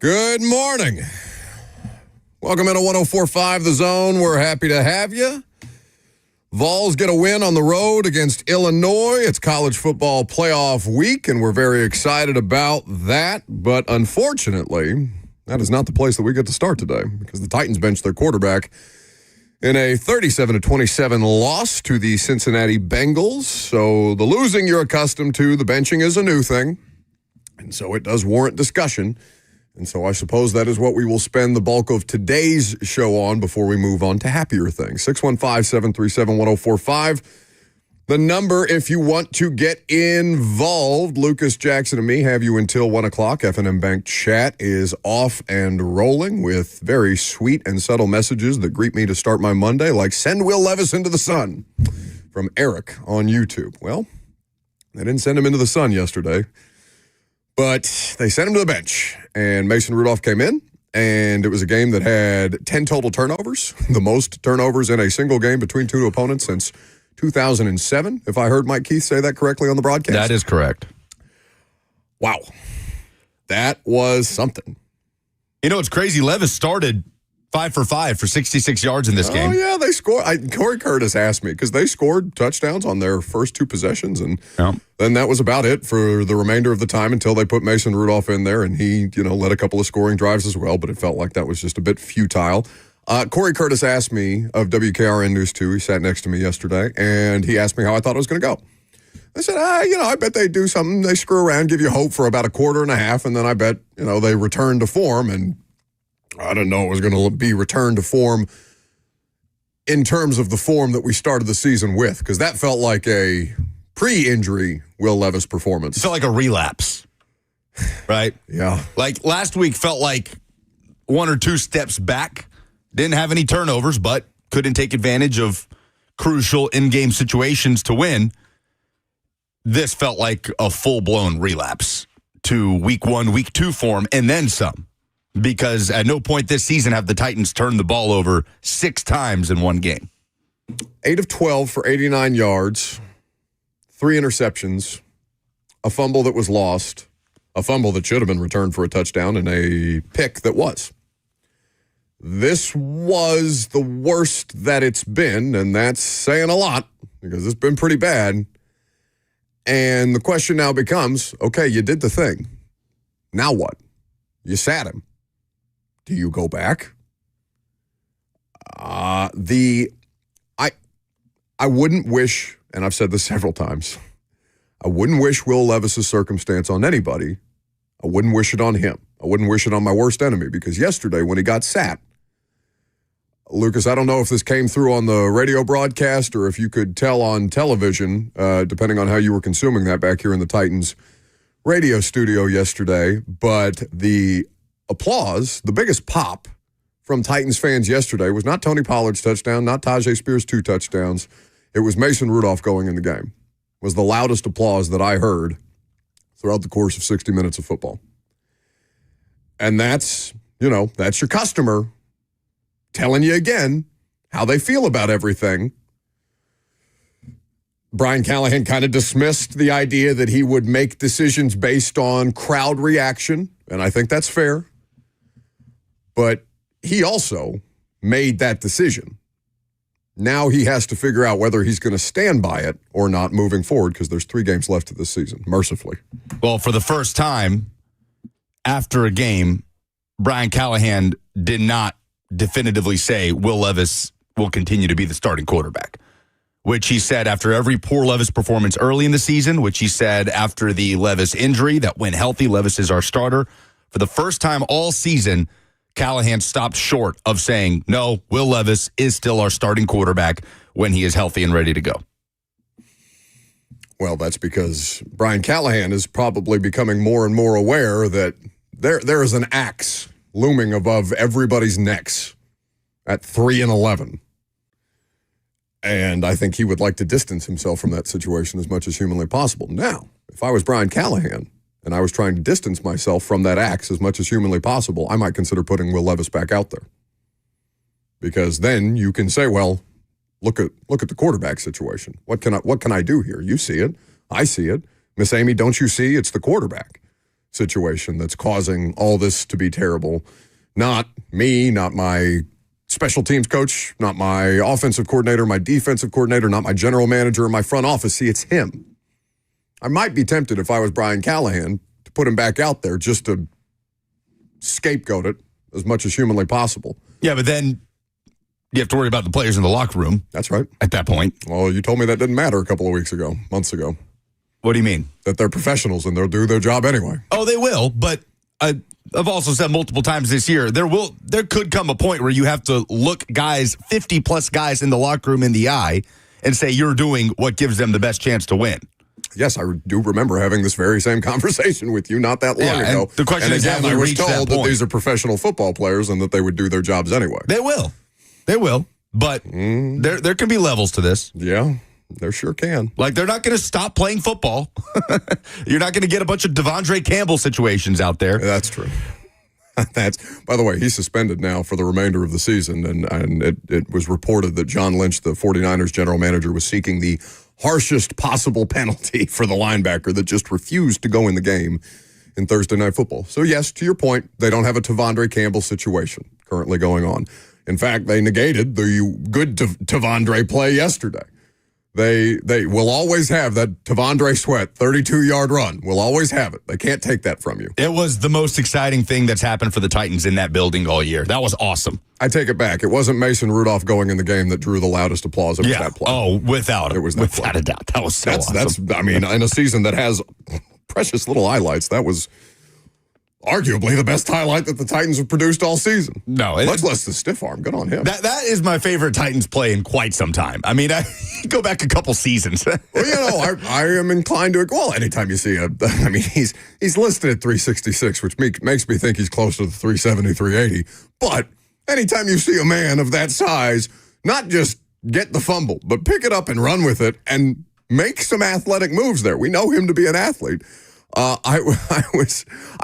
Good morning. Welcome into 104.5 The Zone. We're happy to have you. Vols get a win on the road against Illinois. It's college football playoff week, and we're very excited about that. But unfortunately, that is not the place that we get to start today because the Titans benched their quarterback in a 37-27 loss to the Cincinnati Bengals. So the losing you're accustomed to, the benching is a new thing, and so it does warrant discussion. And so I suppose that is what we will spend the bulk of today's show on before we move on to happier things. 615-737-1045. The number if you want to get involved. Lucas, Jackson, and me have you until 1 o'clock. F&M Bank chat is off and rolling with very sweet and subtle messages that greet me to start my Monday, like send Will Levis into the sun from Eric on YouTube. Well, they didn't send him into the sun yesterday, but they sent him to the bench, and Mason Rudolph came in, and it was a game that had 10 total turnovers, the most turnovers in a single game between two opponents since 2007, if I heard Mike Keith say that correctly on the broadcast. That is correct. Wow. That was something. You know, it's crazy. Levis started 5 for 5 for 66 yards in this game. Oh, yeah, they scored. Corey Curtis asked me because they scored touchdowns on their first two possessions, and then that was about it for the remainder of the time until they put Mason Rudolph in there, and he, led a couple of scoring drives as well, but it felt like that was just a bit futile. Corey Curtis asked me of WKRN News 2, he sat next to me yesterday, and he asked me how I thought it was going to go. I said, I bet they do something. They screw around, give you hope for about a quarter and a half, and then I bet, they return to form, and I didn't know it was going to be returned to form in terms of the form that we started the season with, because that felt like a pre-injury Will Levis performance. It felt like a relapse, right? Yeah. Like last week felt like one or two steps back. Didn't have any turnovers, but couldn't take advantage of crucial in-game situations to win. This felt like a full-blown relapse to week 1, week 2 form, and then some. Because at no point this season have the Titans turned the ball over 6 times in one game. 8 of 12 for 89 yards, 3 interceptions, a fumble that was lost, a fumble that should have been returned for a touchdown, and a pick that was. This was the worst that it's been, and that's saying a lot because it's been pretty bad. And the question now becomes, okay, you did the thing. Now what? You sat him. Do you go back? I wouldn't wish, and I've said this several times, I wouldn't wish Will Levis's circumstance on anybody. I wouldn't wish it on him. I wouldn't wish it on my worst enemy, because yesterday when he got sat, Lucas, I don't know if this came through on the radio broadcast or if you could tell on television, depending on how you were consuming that back here in the Titans radio studio yesterday, but the applause, the biggest pop from Titans fans yesterday was not Tony Pollard's touchdown, not Tajay Spears' 2 touchdowns. It was Mason Rudolph going in the game. It was the loudest applause that I heard throughout the course of 60 minutes of football. And that's your customer telling you again how they feel about everything. Brian Callahan kind of dismissed the idea that he would make decisions based on crowd reaction, and I think that's fair. But he also made that decision. Now he has to figure out whether he's going to stand by it or not moving forward, because there's 3 games left of this season, mercifully. Well, for the first time after a game, Brian Callahan did not definitively say Will Levis will continue to be the starting quarterback, which he said after every poor Levis performance early in the season, which he said after the Levis injury that when healthy, Levis is our starter. For the first time all season, Callahan stopped short of saying, no, Will Levis is still our starting quarterback when he is healthy and ready to go. Well, that's because Brian Callahan is probably becoming more and more aware that there is an axe looming above everybody's necks at 3-11. And I think he would like to distance himself from that situation as much as humanly possible. Now, if I was Brian Callahan and I was trying to distance myself from that axe as much as humanly possible, I might consider putting Will Levis back out there. Because then you can say, well, look at the quarterback situation. What can I do here? You see it. I see it. Miss Amy, don't you see? It's the quarterback. situation that's causing all this to be terrible. Not me, not my special teams coach, not my offensive coordinator, my defensive coordinator, not my general manager, or my front office. See, it's him. I might be tempted if I was Brian Callahan to put him back out there just to scapegoat it as much as humanly possible. Yeah, but then you have to worry about the players in the locker room. That's right. At that point. Well, you told me that didn't matter a couple of weeks ago, months ago. What do you mean? That they're professionals and they'll do their job anyway. Oh, they will, but I've also said multiple times this year, there could come a point where you have to look 50-plus guys in the locker room in the eye and say you're doing what gives them the best chance to win. Yes, I do remember having this very same conversation with you not that long ago. And the question is, again, I was told that these are professional football players and that they would do their jobs anyway. They will. But there can be levels to this. Yeah, there sure can. Like, they're not going to stop playing football. You're not going to get a bunch of Devondre Campbell situations out there. That's true. By the way, he's suspended now for the remainder of the season, and it was reported that John Lynch, the 49ers general manager, was seeking the harshest possible penalty for the linebacker that just refused to go in the game in Thursday Night Football. So, yes, to your point, they don't have a Devondre Campbell situation currently going on. In fact, they negated the good Devondre play yesterday. They will always have that Devondre Sweat 32-yard run. We'll always have it. They can't take that from you. It was the most exciting thing that's happened for the Titans in that building all year. That was awesome. I take it back. It wasn't Mason Rudolph going in the game that drew the loudest applause. It was that play. Oh, without it was that without play. A doubt. That was so awesome. That's. I mean, in a season that has precious little highlights, that was arguably the best highlight that the Titans have produced all season. No, much less the stiff arm. Good on him. That is my favorite Titans play in quite some time. I mean, I go back a couple seasons. Well, I am inclined to. Well, anytime you see he's listed at 366, which makes me think he's close to the 370, 380. But anytime you see a man of that size, not just get the fumble, but pick it up and run with it and make some athletic moves there. We know him to be an athlete. I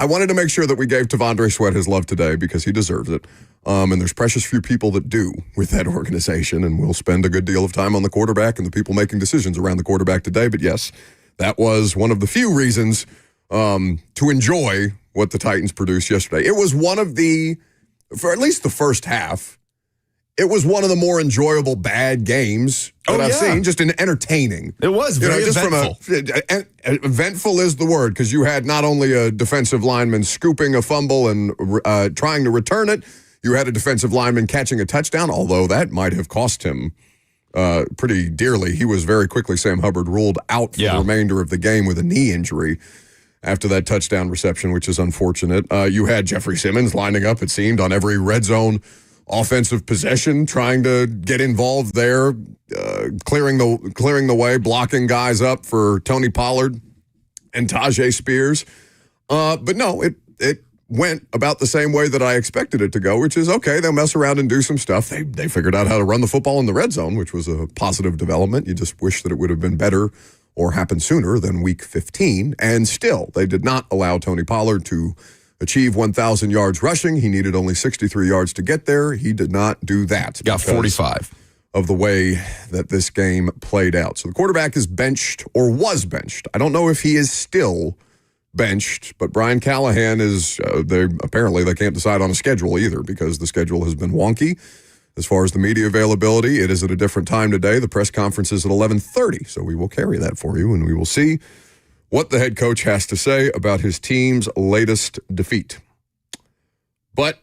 wanted to make sure that we gave Devondre Sweat his love today because he deserves it. And there's precious few people that do with that organization, and we'll spend a good deal of time on the quarterback and the people making decisions around the quarterback today. But yes, that was one of the few reasons to enjoy what the Titans produced yesterday. It was one of for at least the first half, it was one of the more enjoyable bad games that I've seen, just in entertaining. It was very eventful. Eventful is the word, because you had not only a defensive lineman scooping a fumble and trying to return it, you had a defensive lineman catching a touchdown, although that might have cost him pretty dearly. He was very quickly, Sam Hubbard, ruled out for the remainder of the game with a knee injury after that touchdown reception, which is unfortunate. You had Jeffrey Simmons lining up, it seemed, on every red zone offensive possession, trying to get involved there, clearing the way, blocking guys up for Tony Pollard and Tajay Spears. But no, it went about the same way that I expected it to go, which is, okay, they'll mess around and do some stuff. They figured out how to run the football in the red zone, which was a positive development. You just wish that it would have been better or happened sooner than week 15. And still, they did not allow Tony Pollard to achieve 1,000 yards rushing. He needed only 63 yards to get there. He did not do that. Got 45. Of the way that this game played out. So the quarterback is benched, or was benched. I don't know if he is still benched, but Brian Callahan is, they can't decide on a schedule either, because the schedule has been wonky. As far as the media availability, it is at a different time today. The press conference is at 11:30, so we will carry that for you, and we will see what the head coach has to say about his team's latest defeat. But,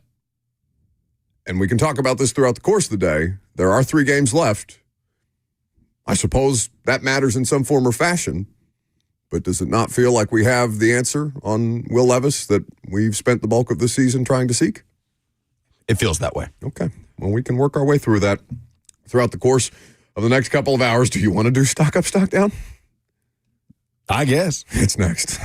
and we can talk about this throughout the course of the day, there are 3 games left. I suppose that matters in some form or fashion, but does it not feel like we have the answer on Will Levis that we've spent the bulk of the season trying to seek? It feels that way. Okay. Well, we can work our way through that throughout the course of the next couple of hours. Do you want to do stock up, stock down? I guess. It's next.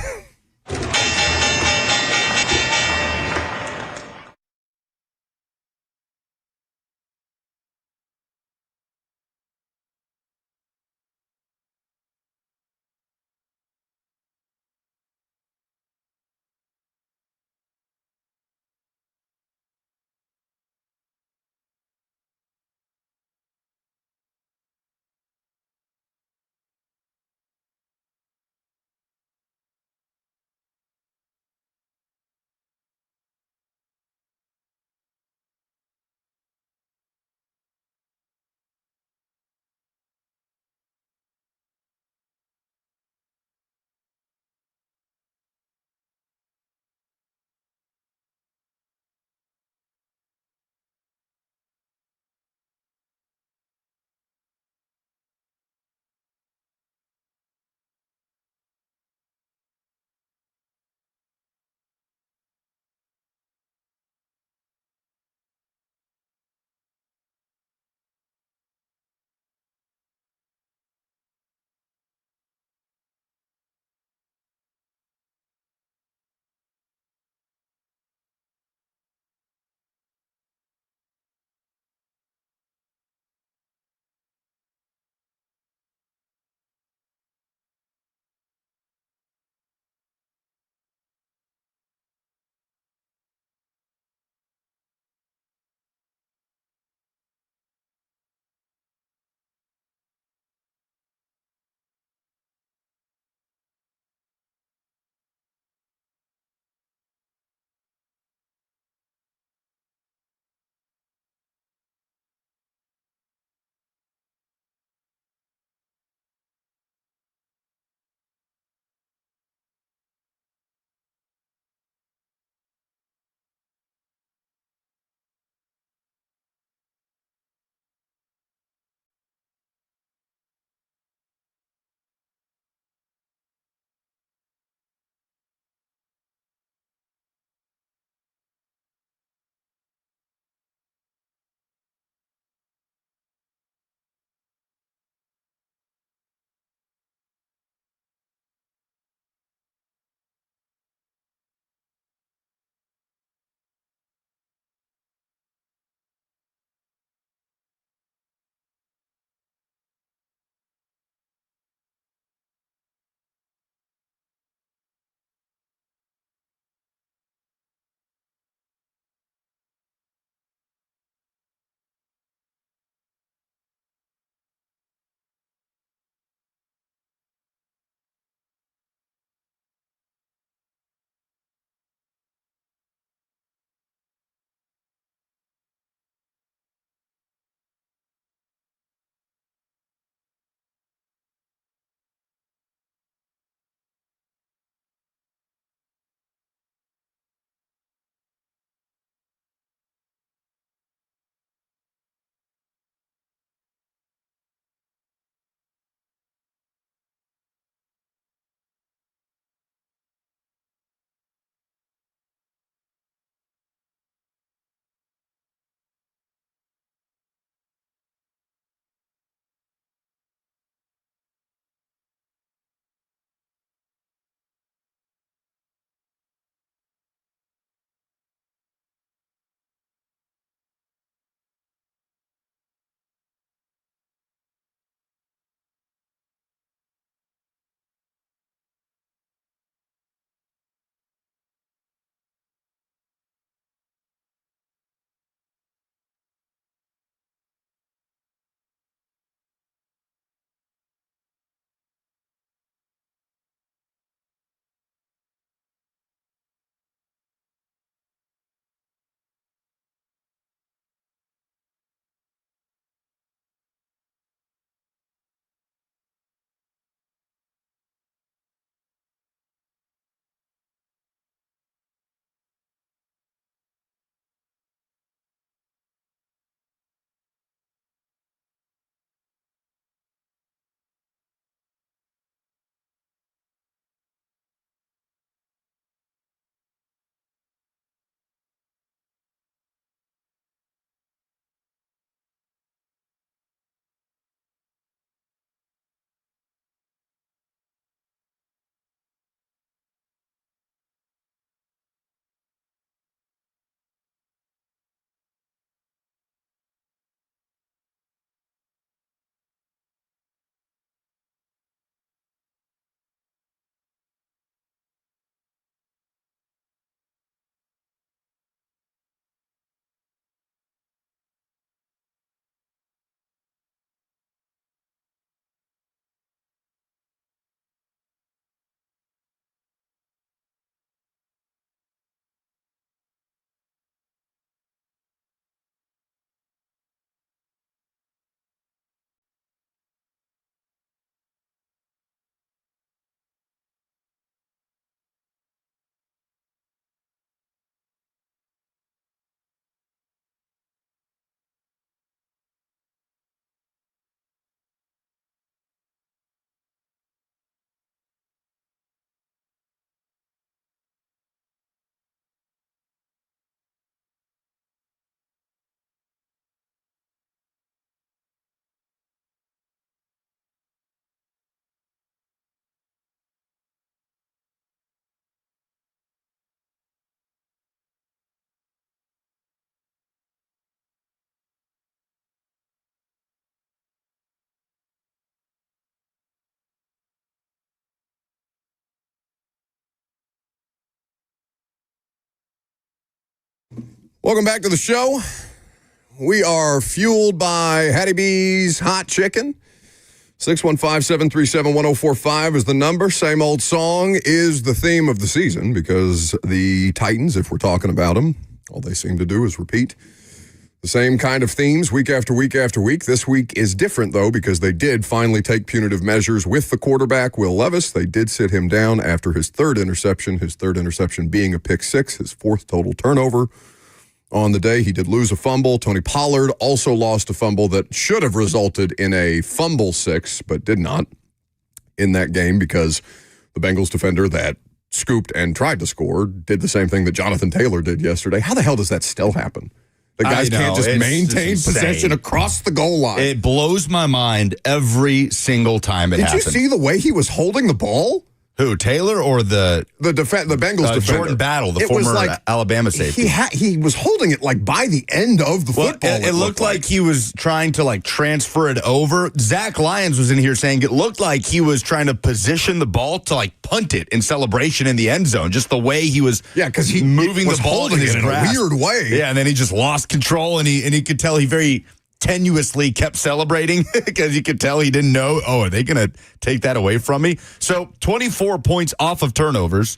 Welcome back to the show. We are fueled by Hattie B's Hot Chicken. 615-737-1045 is the number. Same old song is the theme of the season because the Titans, if we're talking about them, all they seem to do is repeat the same kind of themes week after week after week. This week is different, though, because they did finally take punitive measures with the quarterback, Will Levis. They did sit him down after his third interception being a pick six, his fourth total turnover. On the day, he did lose a fumble. Tony Pollard also lost a fumble that should have resulted in a fumble six, but did not in that game because the Bengals defender that scooped and tried to score did the same thing that Jonathan Taylor did yesterday. How the hell does that still happen? The guys can't just maintain possession across the goal line. It blows my mind every single time it happens. Did you see the way he was holding the ball? Who, Taylor or the Bengals defender? Jordan Battle, the former Alabama safety. He was holding it like by the end of the football. It looked like he was trying to transfer it over. Zach Lyons was in here saying it looked like he was trying to position the ball to punt it in celebration in the end zone. Just the way he was because he moving was the ball holding it in a weird way. Yeah, and then he just lost control and he could tell he very tenuously kept celebrating because you could tell he didn't know, are they going to take that away from me? So 24 points off of turnovers.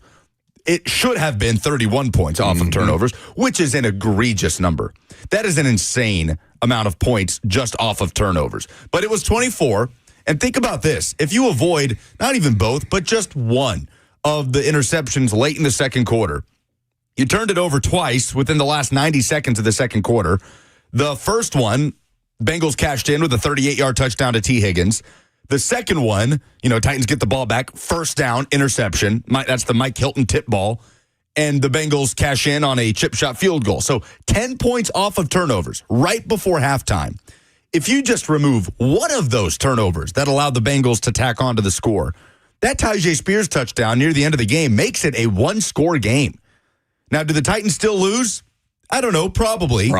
It should have been 31 points off of turnovers, which is an egregious number. That is an insane amount of points just off of turnovers. But it was 24. And think about this. If you avoid not even both, but just one of the interceptions late in the second quarter, you turned it over twice within the last 90 seconds of the second quarter. The first one, Bengals cashed in with a 38-yard touchdown to T. Higgins. The second one, Titans get the ball back, first down, interception. That's the Mike Hilton tip ball. And the Bengals cash in on a chip shot field goal. So 10 points off of turnovers right before halftime. If you just remove one of those turnovers that allowed the Bengals to tack on to the score, that Tyjae Spears touchdown near the end of the game makes it a one-score game. Now, do the Titans still lose? I don't know, probably.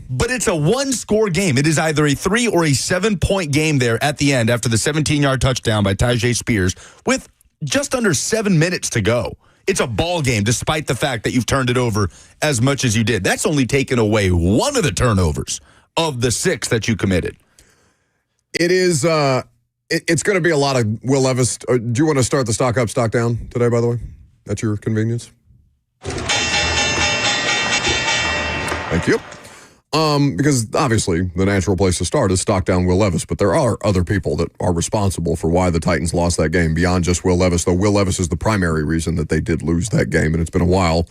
But it's a one-score game. It is either a 3 or a 7-point game there at the end after the 17-yard touchdown by Tyjae Spears with just under 7 minutes to go. It's a ball game despite the fact that you've turned it over as much as you did. That's only taken away one of the turnovers of the 6 that you committed. It is, it's going to be a lot of Will Levis. Do you want to start the stock up, stock down today, by the way? At your convenience? Thank you. Because obviously the natural place to start is stock down Will Levis, but there are other people that are responsible for why the Titans lost that game beyond just Will Levis, though Will Levis is the primary reason that they did lose that game, and it's been a while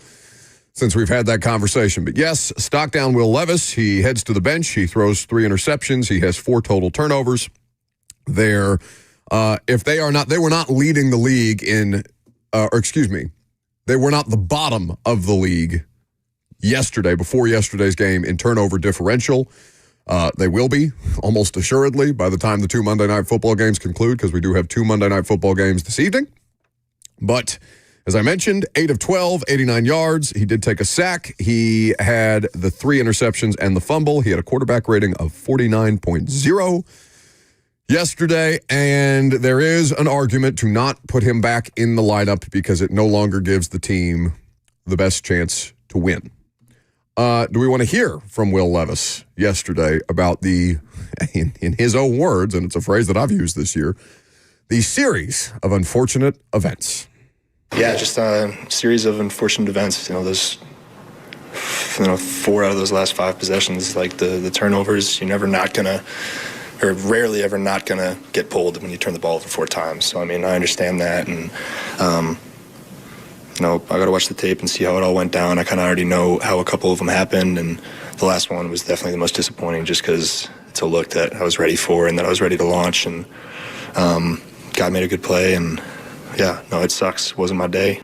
since we've had that conversation. But yes, stock down Will Levis. He heads to the bench. He throws 3 interceptions. He has 4 total turnovers. They were not leading the league they were not the bottom of the league before yesterday's game in turnover differential. They will be, almost assuredly, by the time the 2 Monday Night Football games conclude, because we do have 2 Monday Night Football games this evening. But, as I mentioned, 8 of 12, 89 yards. He did take a sack. He had the 3 interceptions and the fumble. He had a quarterback rating of 49.0 yesterday, and there is an argument to not put him back in the lineup because it no longer gives the team the best chance to win. Do we want to hear from Will Levis yesterday about in his own words, and it's a phrase that I've used this year, the series of unfortunate events? Yeah, just a series of unfortunate events. Those 4 out of those last 5 possessions, like the turnovers, you're rarely ever not gonna get pulled when you turn the ball over 4 times. So I understand that, and I got to watch the tape and see how it all went down. I kind of already know how a couple of them happened, and the last one was definitely the most disappointing just because it's a look that I was ready for and that I was ready to launch, and God made a good play, and it sucks. It wasn't my day.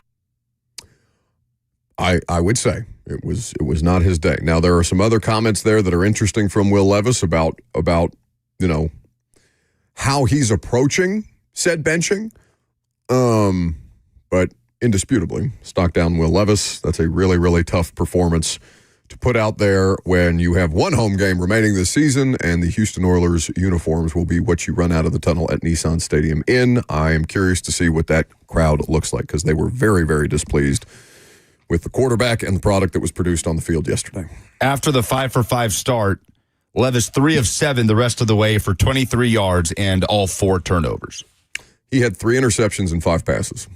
I would say it was not his day. Now, there are some other comments there that are interesting from Will Levis about how he's approaching said benching. But indisputably, stock down Will Levis. That's a really, really tough performance to put out there when you have one home game remaining this season and the Houston Oilers uniforms will be what you run out of the tunnel at Nissan Stadium in. I am curious to see what that crowd looks like because they were very, very displeased with the quarterback and the product that was produced on the field yesterday. After the 5-for-5 start, Levis 3 of 7 the rest of the way for 23 yards and all 4 turnovers. He had 3 interceptions and 5 passes.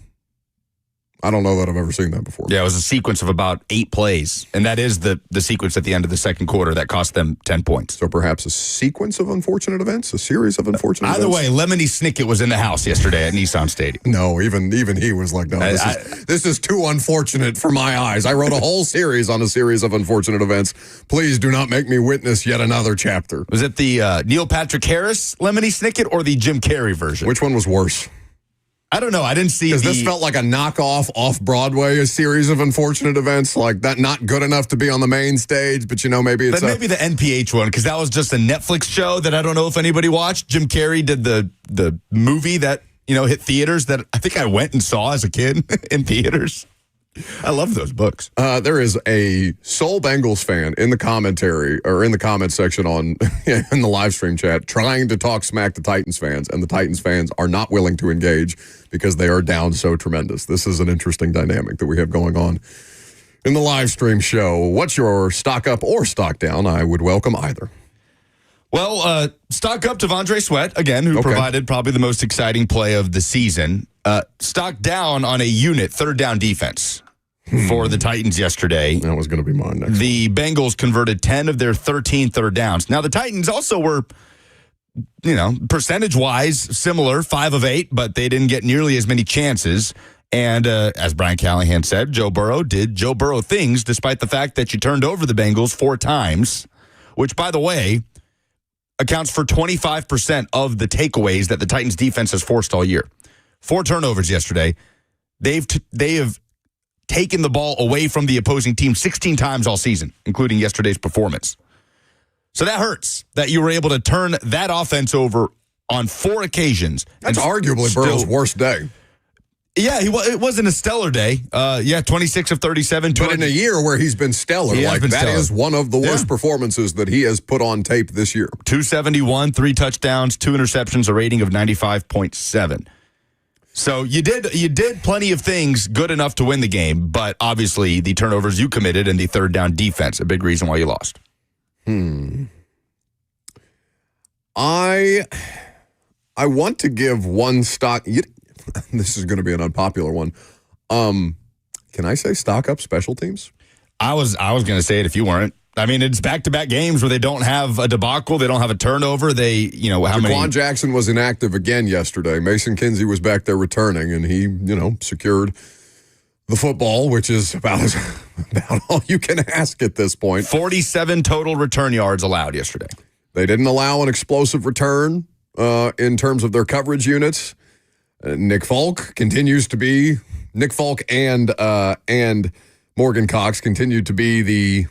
I don't know that I've ever seen that before. Yeah, it was a sequence of about 8 plays, and that is the sequence at the end of the second quarter that cost them 10 points. So perhaps a sequence of unfortunate events, a series of unfortunate events? Either way, Lemony Snicket was in the house yesterday at Nissan Stadium. No, even he was like, no, this is too unfortunate for my eyes. I wrote a whole series on a series of unfortunate events. Please do not make me witness yet another chapter. Was it the Neil Patrick Harris Lemony Snicket or the Jim Carrey version? Which one was worse? I don't know. I didn't see because this felt like a knockoff off-Broadway, a series of unfortunate events, like that not good enough to be on the main stage, but maybe it's maybe the NPH one, because that was just a Netflix show that I don't know if anybody watched. Jim Carrey did the movie that, hit theaters that I think I went and saw as a kid in theaters. I love those books. There is a sole Bengals fan in the commentary or in the comment section in the live stream chat trying to talk smack to Titans fans, and the Titans fans are not willing to engage because they are down so tremendous. This is an interesting dynamic that we have going on in the live stream show. What's your stock up or stock down? I would welcome either. Well, stock up to Devondre Sweat, again, who provided probably the most exciting play of the season. Stock down on a unit, third down defense for the Titans yesterday. That was going to be mine next. The Bengals converted 10 of their 13 third downs. Now, the Titans also were, percentage-wise similar, 5 of 8, but they didn't get nearly as many chances. And as Brian Callahan said, Joe Burrow did Joe Burrow things, despite the fact that you turned over the Bengals 4 times, which, by the way, accounts for 25% of the takeaways that the Titans defense has forced all year. 4 turnovers yesterday. They have taken the ball away from the opposing team 16 times all season, including yesterday's performance. So that hurts that you were able to turn that offense over on 4 occasions. That's arguably Burrow's worst day. Yeah, it wasn't a stellar day. 26 of 37. But in a year where he's been stellar, that is one of the worst performances that he has put on tape this year. 271, 3 touchdowns, 2 interceptions, a rating of 95.7. So you did plenty of things good enough to win the game, but obviously the turnovers you committed and the third down defense, a big reason why you lost. I want to give one stock. This is going to be an unpopular one. Can I say stock up special teams? I was going to say it if you weren't. I mean, it's back-to-back games where they don't have a debacle, they don't have a turnover. Jaquan Jackson was inactive again yesterday. Mason Kinsey was back there returning, and he, secured the football, which is about all you can ask at this point. 47 total return yards allowed yesterday. They didn't allow an explosive return in terms of their coverage units. Nick Folk and Morgan Cox continued to be the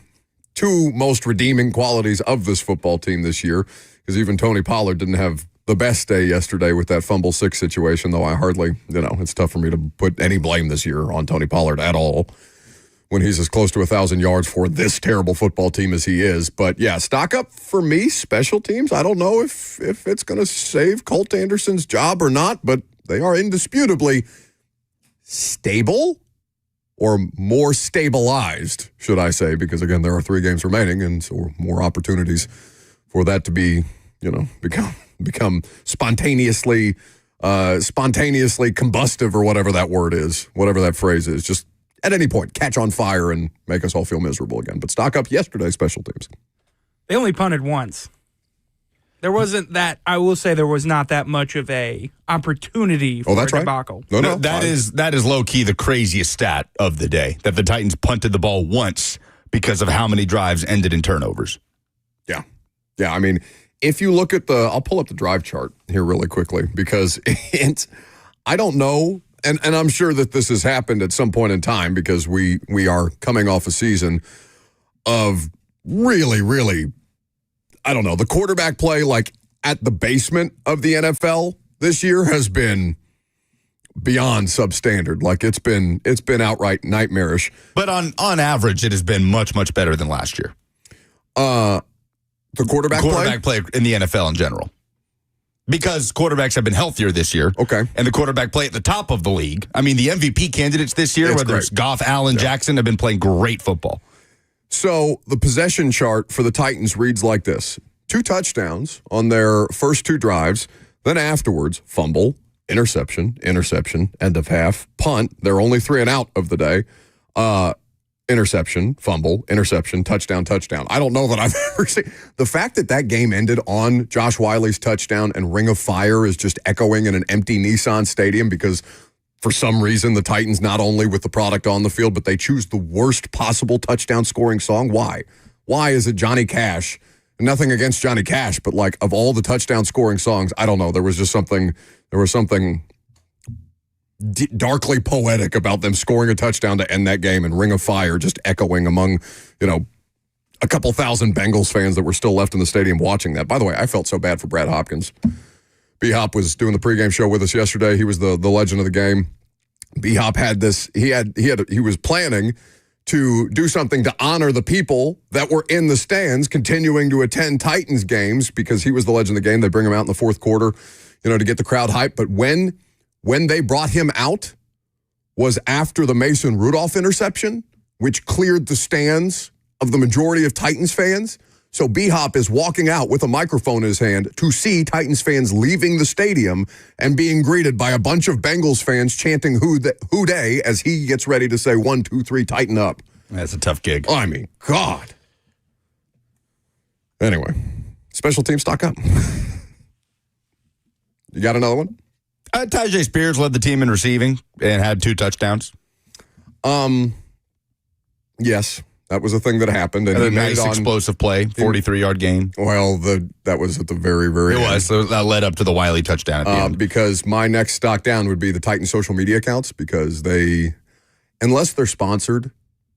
2 most redeeming qualities of this football team this year, because even Tony Pollard didn't have the best day yesterday with that fumble 6 situation, though I hardly, it's tough for me to put any blame this year on Tony Pollard at all when he's as close to 1,000 yards for this terrible football team as he is. But yeah, stock up for me, special teams. I don't know if it's going to save Colt Anderson's job or not, but they are indisputably stable. Or more stabilized, should I say, because, again, there are 3 games remaining, and so more opportunities for that to be, become spontaneously combustive, or whatever that word is, whatever that phrase is. Just at any point, catch on fire and make us all feel miserable again. But stock up yesterday, special teams. They only punted once. There wasn't that. I will say there was not that much of a opportunity for a debacle. Right. No, that is low key the craziest stat of the day, that the Titans punted the ball once because of how many drives ended in turnovers. Yeah. I mean, if you look at I'll pull up the drive chart here really quickly, because I don't know, and I'm sure that this has happened at some point in time, because we are coming off a season of really, really, I don't know, the quarterback play at the basement of the NFL this year has been beyond substandard. It's been outright nightmarish. But on average, it has been much, much better than last year. The quarterback play in the NFL in general. because quarterbacks have been healthier this year. Okay. And the quarterback play at the top of the league. I mean, the MVP candidates this year, whether it's Goff, Allen, Jackson, have been playing great football. So the possession chart for the Titans reads like this. 2 touchdowns on their first 2 drives. Then afterwards, fumble, interception, end of half, punt. They're only 3 and out of the day. Interception, fumble, interception, touchdown. I don't know that I've ever seen. The fact that game ended on Josh Wiley's touchdown and Ring of Fire is just echoing in an empty Nissan Stadium because for some reason the Titans, not only with the product on the field, but they choose the worst possible touchdown scoring song. Why? Why is it Johnny Cash? Nothing against Johnny Cash, but like of all the touchdown scoring songs, I don't know. There was something darkly poetic about them scoring a touchdown to end that game and Ring of Fire just echoing among, a couple thousand Bengals fans that were still left in the stadium watching that. By the way, I felt so bad for Brad Hopkins. B-Hop was doing the pregame show with us yesterday. He was the legend of the game. B-Hop had this, he was planning to do something to honor the people that were in the stands continuing to attend Titans games because he was the legend of the game. They bring him out in the fourth quarter, to get the crowd hyped. But when they brought him out was after the Mason Rudolph interception, which cleared the stands of the majority of Titans fans. So B-Hop is walking out with a microphone in his hand to see Titans fans leaving the stadium and being greeted by a bunch of Bengals fans chanting who day as he gets ready to say 1, 2, 3, tighten up. That's a tough gig. I mean, God. Anyway, special team stock up. You got another one? Tajay Spears led the team in receiving and had 2 touchdowns. Yes, that was a thing that happened. And a nice explosive play, 43-yard gain. Well, that was at the very, very end. It was. So that led up to the Wiley touchdown at the end. Because my next stock down would be the Titans social media accounts because unless they're sponsored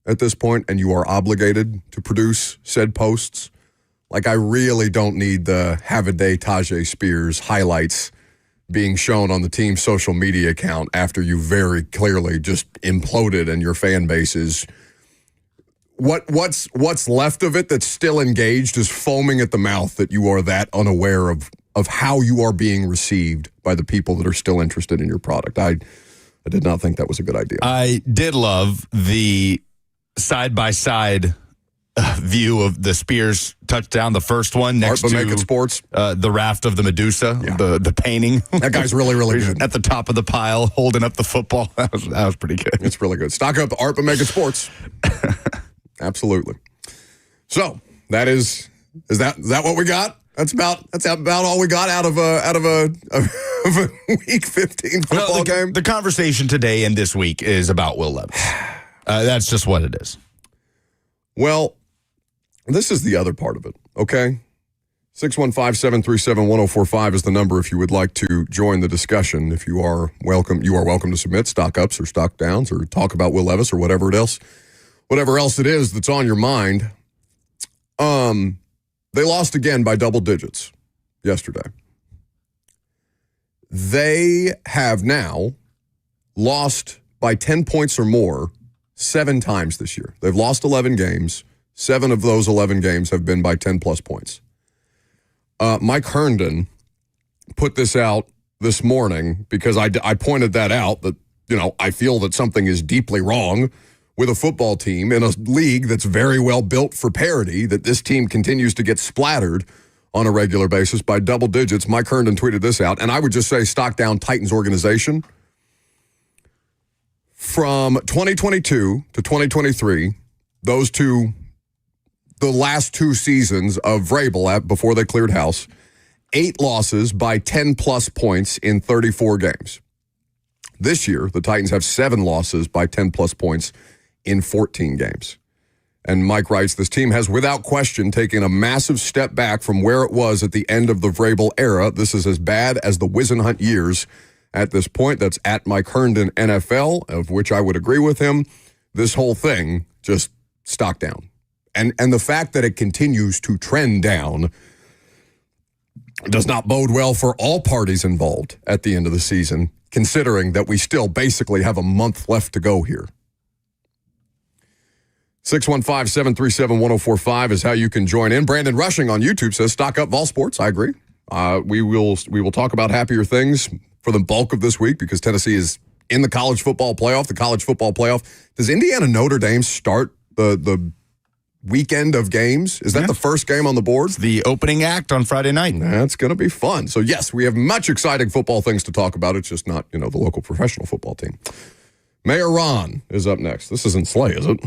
at this point and you are obligated to produce said posts, like I really don't need the have-a-day Tajay Spears highlights being shown on the team's social media account after you very clearly just imploded and your fan base is what's left of it that's still engaged is foaming at the mouth that you are that unaware of how you are being received by the people that are still interested in your product. I did not think that was a good idea. I did love the side-by-side view of the Spears touchdown, the first one next to Sports. The raft of the Medusa, the painting. That guy's really, really good. At the top of the pile, holding up the football. That was pretty good. It's really good. Stock up Art by Making Sports. Absolutely. So that is that what we got? That's about all we got out of a Week 15 football game. The conversation today and this week is about Will Levis. That's just what it is. Well, this is the other part of it, okay? 615-737-1045 is the number if you would like to join the discussion. If you are welcome to submit stock ups or stock downs or talk about Will Levis or whatever else it is that's on your mind. They lost again by double digits yesterday. They have now lost by 10 points or more 7 times this year. They've lost 11 games. 7 of those 11 games have been by 10-plus points. Mike Herndon put this out this morning because I pointed that out that, I feel that something is deeply wrong with a football team in a league that's very well built for parity, that this team continues to get splattered on a regular basis by double digits. Mike Herndon tweeted this out, and I would just say stock down Titans organization. From 2022 to 2023, the last 2 seasons of Vrabel before they cleared house, 8 losses by 10-plus points in 34 games. This year, the Titans have 7 losses by 10-plus points in 14 games. And Mike writes, this team has without question taken a massive step back from where it was at the end of the Vrabel era. This is as bad as the Wisenhunt years. At this point, that's at Mike Herndon NFL, of which I would agree with him. This whole thing just stock down. And the fact that it continues to trend down does not bode well for all parties involved at the end of the season, considering that we still basically have a month left to go here. 615-737-1045 is how you can join in. Brandon Rushing on YouTube says, stock up Vol Sports. I agree. We will talk about happier things for the bulk of this week because Tennessee is in the college football playoff. The college football playoff. Does Indiana Notre Dame start the weekend of games? Is that the first game on the board? It's the opening act on Friday night. That's going to be fun. So, yes, we have much exciting football things to talk about. It's just not, the local professional football team. Mayor Ron is up next. This isn't Slay, is it?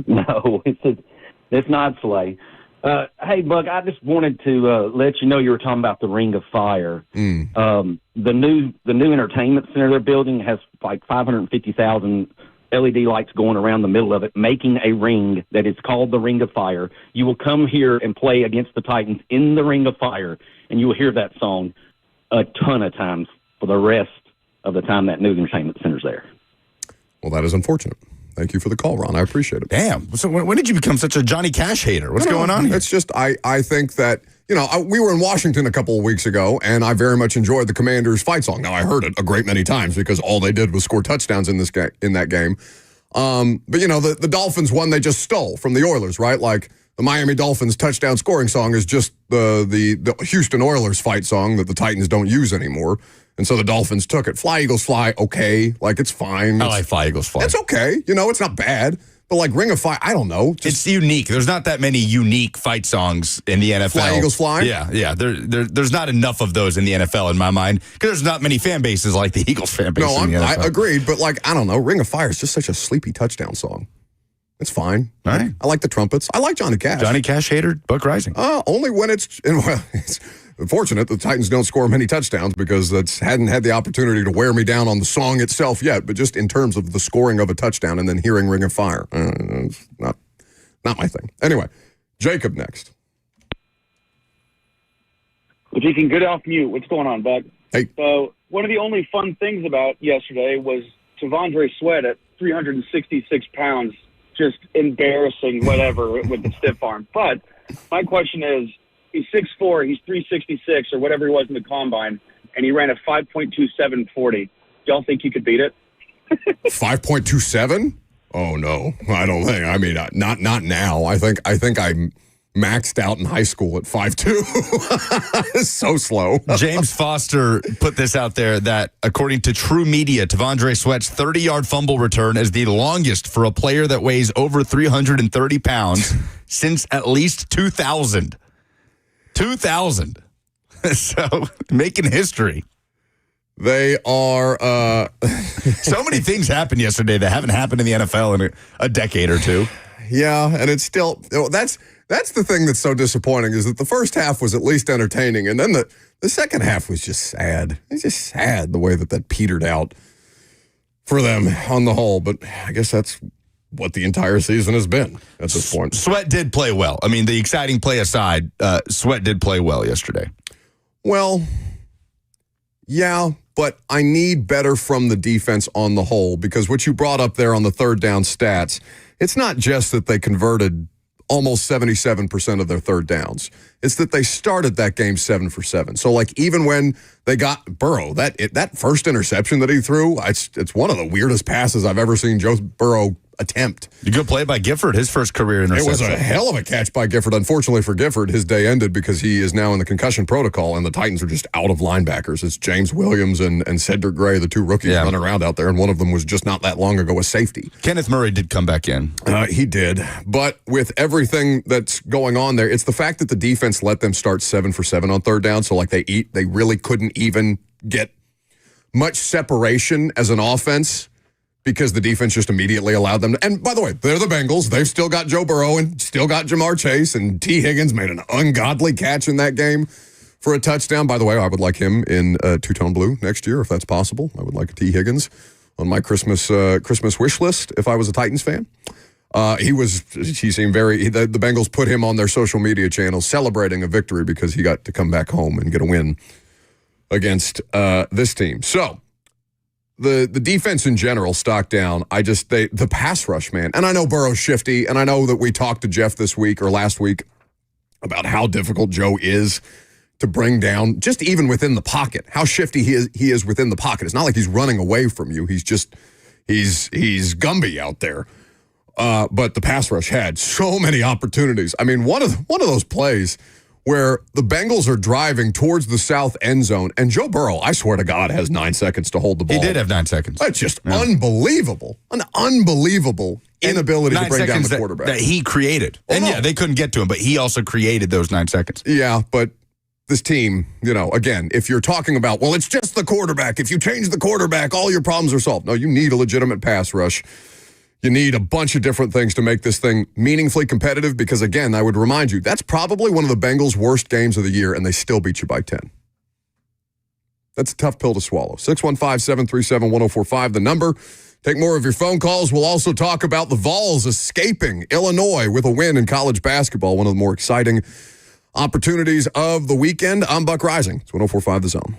No, it's not Slay. Hey, Buck, I just wanted to let you know you were talking about the Ring of Fire. The new entertainment center they're building has like 550,000 LED lights going around the middle of it, making a ring that is called the Ring of Fire. You will come here and play against the Titans in the Ring of Fire, and you will hear that song a ton of times for the rest of the time that new entertainment center's there. Well, that is unfortunate. Thank you for the call, Ron. I appreciate it. Damn. So when did you become such a Johnny Cash hater? What's going on here? It's just I think that, we were in Washington a couple of weeks ago, and I very much enjoyed the Commanders' fight song. Now, I heard it a great many times because all they did was score touchdowns in that game. But, the Dolphins one they just stole from the Oilers, right? Like, the Miami Dolphins touchdown scoring song is just the Houston Oilers fight song that the Titans don't use anymore. And so the Dolphins took it. Fly, Eagles, fly, okay. Like, it's fine. I like Fly, Eagles, fly. It's okay. It's not bad. But, like, Ring of Fire, I don't know. It's unique. There's not that many unique fight songs in the NFL. Fly, Eagles, fly? Yeah. There's not enough of those in the NFL, in my mind, because there's not many fan bases like the Eagles fan base in the NFL. I agreed. But, like, I don't know. Ring of Fire is just such a sleepy touchdown song. It's fine. All right. I like the trumpets. I like Johnny Cash. Johnny Cash hater, Buck Rising. Only when it's unfortunate the Titans don't score many touchdowns because that's hadn't had the opportunity to wear me down on the song itself yet, but just in terms of the scoring of a touchdown and then hearing Ring of Fire. It's not my thing. Anyway, Jacob next. Well, if you can get off mute, what's going on, Buck? Hey. So one of the only fun things about yesterday was Tavondre Sweat at 366 pounds, just embarrassing whatever with the stiff arm. But my question is, he's 6'4", he's 366 or whatever he was in the combine, and he ran a 5.27 40. Y'all think you could beat it? 5.27? Oh no, I don't think. I mean, not now. I think I maxed out in high school at 5'2". It's so slow. James Foster put this out there that, according to True Media, Tavondre Sweat's 30-yard fumble return is the longest for a player that weighs over 330 pounds since at least 2000. 2000. So, making history. They are. So many things happened yesterday that haven't happened in the NFL in a decade or two. Yeah, and it's still that's the thing that's so disappointing is that the first half was at least entertaining, and then the second half was just sad. It's just sad the way that petered out for them on the whole. But I guess that's what the entire season has been at this point. Sweat did play well. I mean, the exciting play aside, Sweat did play well yesterday. Well, yeah, but I need better from the defense on the whole because what you brought up there on the third down stats, it's not just that they converted almost 77% of their third downs. It's that they started that game 7 for 7. So, like, even when they got Burrow, that first interception that he threw, it's one of the weirdest passes I've ever seen Joe Burrow attempt. A good play by Gifford, his first career interception. It was a hell of a catch by Gifford. Unfortunately for Gifford, his day ended because he is now in the concussion protocol, and the Titans are just out of linebackers. It's James Williams and Cedric Gray, the two rookies running around out there, and one of them was just not that long ago a safety. Kenneth Murray did come back in. He did. But with everything that's going on there, it's the fact that the defense let them start 7 for 7 on third down, so like they really couldn't even get much separation as an offense because the defense just immediately allowed them to. And by the way, they're the Bengals. They've still got Joe Burrow and still got Jamar Chase, and T. Higgins made an ungodly catch in that game for a touchdown. By the way, I would like him in two-tone blue next year if that's possible. I would like a T. Higgins on my Christmas wish list if I was a Titans fan. He seemed the Bengals put him on their social media channel celebrating a victory because he got to come back home and get a win against this team. So the defense in general stocked down. The pass rush, man. And I know Burrow's shifty, and I know that we talked to Jeff this week or last week about how difficult Joe is to bring down, just even within the pocket, how shifty he is within the pocket. It's not like he's running away from you. He's Gumby out there. But the pass rush had so many opportunities. I mean, one of those plays where the Bengals are driving towards the south end zone, and Joe Burrow, I swear to God, has 9 seconds to hold the ball. He did have 9 seconds. That's just unbelievable. An unbelievable inability to bring down the quarterback. That he created. And yeah, they couldn't get to him, but he also created those 9 seconds. Yeah, but this team, again, if you're talking about, well, it's just the quarterback. If you change the quarterback, all your problems are solved. No, you need a legitimate pass rush. You need a bunch of different things to make this thing meaningfully competitive because, again, I would remind you, that's probably one of the Bengals' worst games of the year, and they still beat you by 10. That's a tough pill to swallow. 615-737-1045, the number. Take more of your phone calls. We'll also talk about the Vols escaping Illinois with a win in college basketball, one of the more exciting opportunities of the weekend. I'm Buck Rising. It's 1045 The Zone.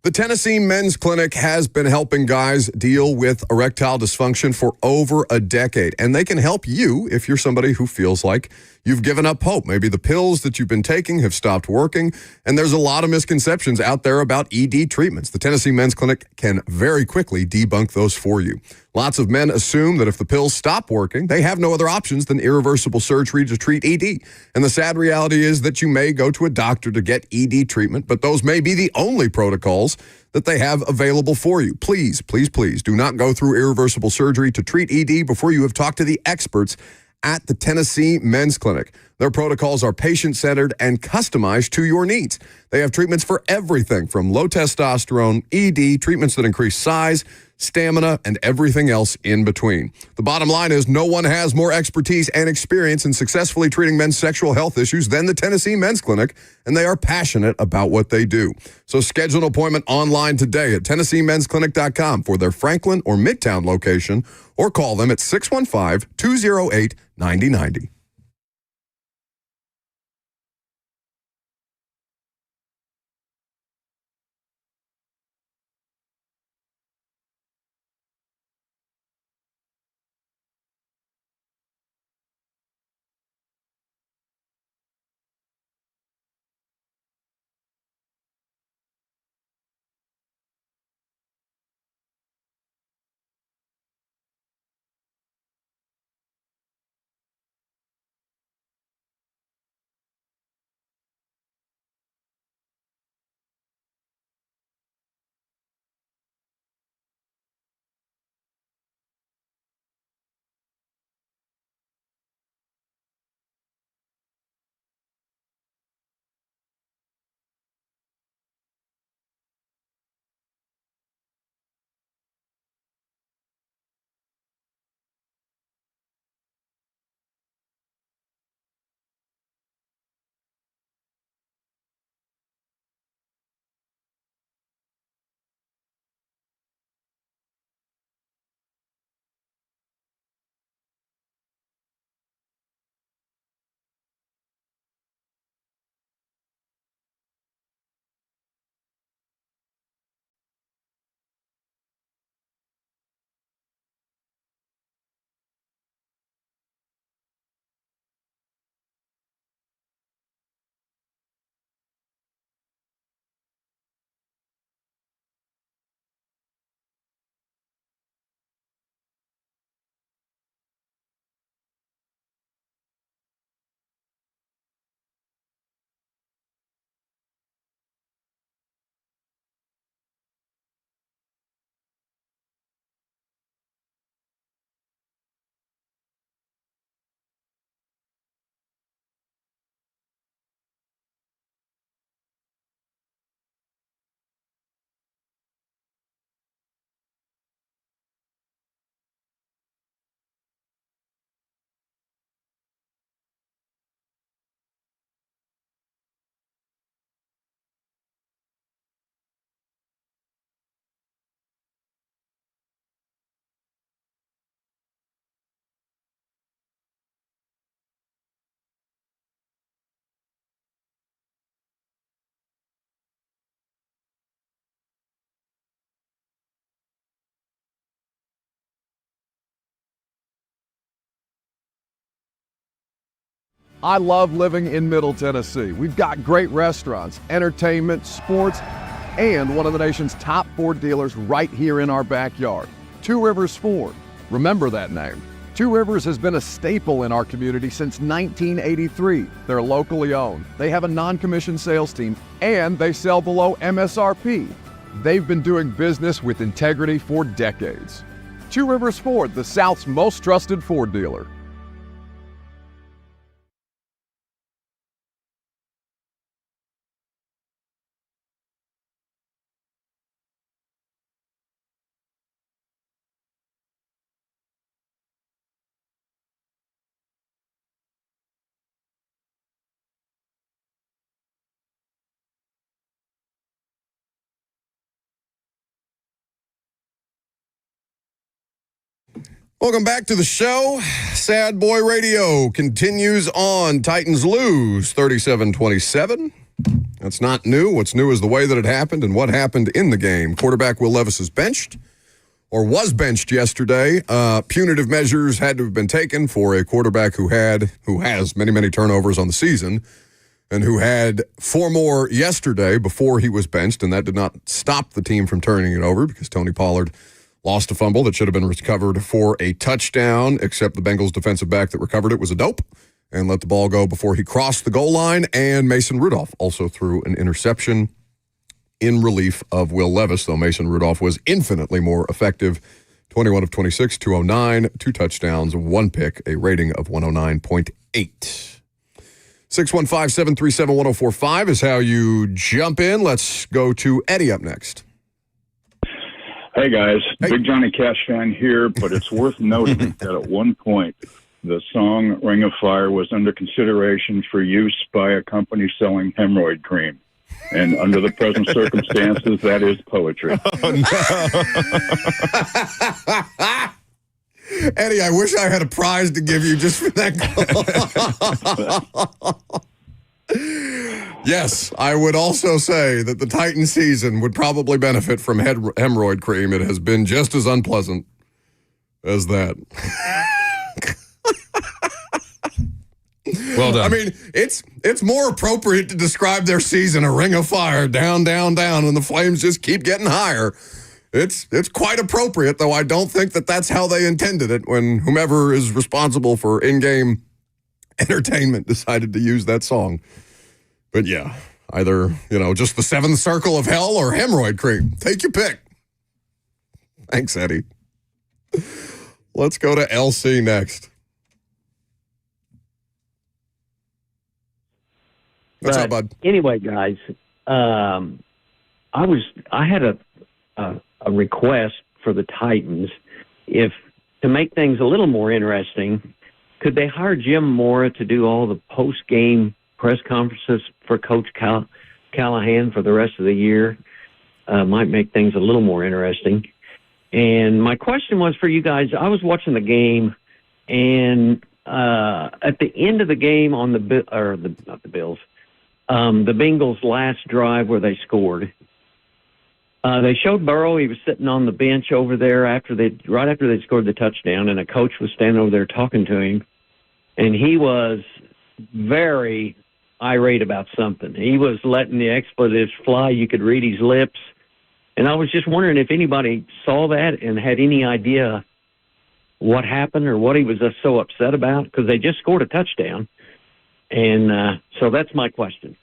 The Tennessee Men's Clinic has been helping guys deal with erectile dysfunction for over a decade, and they can help you if you're somebody who feels like you've given up hope. Maybe the pills that you've been taking have stopped working, and there's a lot of misconceptions out there about ED treatments. The Tennessee Men's Clinic can very quickly debunk those for you. Lots of men assume that if the pills stop working, they have no other options than irreversible surgery to treat ED. And the sad reality is that you may go to a doctor to get ED treatment, but those may be the only protocols that they have available for you. Please, please, please do not go through irreversible surgery to treat ED before you have talked to the experts at the Tennessee Men's Clinic. Their protocols are patient-centered and customized to your needs. They have treatments for everything from low testosterone, ED, treatments that increase size, stamina, and everything else in between. The bottom line is no one has more expertise and experience in successfully treating men's sexual health issues than the Tennessee Men's Clinic, and they are passionate about what they do. So schedule an appointment online today at TennesseeMen'sClinic.com for their Franklin or Midtown location, or call them at 615-208-9090. I love living in Middle Tennessee. We've got great restaurants, entertainment, sports, and one of the nation's top Ford dealers right here in our backyard. Two Rivers Ford. Remember that name. Two Rivers has been a staple in our community since 1983. They're locally owned. They have a non-commissioned sales team, and they sell below MSRP. They've been doing business with integrity for decades. Two Rivers Ford, the South's most trusted Ford dealer. Welcome back to the show. Sad Boy Radio continues on. Titans lose 37-27. That's not new. What's new is the way that it happened and what happened in the game. Quarterback Will Levis is benched, or was benched yesterday. Punitive measures had to have been taken for a quarterback who has many turnovers on the season, and who had 4 more yesterday before he was benched, and that did not stop the team from turning it over because Tony Pollard lost a fumble that should have been recovered for a touchdown, except the Bengals defensive back that recovered it was a dope and let the ball go before he crossed the goal line. And Mason Rudolph also threw an interception in relief of Will Levis, though Mason Rudolph was infinitely more effective. 21 of 26, 209, 2 touchdowns, 1 pick, a rating of 109.8. 615-737-1045 is how you jump in. Let's go to Eddie up next. Hey, guys. Hey. Big Johnny Cash fan here, but it's worth noting that at one point, the song Ring of Fire was under consideration for use by a company selling hemorrhoid cream. And under the present circumstances, that is poetry. Oh, no. Eddie, I wish I had a prize to give you just for that call. Yes, I would also say that the Titan season would probably benefit from hemorrhoid cream. It has been just as unpleasant as that. Well done. I mean, it's more appropriate to describe their season a ring of fire, down, and the flames just keep getting higher. It's quite appropriate, though I don't think that that's how they intended it when whomever is responsible for in-game entertainment decided to use that song. But yeah, either, just the 7th circle of hell or hemorrhoid cream. Take your pick. Thanks, Eddie. Let's go to LC next. What's up, bud? Anyway, guys, I had a request for the Titans. If to make things a little more interesting, could they hire Jim Mora to do all the post-game press conferences for Coach Callahan for the rest of the year? Might make things a little more interesting. And my question was for you guys. I was watching the game, and at the end of the game on the Bengals' last drive where they scored, they showed Burrow. He was sitting on the bench over there right after they scored the touchdown, and a coach was standing over there talking to him, and he was very irate about something. He was letting the expletives fly. You could read his lips. And I was just wondering if anybody saw that and had any idea what happened or what he was so upset about, because they just scored a touchdown. And so that's my question.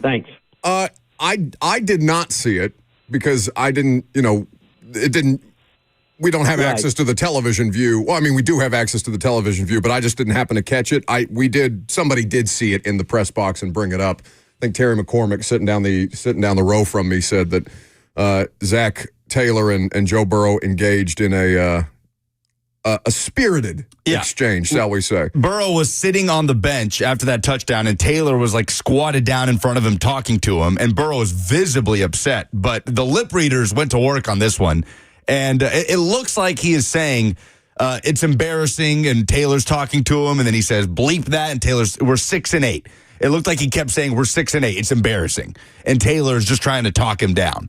Thanks. I did not see it because I didn't, we don't have access to the television view. Well, I mean, we do have access to the television view, but I just didn't happen to catch it. Somebody did see it in the press box and bring it up. I think Terry McCormick sitting down the row from me said that Zach Taylor and Joe Burrow engaged in a spirited exchange, shall we say. Burrow was sitting on the bench after that touchdown, and Taylor was squatted down in front of him talking to him, and Burrow was visibly upset. But the lip readers went to work on this one, and it looks like he is saying it's embarrassing, and Taylor's talking to him, and then he says, bleep that, and we're 6-8. It looked like he kept saying, we're 6-8. It's embarrassing. And Taylor's just trying to talk him down.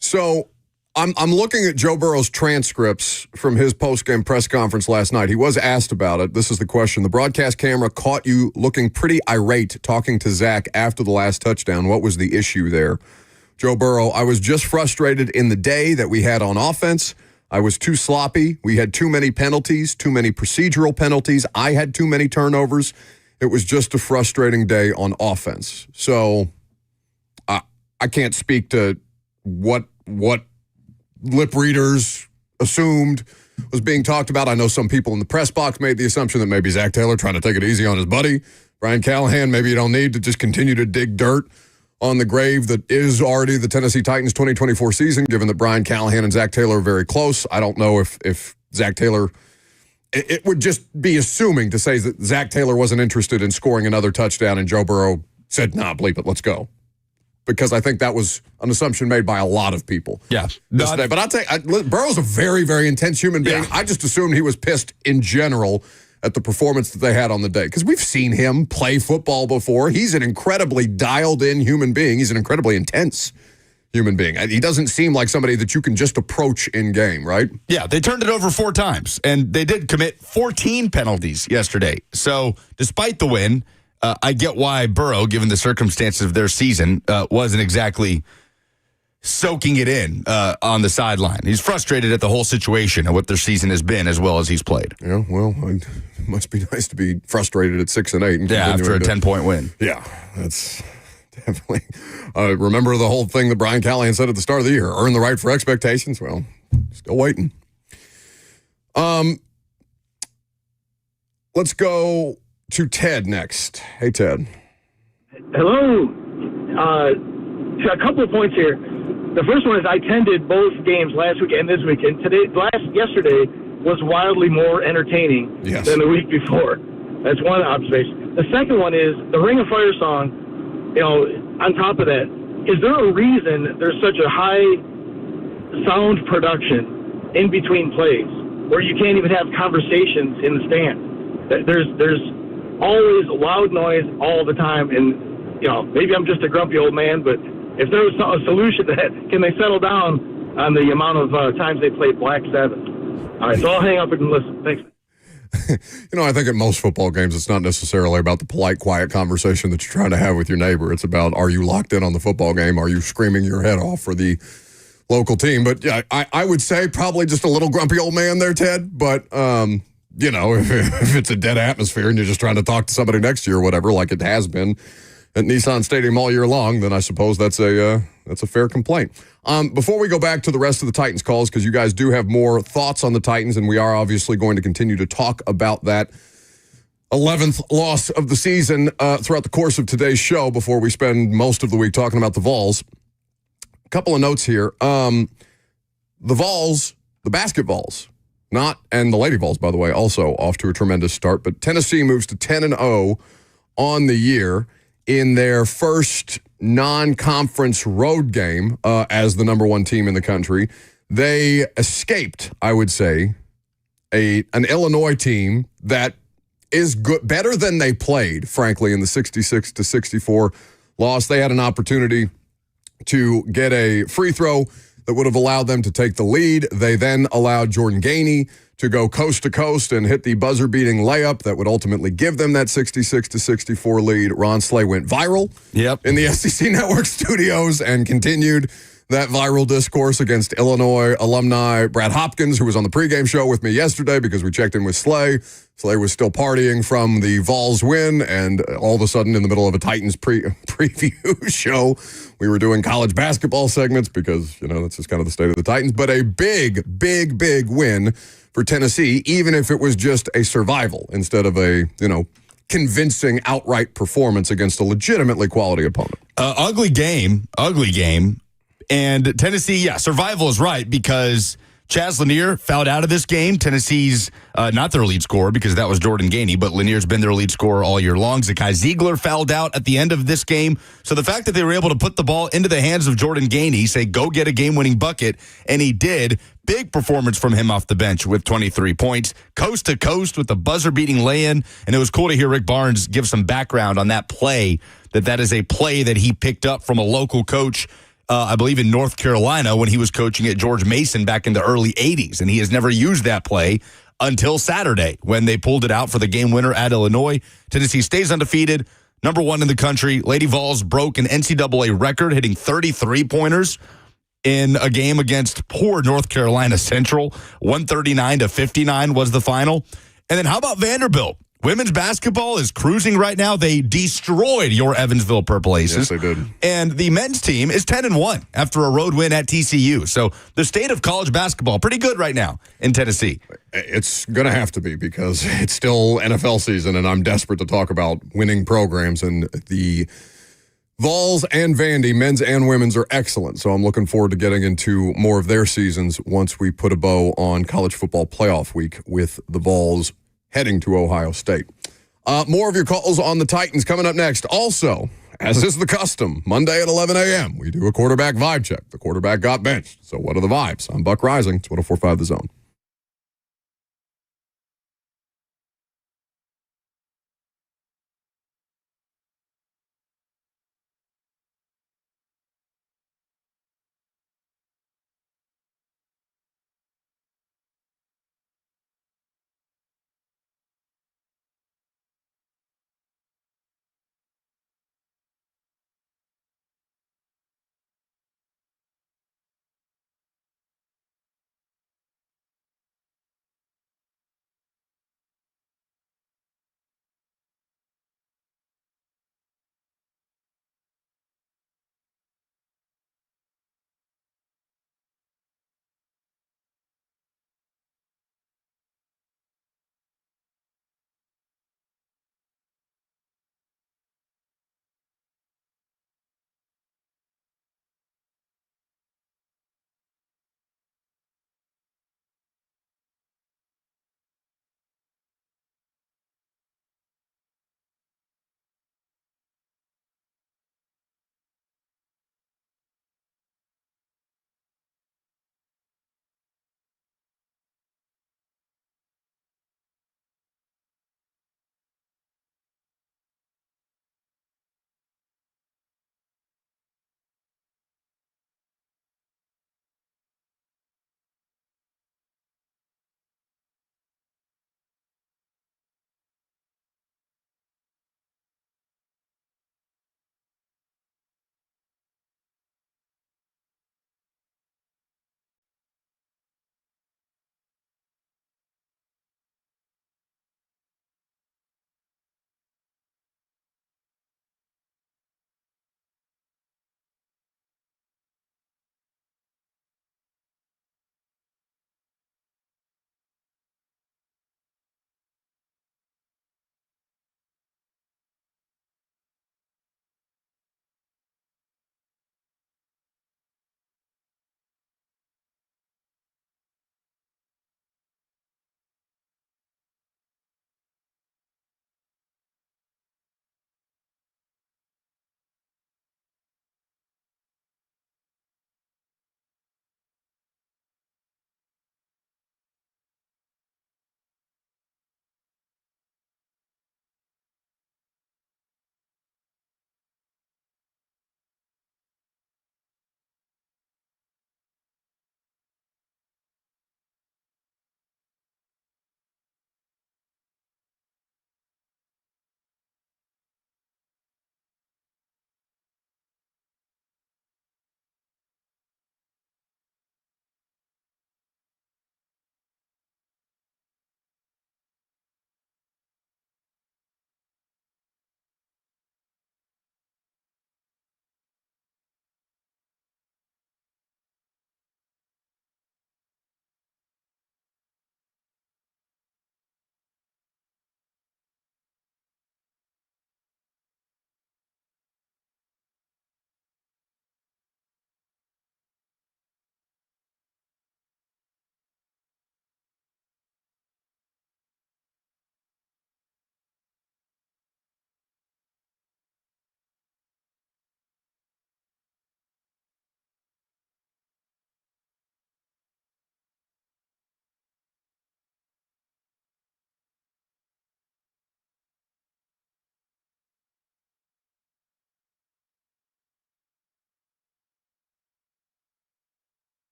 So I'm looking at Joe Burrow's transcripts from his post-game press conference last night. He was asked about it. This is the question. The broadcast camera caught you looking pretty irate talking to Zach after the last touchdown. What was the issue there? Joe Burrow, I was just frustrated in the day that we had on offense. I was too sloppy. We had too many penalties, too many procedural penalties. I had too many turnovers. It was just a frustrating day on offense. So I can't speak to what lip readers assumed was being talked about. I know some people in the press box made the assumption that maybe Zach Taylor trying to take it easy on his buddy. Brian Callahan, maybe you don't need to just continue to dig dirt on the grave that is already the Tennessee Titans 2024 season, given that Brian Callahan and Zach Taylor are very close. I don't know if Zach Taylor, it would just be assuming to say that Zach Taylor wasn't interested in scoring another touchdown and Joe Burrow said, nah, bleep it, let's go. Because I think that was an assumption made by a lot of people. Yeah. This day. But I'll tell you, Burrow's a very, very intense human being. Yeah. I just assumed he was pissed in general at the performance that they had on the day. Because we've seen him play football before. He's an incredibly dialed-in human being. He's an incredibly intense human being. He doesn't seem like somebody that you can just approach in game, right? Yeah, they turned it over 4 times, and they did commit 14 penalties yesterday. So despite the win, I get why Burrow, given the circumstances of their season, wasn't exactly soaking it in on the sideline. He's frustrated at the whole situation and what their season has been as well as he's played. Yeah, well, it must be nice to be frustrated at 6-8. And yeah, after a 10-point win. Yeah, that's definitely. Remember the whole thing that Brian Callahan said at the start of the year, earn the right for expectations? Well, still waiting. Let's go to Ted next. Hey, Ted. Hello. A couple of points here. The first one is I attended both games last week and this weekend. Yesterday was wildly more entertaining than the week before. That's one observation. The second one is the Ring of Fire song. You know, on top of that, is there a reason there's such a high sound production in between plays where you can't even have conversations in the stand? There's always loud noise all the time, and you know, maybe I'm just a grumpy old man, but if there was a solution to that, can they settle down on the amount of times they play Black Sabbath? All right, so I'll hang up and listen. Thanks. You know, I think at most football games, it's not necessarily about the polite, quiet conversation that you're trying to have with your neighbor. It's about, are you locked in on the football game? Are you screaming your head off for the local team? But yeah, I would say probably just a little grumpy old man there, Ted. But, you know, if it's a dead atmosphere and you're just trying to talk to somebody next to you or whatever, like it has been at Nissan Stadium all year long, then I suppose that's a fair complaint. Before we go back to the rest of the Titans calls, because you guys do have more thoughts on the Titans, and we are obviously going to continue to talk about that 11th loss of the season throughout the course of today's show before we spend most of the week talking about the Vols. A couple of notes here. The Vols, the basketballs, and the Lady Vols, by the way, also off to a tremendous start, but Tennessee moves to 10-0 on the year in their first non-conference road game as the number one team in the country. They escaped, I would say, an Illinois team that is good, better than they played, frankly, in the 66-64 loss. They had an opportunity to get a free throw that would have allowed them to take the lead. They then allowed Jordan Gainey to go coast to coast and hit the buzzer-beating layup that would ultimately give them that 66-64 lead. Ron Slay went viral in the SEC Network studios and continued that viral discourse against Illinois alumni Brad Hopkins, who was on the pregame show with me yesterday because we checked in with Slay. Slay was still partying from the Vols win, and all of a sudden, in the middle of a Titans preview show, we were doing college basketball segments because, you know, that's just kind of the state of the Titans. But a big, big, big win for Tennessee, even if it was just a survival instead of a, you know, convincing outright performance against a legitimately quality opponent. Ugly game. And Tennessee, survival is right because Chaz Lanier fouled out of this game. Tennessee's not their lead scorer because that was Jordan Gainey, but Lanier's been their lead scorer all year long. Zakai Ziegler fouled out at the end of this game. So the fact that they were able to put the ball into the hands of Jordan Gainey, say, go get a game-winning bucket, and he did. Big performance from him off the bench with 23 points, coast to coast with the buzzer-beating lay-in. And it was cool to hear Rick Barnes give some background on that play, that is a play that he picked up from a local coach I believe, in North Carolina when he was coaching at George Mason back in the early 80s. And he has never used that play until Saturday when they pulled it out for the game winner at Illinois. Tennessee stays undefeated, number 1 in the country. Lady Vols broke an NCAA record, hitting 33-pointers in a game against poor North Carolina Central. 139-59 was the final. And then how about Vanderbilt? Women's basketball is cruising right now. They destroyed your Evansville Purple Aces. Yes, they did. And the men's team is 10-1 after a road win at TCU. So the state of college basketball, pretty good right now in Tennessee. It's going to have to be because it's still NFL season, and I'm desperate to talk about winning programs. And the Vols and Vandy, men's and women's, are excellent. So I'm looking forward to getting into more of their seasons once we put a bow on college football playoff week with the Vols heading to Ohio State. More of your calls on the Titans coming up next. Also, as is the custom, Monday at 11 a.m., we do a quarterback vibe check. The quarterback got benched. So what are the vibes? I'm Buck Rising. It's 104.5 The Zone.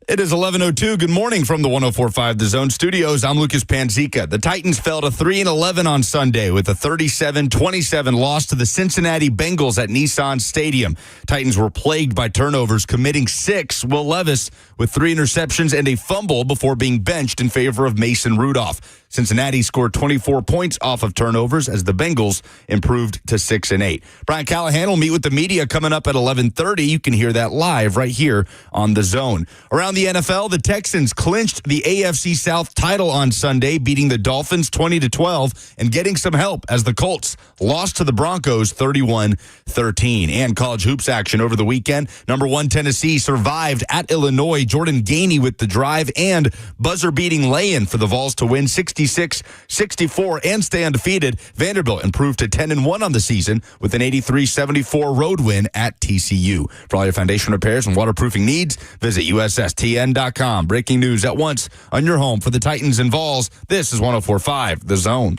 It is 11:02. Good morning from the 104.5 The Zone Studios. I'm Lucas Panzica. The Titans fell to 3-11 on Sunday with a 37-27 loss to the Cincinnati Bengals at Nissan Stadium. Titans were plagued by turnovers, committing 6. Will Levis with 3 interceptions and a fumble before being benched in favor of Mason Rudolph. Cincinnati scored 24 points off of turnovers as the Bengals improved to 6-8. Brian Callahan will meet with the media coming up at 11:30. You can hear that live right here on The Zone. Around the NFL, the Texans clinched the AFC South title on Sunday, beating the Dolphins 20-12 and getting some help as the Colts lost to the Broncos 31-13. And college hoops action over the weekend. Number 1 Tennessee survived at Illinois. Jordan Gainey with the drive and buzzer-beating lay-in for the Vols to win 66-64 and stay undefeated. Vanderbilt improved to 10-1 on the season with an 83-74 road win at TCU. For all your foundation repairs and waterproofing needs, visit USSTN.com. Breaking news at once on your home for the Titans and Vols. This is 104.5 The Zone.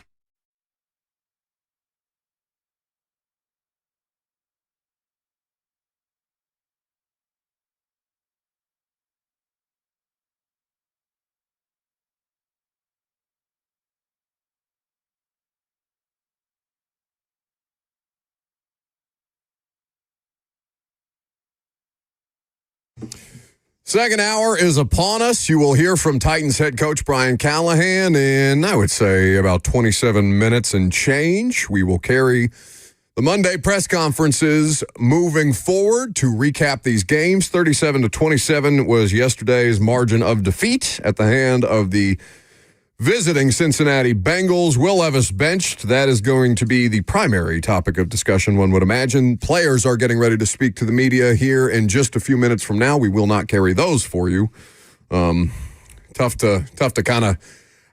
Second hour is upon us. You will hear from Titans head coach Brian Callahan in, I would say, about 27 minutes and change. We will carry the Monday press conferences moving forward to recap these games. 37-27 was yesterday's margin of defeat at the hand of the visiting Cincinnati Bengals. Will Levis benched. That is going to be the primary topic of discussion, one would imagine. Players are getting ready to speak to the media here in just a few minutes from now. We will not carry those for you. Tough to kind of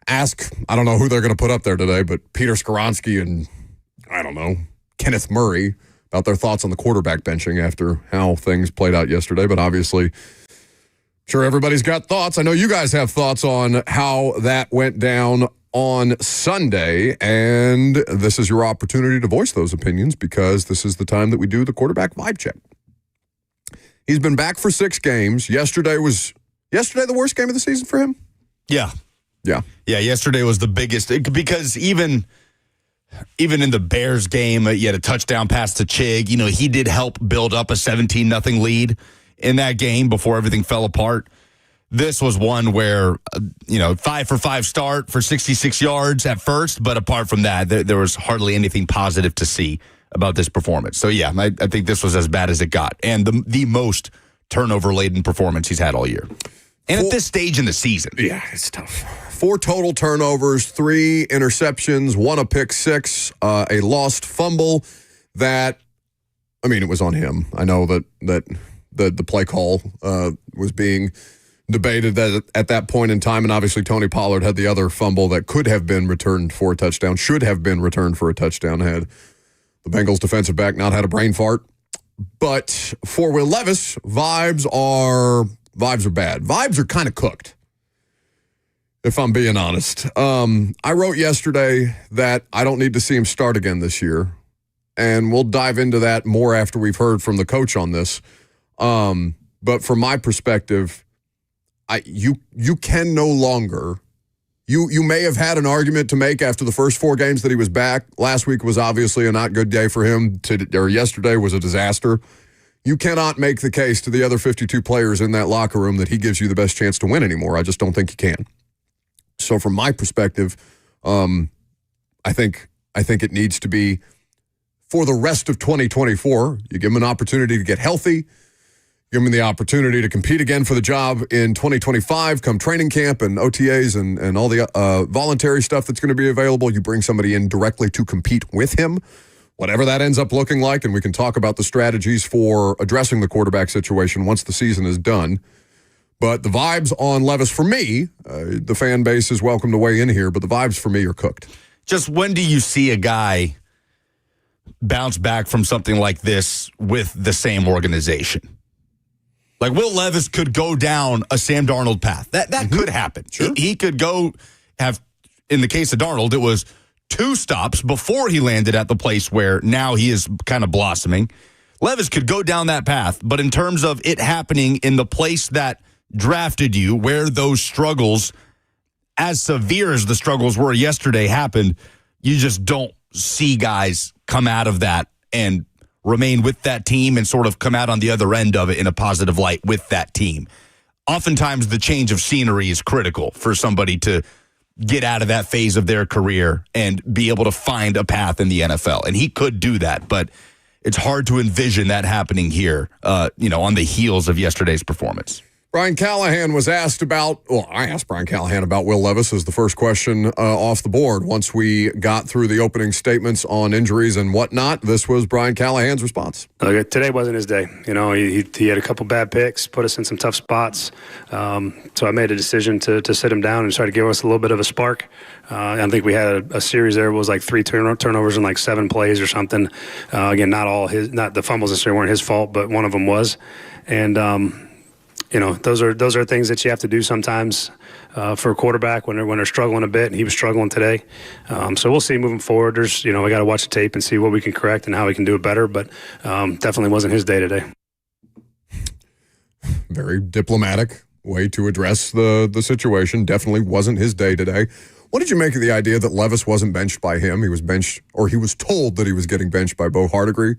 ask. I don't know who they're going to put up there today, but Peter Skoronski and, I don't know, Kenneth Murray about their thoughts on the quarterback benching after how things played out yesterday. But obviously, sure, everybody's got thoughts. I know you guys have thoughts on how that went down on Sunday, and this is your opportunity to voice those opinions because this is the time that we do the quarterback vibe check. He's been back for 6 games. Yesterday the worst game of the season for him? Yeah. Yeah. Yeah, yesterday was the biggest because even in the Bears game, you had a touchdown pass to Chig. You know, he did help build up a 17-0 lead in that game before everything fell apart. This was one where, 5 for 5 start for 66 yards at first, but apart from that, there was hardly anything positive to see about this performance. So, yeah, I think this was as bad as it got, and the most turnover-laden performance he's had all year. And at this stage in the season. Yeah, it's tough. 4 total turnovers, 3 interceptions, 1 a pick six, a lost fumble that, it was on him. I know that the play call was being debated at that point in time, and obviously Tony Pollard had the other fumble that could have been returned for a touchdown, should have been returned for a touchdown had the Bengals defensive back not had a brain fart. But for Will Levis, vibes are bad. Vibes are kind of cooked, if I'm being honest. I wrote yesterday that I don't need to see him start again this year, and we'll dive into that more after we've heard from the coach on this. But from my perspective, you can no longer. You may have had an argument to make after the first 4 games that he was back. Last week was obviously a not good day for him. Yesterday was a disaster. You cannot make the case to the other 52 players in that locker room that he gives you the best chance to win anymore. I just don't think you can. So from my perspective, I think it needs to be for the rest of 2024. You give him an opportunity to get healthy. Give him the opportunity to compete again for the job in 2025, come training camp and OTAs and all the voluntary stuff that's going to be available. You bring somebody in directly to compete with him, whatever that ends up looking like, and we can talk about the strategies for addressing the quarterback situation once the season is done. But the vibes on Levis, for me, the fan base is welcome to weigh in here, but the vibes for me are cooked. Just when do you see a guy bounce back from something like this with the same organization? Like, Will Levis could go down a Sam Darnold path. That could happen. Sure. He could go have, in the case of Darnold, it was 2 stops before he landed at the place where now he is kind of blossoming. Levis could go down that path, but in terms of it happening in the place that drafted you, where those struggles, as severe as the struggles were yesterday, happened, you just don't see guys come out of that and remain with that team and sort of come out on the other end of it in a positive light with that team. Oftentimes, the change of scenery is critical for somebody to get out of that phase of their career and be able to find a path in the NFL. And he could do that, but it's hard to envision that happening here, on the heels of yesterday's performance. Brian Callahan was asked about, I asked Brian Callahan about Will Levis as the first question off the board. Once we got through the opening statements on injuries and whatnot, this was Brian Callahan's response. Today wasn't his day. He had a couple bad picks, put us in some tough spots. So I made a decision to sit him down and try to give us a little bit of a spark. I think we had a series there. It was like 3 turnovers in like 7 plays or something. Again, not the fumbles necessarily weren't his fault, but one of them was. And, those are things that you have to do sometimes for a quarterback when they're struggling a bit, and he was struggling today. So we'll see moving forward. We got to watch the tape and see what we can correct and how we can do it better, but definitely wasn't his day today. Very diplomatic way to address the situation. Definitely wasn't his day today. What did you make of the idea that Levis wasn't benched by him? He was benched, or he was told that he was getting benched by Bo Hardigree.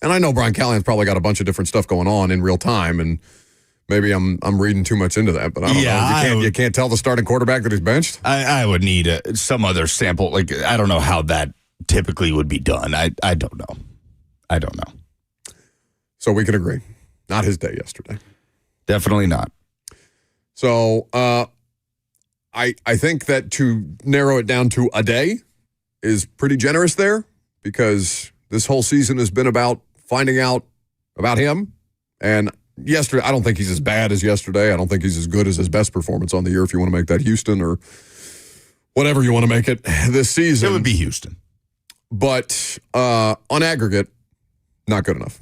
And I know Brian Callahan's probably got a bunch of different stuff going on in real time, and maybe I'm reading too much into that, but I don't know. You can't tell the starting quarterback that he's benched? I would need some other sample. I don't know how that typically would be done. I don't know. I don't know. So we can agree. Not his day yesterday. Definitely not. So I think that to narrow it down to a day is pretty generous there, because this whole season has been about finding out about him. And yesterday, I don't think he's as bad as yesterday. I don't think he's as good as his best performance on the year, if you want to make that Houston or whatever you want to make it this season. It would be Houston. But on aggregate, not good enough.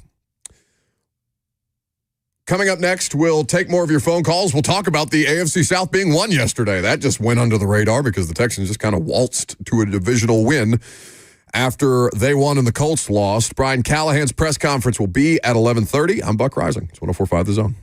Coming up next, we'll take more of your phone calls. We'll talk about the AFC South being won yesterday. That just went under the radar because the Texans just kind of waltzed to a divisional win after they won and the Colts lost. Brian Callahan's press conference will be at 11:30. I'm Buck Rising. It's 104.5 The Zone.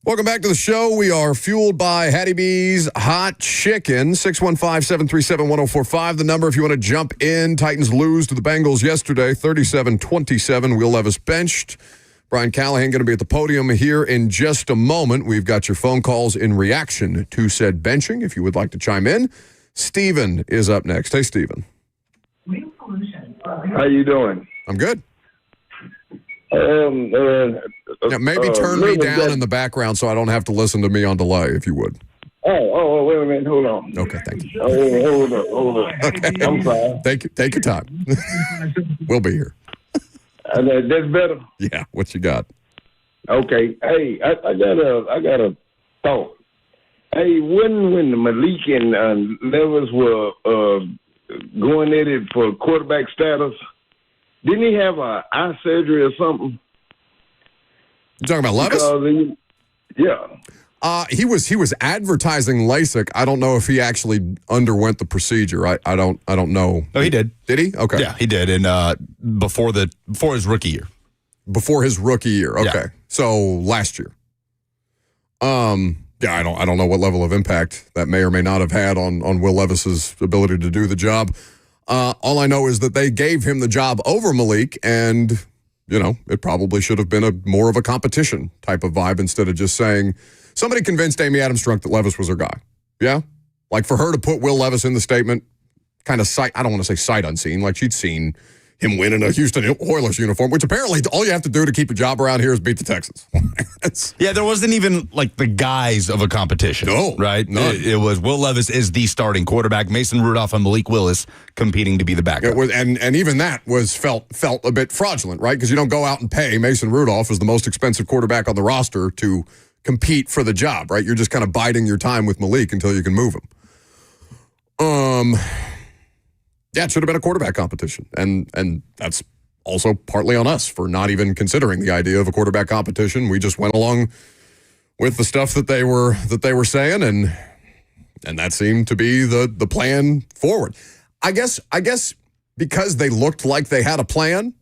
Welcome back to the show. We are fueled by Hattie B's Hot Chicken. 615-737-1045. The number if you want to jump in. Titans lose to the Bengals yesterday, 37-27. Will Levis benched. Brian Callahan going to be at the podium here in just a moment. We've got your phone calls in reaction to said benching if you would like to chime in. Steven is up next. Hey, Steven. How you doing? I'm good. Maybe turn me down in the background so I don't have to listen to me on delay, if you would. Oh, wait a minute. Hold on. Okay, thank you. Hold on. Okay. I'm sorry. Take your time. We'll be here. That's better. Yeah, what you got? Okay. Hey, I got a thought. Hey, when Malik and Levis were going at it for quarterback status, didn't he have an eye surgery or something? You talking about Levis? Yeah. He was advertising LASIK. I don't know if he actually underwent the procedure. I don't know. No, he did. Did he? Okay. Yeah, he did. And before his rookie year. Before his rookie year. Okay. Yeah. So last year. Yeah, I don't know what level of impact that may or may not have had on Will Levis's ability to do the job. All I know is that they gave him the job over Malik, and it probably should have been more of a competition type of vibe instead of just saying somebody convinced Amy Adams-Strunk that Levis was her guy. Yeah, like for her to put Will Levis in the statement, kind of I don't want to say sight unseen, like she'd seen him win in a Houston Oilers uniform, which apparently all you have to do to keep a job around here is beat the Texans. Yeah, there wasn't even like the guise of a competition. No, right? None. It was Will Levis is the starting quarterback. Mason Rudolph and Malik Willis competing to be the backup. It was, and even that was felt a bit fraudulent, right? Because you don't go out and pay Mason Rudolph as the most expensive quarterback on the roster to compete for the job, right? You're just kind of biding your time with Malik until you can move him. Yeah, it should have been a quarterback competition, and that's also partly on us for not even considering the idea of a quarterback competition. We just went along with the stuff that they were saying, and that seemed to be the plan forward. I guess because they looked like they had a plan,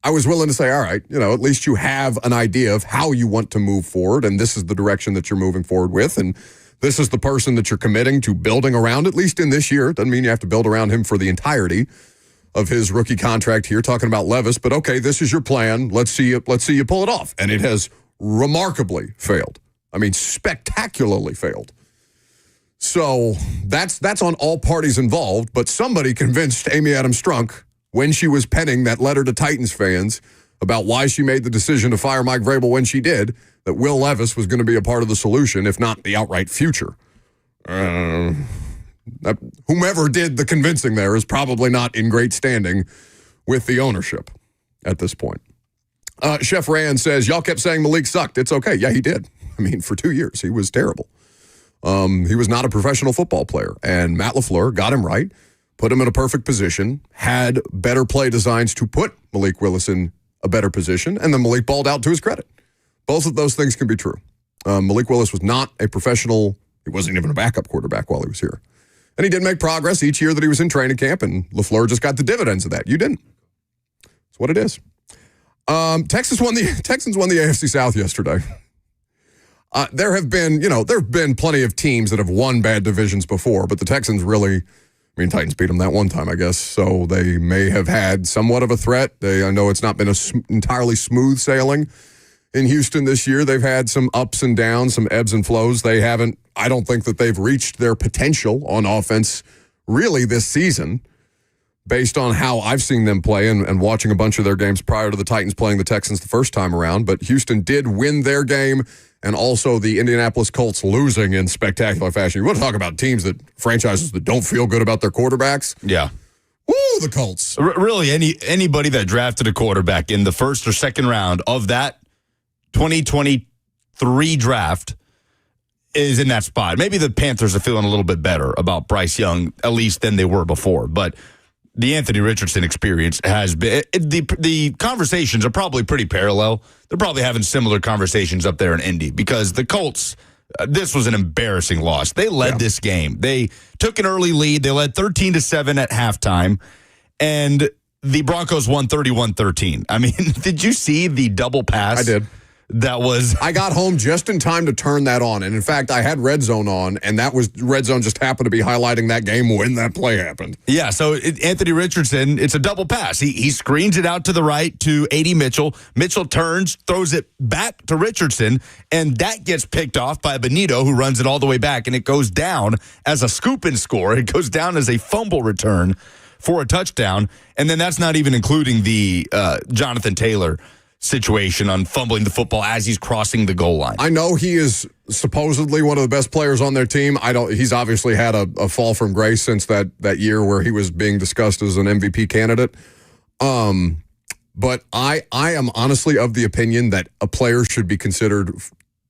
I was willing to say, all right, at least you have an idea of how you want to move forward, and this is the direction that you're moving forward with, and this is the person that you're committing to building around, at least in this year. Doesn't mean you have to build around him for the entirety of his rookie contract here, talking about Levis. But okay, this is your plan. Let's see you pull it off. And it has remarkably failed. I mean, spectacularly failed. So that's on all parties involved. But somebody convinced Amy Adams-Strunk when she was penning that letter to Titans fans about why she made the decision to fire Mike Vrabel when she did, that Will Levis was going to be a part of the solution, if not the outright future. Whomever did the convincing there is probably not in great standing with the ownership at this point. Chef Rand says, y'all kept saying Malik sucked. It's okay. Yeah, he did. I mean, for 2 years, he was terrible. He was not a professional football player, and Matt LaFleur got him right, put him in a perfect position, had better play designs to put Malik Willis in a better position, and then Malik balled out to his credit. Both of those things can be true. Malik Willis was not a professional. He wasn't even a backup quarterback while he was here. And he did make progress each year that he was in training camp, and LaFleur just got the dividends of that. You didn't. That's what it is. Texans won the AFC South yesterday. There have been plenty of teams that have won bad divisions before, but the Texans really, Titans beat them that one time, I guess, so they may have had somewhat of a threat. I know it's not been entirely smooth sailing in Houston this year. They've had some ups and downs, some ebbs and flows. I don't think that they've reached their potential on offense really this season based on how I've seen them play and watching a bunch of their games prior to the Titans playing the Texans the first time around. But Houston did win their game, and also the Indianapolis Colts losing in spectacular fashion. You want to talk about franchises that don't feel good about their quarterbacks? Yeah. Woo, the Colts. Really, anybody that drafted a quarterback in the first or second round of that 2023 draft is in that spot. Maybe the Panthers are feeling a little bit better about Bryce Young, at least than they were before. But the Anthony Richardson experience has been, the conversations are probably pretty parallel. They're probably having similar conversations up there in Indy because the Colts, this was an embarrassing loss. They led this game. They took an early lead. They led 13-7 at halftime, and the Broncos won 31-13. I mean, did you see the double pass? I did. that was. I got home just in time to turn that on. And in fact, I had Red Zone on, and that was Red Zone just happened to be highlighting that game when that play happened. Yeah, so Anthony Richardson, it's a double pass. He screens it out to the right to A.D. Mitchell. Mitchell turns, throws it back to Richardson, and that gets picked off by Benito, who runs it all the way back, and it goes down as a scoop and score. It goes down as a fumble return for a touchdown, and then that's not even including the Jonathan Taylor situation on fumbling the football as he's crossing the goal line. I know he is supposedly one of the best players on their team. He's obviously had a fall from grace since that year where he was being discussed as an MVP candidate. But I am honestly of the opinion that a player should be considered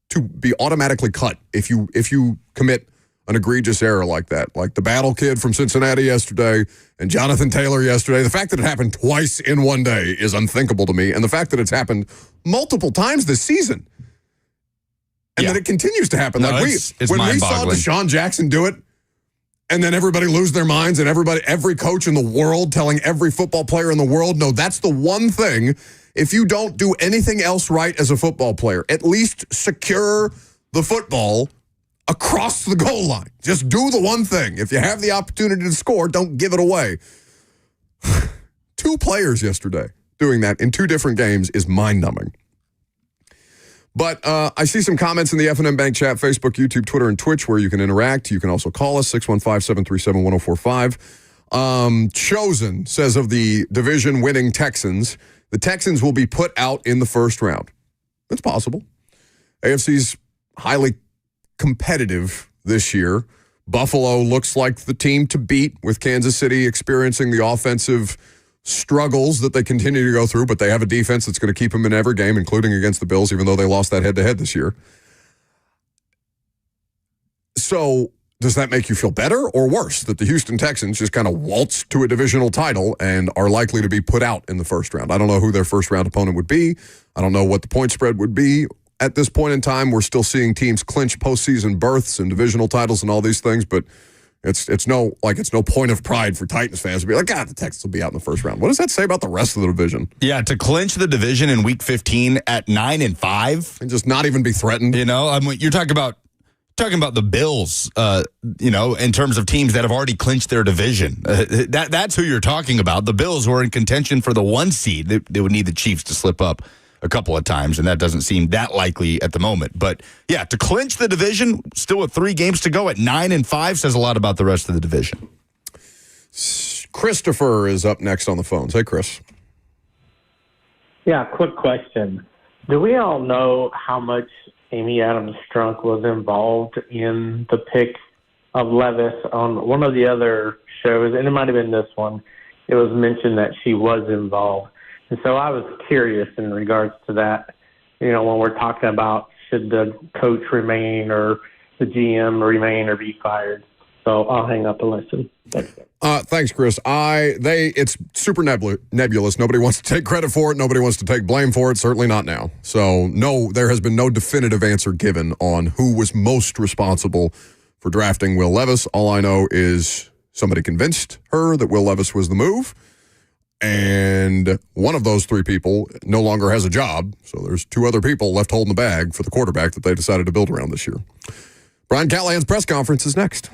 to be automatically cut if you commit an egregious error like that. Like the Battle Kid from Cincinnati yesterday and Jonathan Taylor yesterday. The fact that it happened twice in one day is unthinkable to me. And the fact that it's happened multiple times this season. And that it continues to happen. No, like it's when we saw mind-boggling. Deshaun Jackson do it, and then everybody lose their minds, and every coach in the world telling every football player in the world, no, that's the one thing. If you don't do anything else right as a football player, at least secure the football across the goal line. Just do the one thing. If you have the opportunity to score, don't give it away. 2 players yesterday doing that in 2 different games is mind-numbing. But I see some comments in the F&M Bank chat, Facebook, YouTube, Twitter, and Twitch where you can interact. You can also call us, 615-737-1045. Chosen says of the division-winning Texans, the Texans will be put out in the first round. That's possible. AFC's highly competitive this year. Buffalo looks like the team to beat, with Kansas City experiencing the offensive struggles that they continue to go through, but they have a defense that's going to keep them in every game, including against the Bills, even though they lost that head-to-head this year. So does that make you feel better or worse that the Houston Texans just kind of waltzed to a divisional title and are likely to be put out in the first round? I don't know who their first-round opponent would be. I don't know what the point spread would be. At this point in time, we're still seeing teams clinch postseason berths and divisional titles and all these things, but it's no point of pride for Titans fans to be like, God, the Texans will be out in the first round. What does that say about the rest of the division? Yeah, to clinch the division in Week 15 at 9-5, and just not even be threatened. You know, I mean, you're talking about the Bills. In terms of teams that have already clinched their division. That's who you're talking about. The Bills who are in contention for the 1 seed. They would need the Chiefs to slip up a couple of times, and that doesn't seem that likely at the moment. But yeah, to clinch the division, still with 3 games to go at 9-5, says a lot about the rest of the division. Christopher is up next on the phones. Hey, Chris. Yeah, quick question. Do we all know how much Amy Adams Strunk was involved in the pick of Levis on one of the other shows? And it might have been this one. It was mentioned that she was involved. And so I was curious in regards to that, you know, when we're talking about should the coach remain or the GM remain or be fired. So I'll hang up and listen. Thanks, Chris. It's super nebulous. Nobody wants to take credit for it. Nobody wants to take blame for it. Certainly not now. So no, there has been no definitive answer given on who was most responsible for drafting Will Levis. All I know is somebody convinced her that Will Levis was the move. And one of those 3 people no longer has a job. So there's 2 other people left holding the bag for the quarterback that they decided to build around this year. Brian Callahan's press conference is next.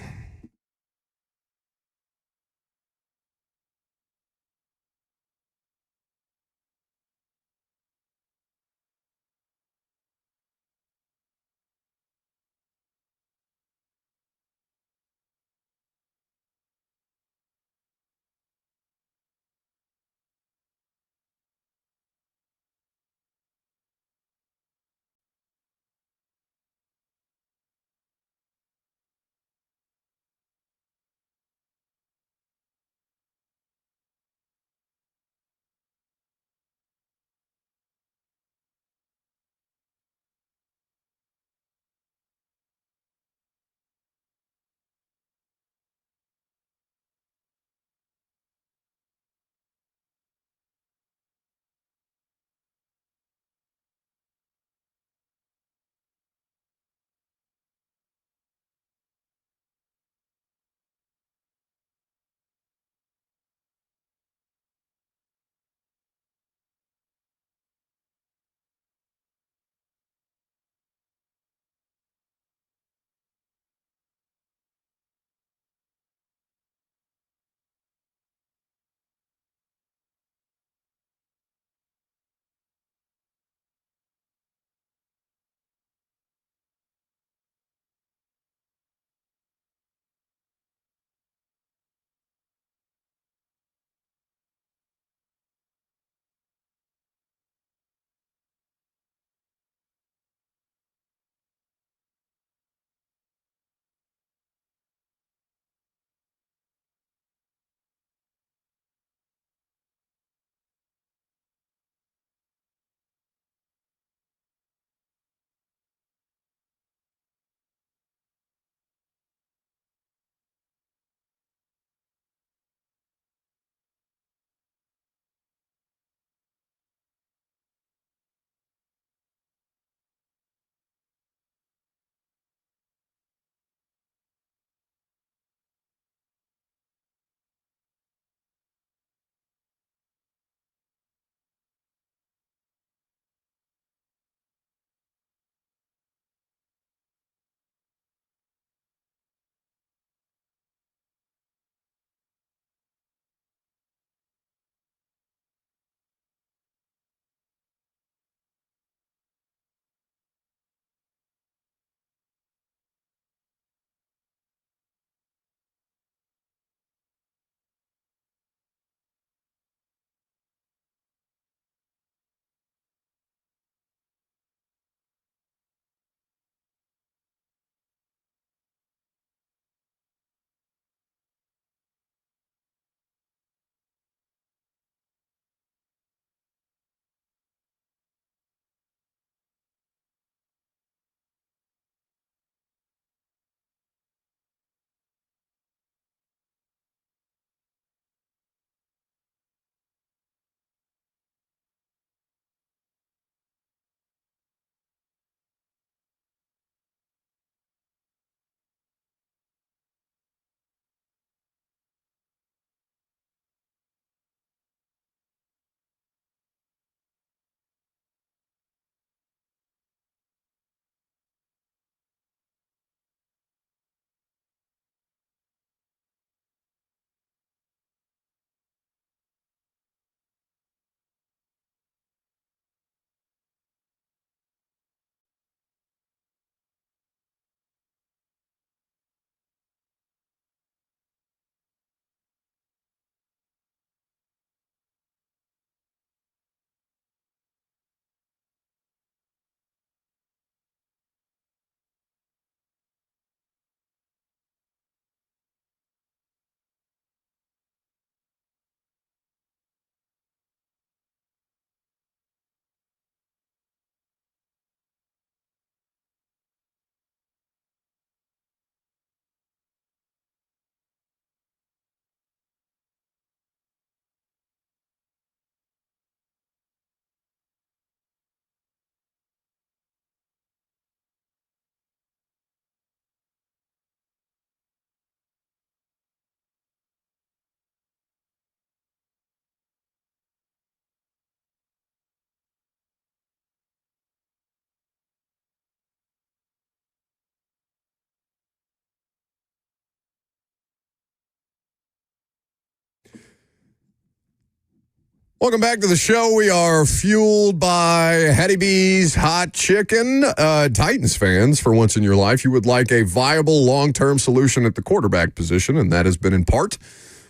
Welcome back to the show. We are fueled by Hattie B's Hot Chicken. Titans fans, for once in your life, you would like a viable long-term solution at the quarterback position, and that has been in part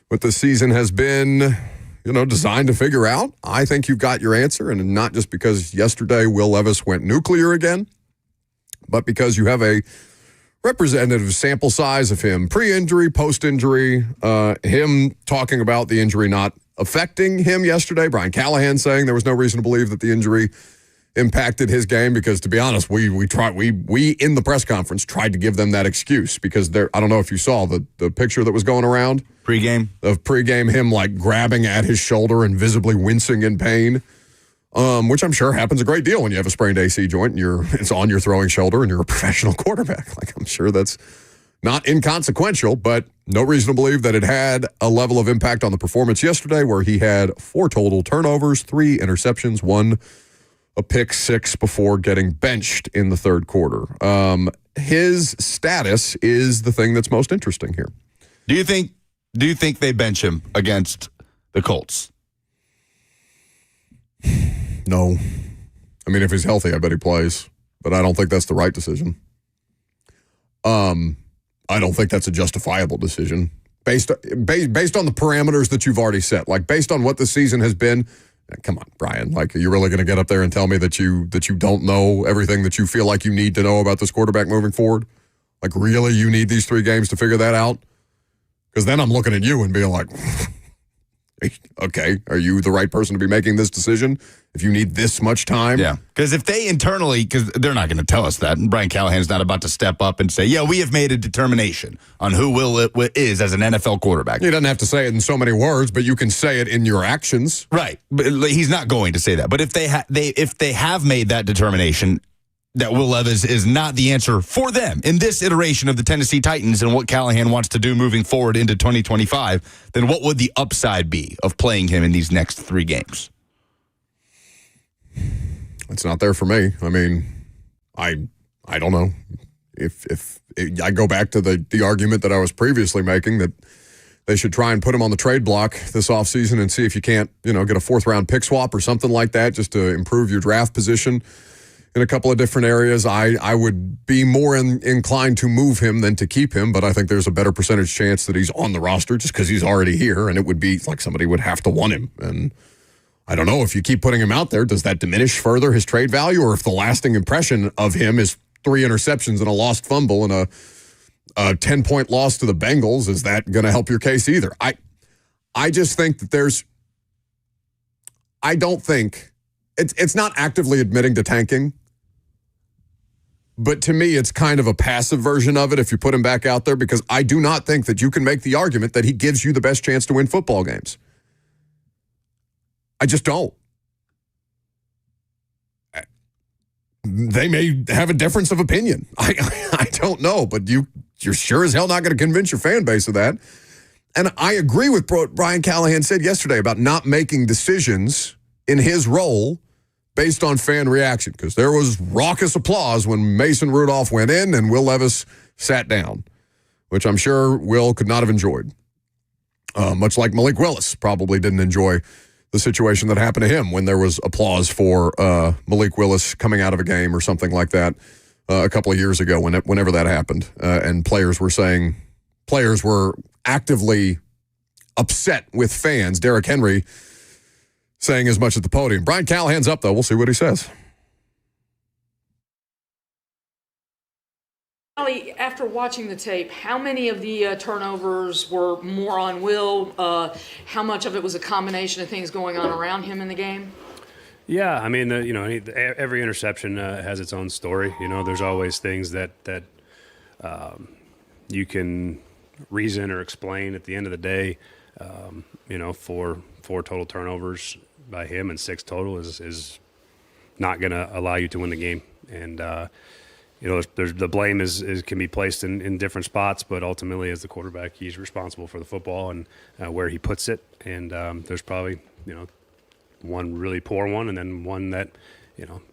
what the season has been, designed to figure out. I think you've got your answer, and not just because yesterday Will Levis went nuclear again, but because you have a representative sample size of him pre-injury, post-injury, him talking about the injury not affecting him yesterday. Brian Callahan saying there was no reason to believe that the injury impacted his game because, to be honest, we in the press conference tried to give them that excuse because I don't know if you saw the picture that was going around pregame him like grabbing at his shoulder and visibly wincing in pain, which I'm sure happens a great deal when you have a sprained AC joint and it's on your throwing shoulder and you're a professional quarterback. Like, I'm sure that's not inconsequential, but no reason to believe that it had a level of impact on the performance yesterday where he had 4 total turnovers, 3 interceptions, 1 a pick 6 before getting benched in the third quarter. His status is the thing that's most interesting here. Do you think they bench him against the Colts? No. I mean, if he's healthy, I bet he plays, but I don't think that's the right decision. I don't think that's a justifiable decision based on the parameters that you've already set. Like, based on what the season has been. Come on, Brian. Like, are you really going to get up there and tell me that you don't know everything that you feel like you need to know about this quarterback moving forward? Like, really, you need these 3 games to figure that out? Because then I'm looking at you and being like, okay, are you the right person to be making this decision if you need this much time? Yeah, because if they internally, because they're not going to tell us that, and Brian Callahan's not about to step up and say, yeah, we have made a determination on who Will is as an NFL quarterback. He doesn't have to say it in so many words, but you can say it in your actions. Right, but he's not going to say that. But if they have made that determination that Will Levis is not the answer for them in this iteration of the Tennessee Titans and what Callahan wants to do moving forward into 2025, then what would the upside be of playing him in these next 3 games? It's not there for me. I mean, I don't know. If I go back to the argument that I was previously making that they should try and put him on the trade block this offseason and see if you can't, get a 4th-round pick swap or something like that just to improve your draft position in a couple of different areas. I would be more inclined to move him than to keep him, but I think there's a better percentage chance that he's on the roster just because he's already here, and it would be like somebody would have to want him. And I don't know, if you keep putting him out there, does that diminish further his trade value? Or if the lasting impression of him is 3 interceptions and a lost fumble and a 10-point loss to the Bengals, is that going to help your case either? I just think that I don't think it's not actively admitting to tanking. But to me, it's kind of a passive version of it if you put him back out there, because I do not think that you can make the argument that he gives you the best chance to win football games. I just don't. They may have a difference of opinion. I don't know, but you're sure as hell not going to convince your fan base of that. And I agree with what Brian Callahan said yesterday about not making decisions in his role based on fan reaction, because there was raucous applause when Mason Rudolph went in and Will Levis sat down, which I'm sure Will could not have enjoyed. Much like Malik Willis probably didn't enjoy the situation that happened to him when there was applause for Malik Willis coming out of a game or something like that a couple of years ago whenever that happened. And players were actively upset with fans. Derrick Henry saying as much at the podium. Brian Callahan's up, though. We'll see what he says. After watching the tape, how many of the turnovers were more on Will? How much of it was a combination of things going on around him in the game? Yeah, I mean, every interception has its own story. There's always things that you can reason or explain. At the end of the day, 4 total turnovers by him and 6 total is not going to allow you to win the game. And there's the blame can be placed in different spots, but ultimately as the quarterback, he's responsible for the football and where he puts it. And there's probably one really poor one, and then one that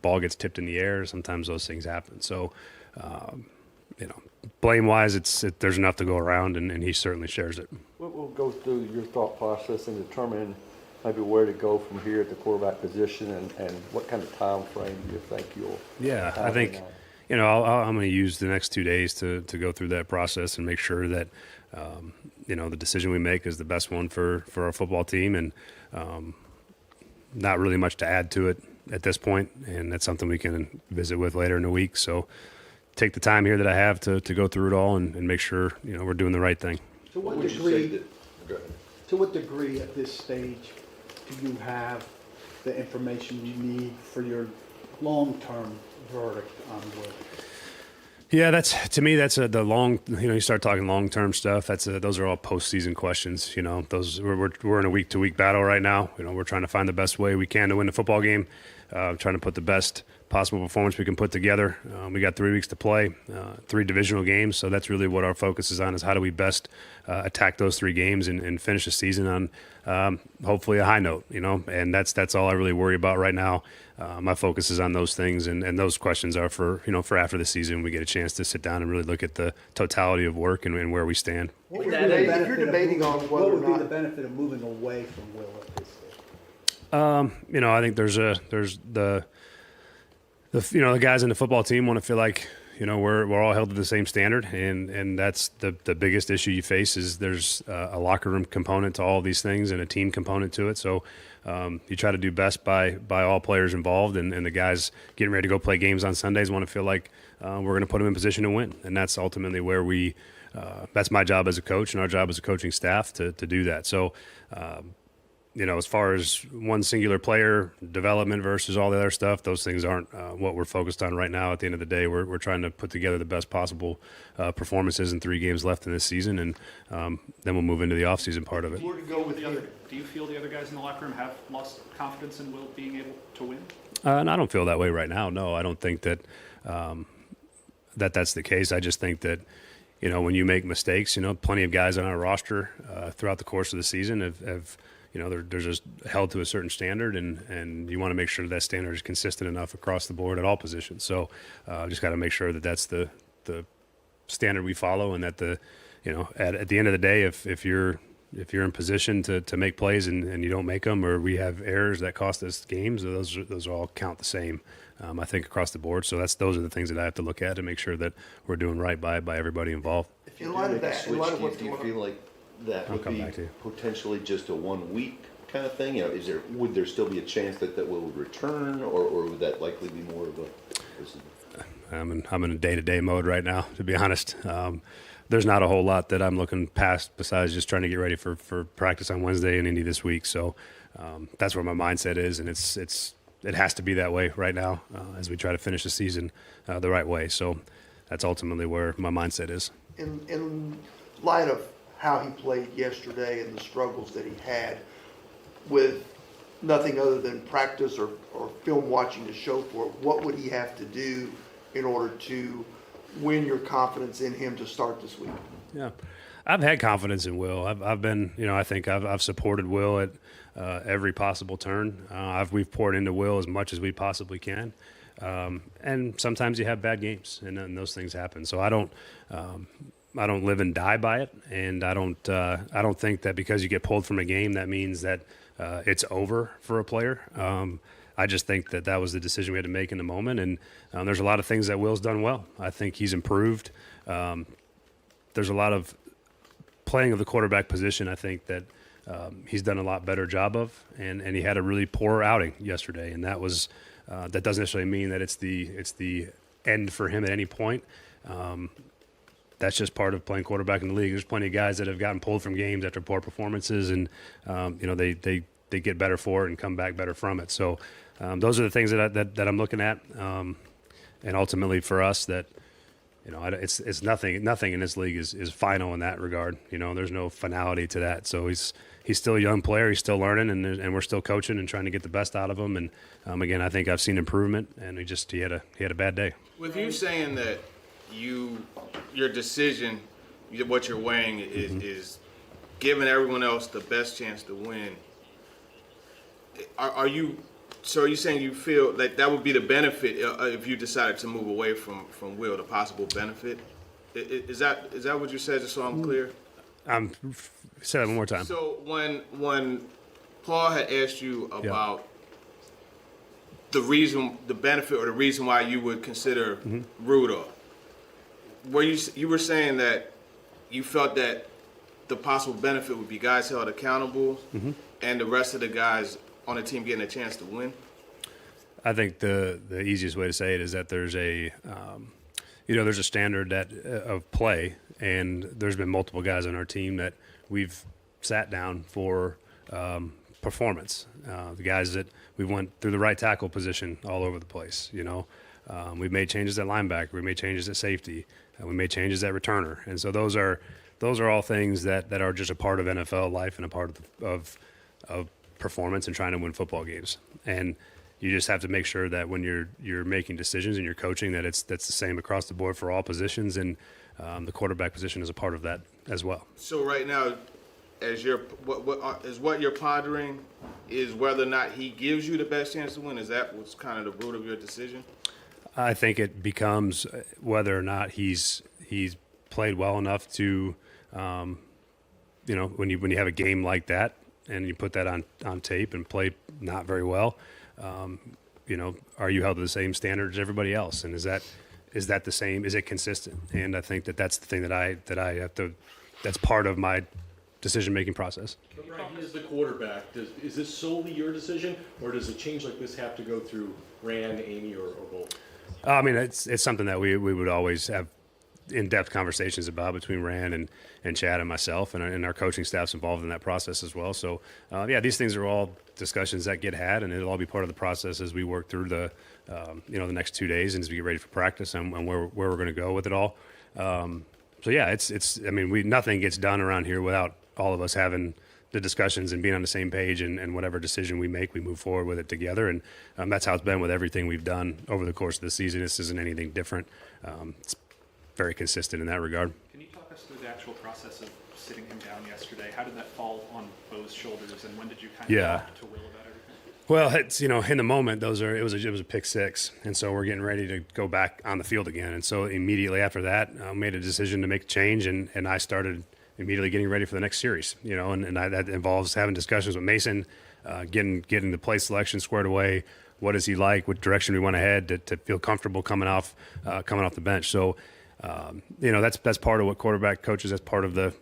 ball gets tipped in the air. Sometimes those things happen. So blame wise, there's enough to go around, and he certainly shares it. We'll go through your thought process in determining maybe where to go from here at the quarterback position, and what kind of time frame do you think you'll Yeah, have I think, in that? I'm going to use the next 2 days to go through that process and make sure that, the decision we make is the best one for our football team, and not really much to add to it at this point, and that's something we can visit with later in the week. So take the time here that I have to go through it all and make sure, we're doing the right thing. To what degree at this stage do you have the information you need for your long-term verdict on Will? Yeah, to me that's the long. You start talking long-term stuff. Those are all postseason questions. Those we're in a week-to-week battle right now. We're trying to find the best way we can to win the football game. Trying to put the best possible performance we can put together. We got 3 weeks to play, 3 divisional games. So that's really what our focus is on: is how do we best attack those 3 games and finish the season on hopefully a high note. And that's all I really worry about right now. My focus is on those things, and those questions are for after the season. We get a chance to sit down and really look at the totality of work and where we stand. If you're debating on whether what would be the benefit of moving away from Will at this stage? I think there's the guys in the football team want to feel like we're all held to the same standard, and that's the biggest issue you face is there's a locker room component to all these things and a team component to it. So you try to do best by all players involved, and the guys getting ready to go play games on Sundays want to feel like we're going to put them in position to win, and that's ultimately where that's my job as a coach and our job as a coaching staff to do that. So as far as one singular player development versus all the other stuff, those things aren't what we're focused on right now. At the end of the day, we're trying to put together the best possible performances in 3 games left in this season, and then we'll move into the offseason part of it. Do you feel the other guys in the locker room have lost confidence in Will being able to win? And I don't feel that way right now. No, I don't think that that's the case. I just think that when you make mistakes, plenty of guys on our roster throughout the course of the season have they're just held to a certain standard, and you want to make sure that standard is consistent enough across the board at all positions. So just got to make sure that that's the standard we follow, and that at the end of the day, if you're in position to make plays and you don't make them, or we have errors that cost us games, those all count the same. I think across the board. So those are the things that I have to look at to make sure that we're doing right by everybody involved. In light of that, do you feel like that would be potentially just a 1 week kind of thing? Would there still be a chance that Will would return, or would that likely be more of a? I'm in a day-to-day mode right now, to be honest. There's not a whole lot that I'm looking past besides just trying to get ready for practice on Wednesday and Indy this week. So that's where my mindset is, and it has to be that way right now as we try to finish the season the right way. So that's ultimately where my mindset is. In light of how he played yesterday and the struggles that he had with nothing other than practice or film watching to show for it, what would he have to do in order to win your confidence in him to start this week? Yeah, I've had confidence in Will. I've been, I think I've supported Will at every possible turn. We've poured into Will as much as we possibly can. And sometimes you have bad games, and those things happen. So I don't live and die by it, and I don't think that because you get pulled from a game that means that it's over for a player. I just think that was the decision we had to make in the moment, and there's a lot of things that Will's done well. I think he's improved. There's a lot of playing of the quarterback position I think that he's done a lot better job of, and he had a really poor outing yesterday, and that doesn't necessarily mean that it's the end for him at any point. That's just part of playing quarterback in the league. There's plenty of guys that have gotten pulled from games after poor performances, and they get better for it and come back better from it. So those are the things that I'm looking at, and ultimately for us that it's nothing in this league is final in that regard. There's no finality to that. So he's still a young player. He's still learning, and we're still coaching and trying to get the best out of him. And again, I think I've seen improvement, and he had a bad day. With you saying that your decision, what you're weighing is giving everyone else the best chance to win. Are you saying you feel like that would be the benefit if you decided to move away from Will, the possible benefit? Is that what you said, just so I'm clear? Say that one more time. So when Paul had asked you about the benefit or the reason why you would consider Rudolph. Where you were saying that you felt that the possible benefit would be guys held accountable and the rest of the guys on the team getting a chance to win? I think the easiest way to say it is that there's a there's a standard of play, and there's been multiple guys on our team that we've sat down for performance. The guys that we went through the right tackle position all over the place. We've made changes at linebacker, we made changes at safety, we made changes at returner, and so those are all things that are just a part of NFL life and a part of performance and trying to win football games. And you just have to make sure that when you're making decisions and you're coaching, that's the same across the board for all positions, and the quarterback position is a part of that as well. So right now, as what you're pondering is whether or not he gives you the best chance to win. Is that what's kind of the root of your decision? I think it becomes whether or not he's played well enough to, when you have a game like that and you put that on tape and play not very well, are you held to the same standard as everybody else? And is that the same? Is it consistent? And I think that's the thing that I have to. That's part of my decision-making process. Brian, he is the quarterback. Is this solely your decision, or does a change like this have to go through Rand, Amy, or both? I mean, it's something that we would always have in-depth conversations about between Rand and Chad and myself, and our coaching staff's involved in that process as well. So, these things are all discussions that get had, and it'll all be part of the process as we work through the next 2 days and as we get ready for practice and where we're going to go with it all. Nothing gets done around here without all of us having the discussions and being on the same page, and whatever decision we make, we move forward with it together. And that's how it's been with everything we've done over the course of the season. This isn't anything different. It's very consistent in that regard. Can you talk us through the actual process of sitting him down yesterday? How did that fall on Bo's shoulders, and when did you kind of talk to Will about everything? Well, it's in the moment, it was a pick six, and so we're getting ready to go back on the field again. And so immediately after that, I made a decision to make a change, and I started immediately getting ready for the next series. That involves having discussions with Mason, getting the play selection squared away. What does he like? What direction we want to head to feel comfortable coming off the bench? So. That's part of what quarterback coaches. That's part of the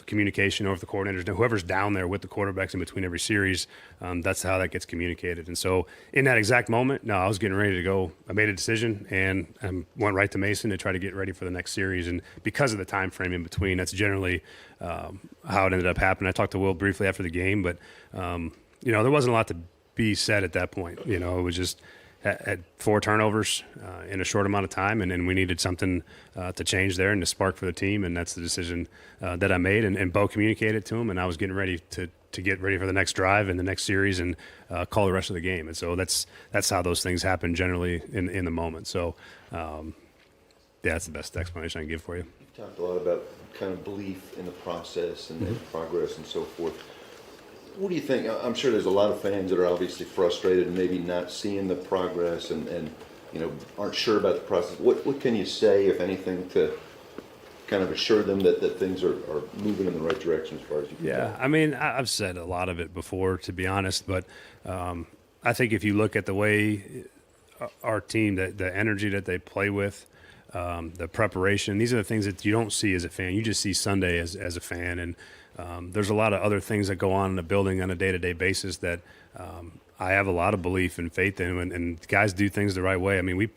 communication over the coordinators. Whoever's down there with the quarterbacks in between every series, that's how that gets communicated. And so, in that exact moment, I was getting ready to go. I made a decision and went right to Mason to try to get ready for the next series. And because of the time frame in between, that's generally how it ended up happening. I talked to Will briefly after the game, but there wasn't a lot to be said at that point. It was just. Had 4 turnovers in a short amount of time, and we needed something to change there and to spark for the team, and that's the decision that I made. And Bo communicated to him, and I was getting ready to get ready for the next drive and the next series and call the rest of the game. And so that's how those things happen generally in the moment. So, that's the best explanation I can give for you. You talked a lot about kind of belief in the process and progress and so forth. What do you think? I'm sure there's a lot of fans that are obviously frustrated and maybe not seeing the progress and aren't sure about the process. What can you say, if anything, to kind of assure them that things are moving in the right direction as far as you can tell? I mean, I've said a lot of it before, to be honest, but I think if you look at the way our team, the energy that they play with, the preparation, these are the things that you don't see as a fan. You just see Sunday as a fan, and there's a lot of other things that go on in the building on a day-to-day basis that I have a lot of belief and faith in, and guys do things the right way. I mean,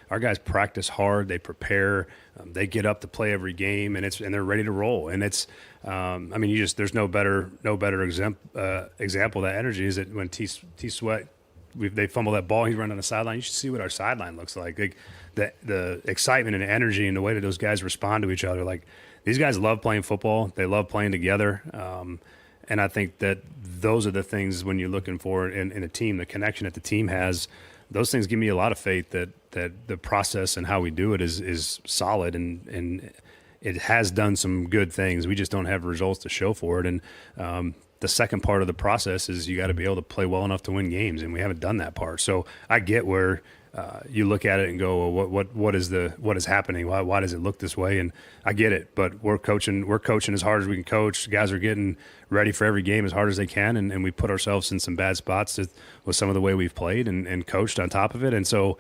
our guys practice hard, they prepare, they get up to play every game, and they're ready to roll. And it's, there's no better example of that energy is that when T Sweat, they fumble that ball, he's running on the sideline. You should see what our sideline looks like. The excitement and energy and the way that those guys respond to each other, these guys love playing football. They love playing together. And I think that those are the things when you're looking for in a team, the connection that the team has, those things give me a lot of faith that the process and how we do it is solid and it has done some good things. We just don't have results to show for it. And the second part of the process is you got to be able to play well enough to win games, and we haven't done that part. So I get where you look at it and go, well, what is happening? Why does it look this way? And I get it, but we're coaching as hard as we can coach. Guys are getting ready for every game as hard as they can, and we put ourselves in some bad spots with some of the way we've played and coached on top of it. And so,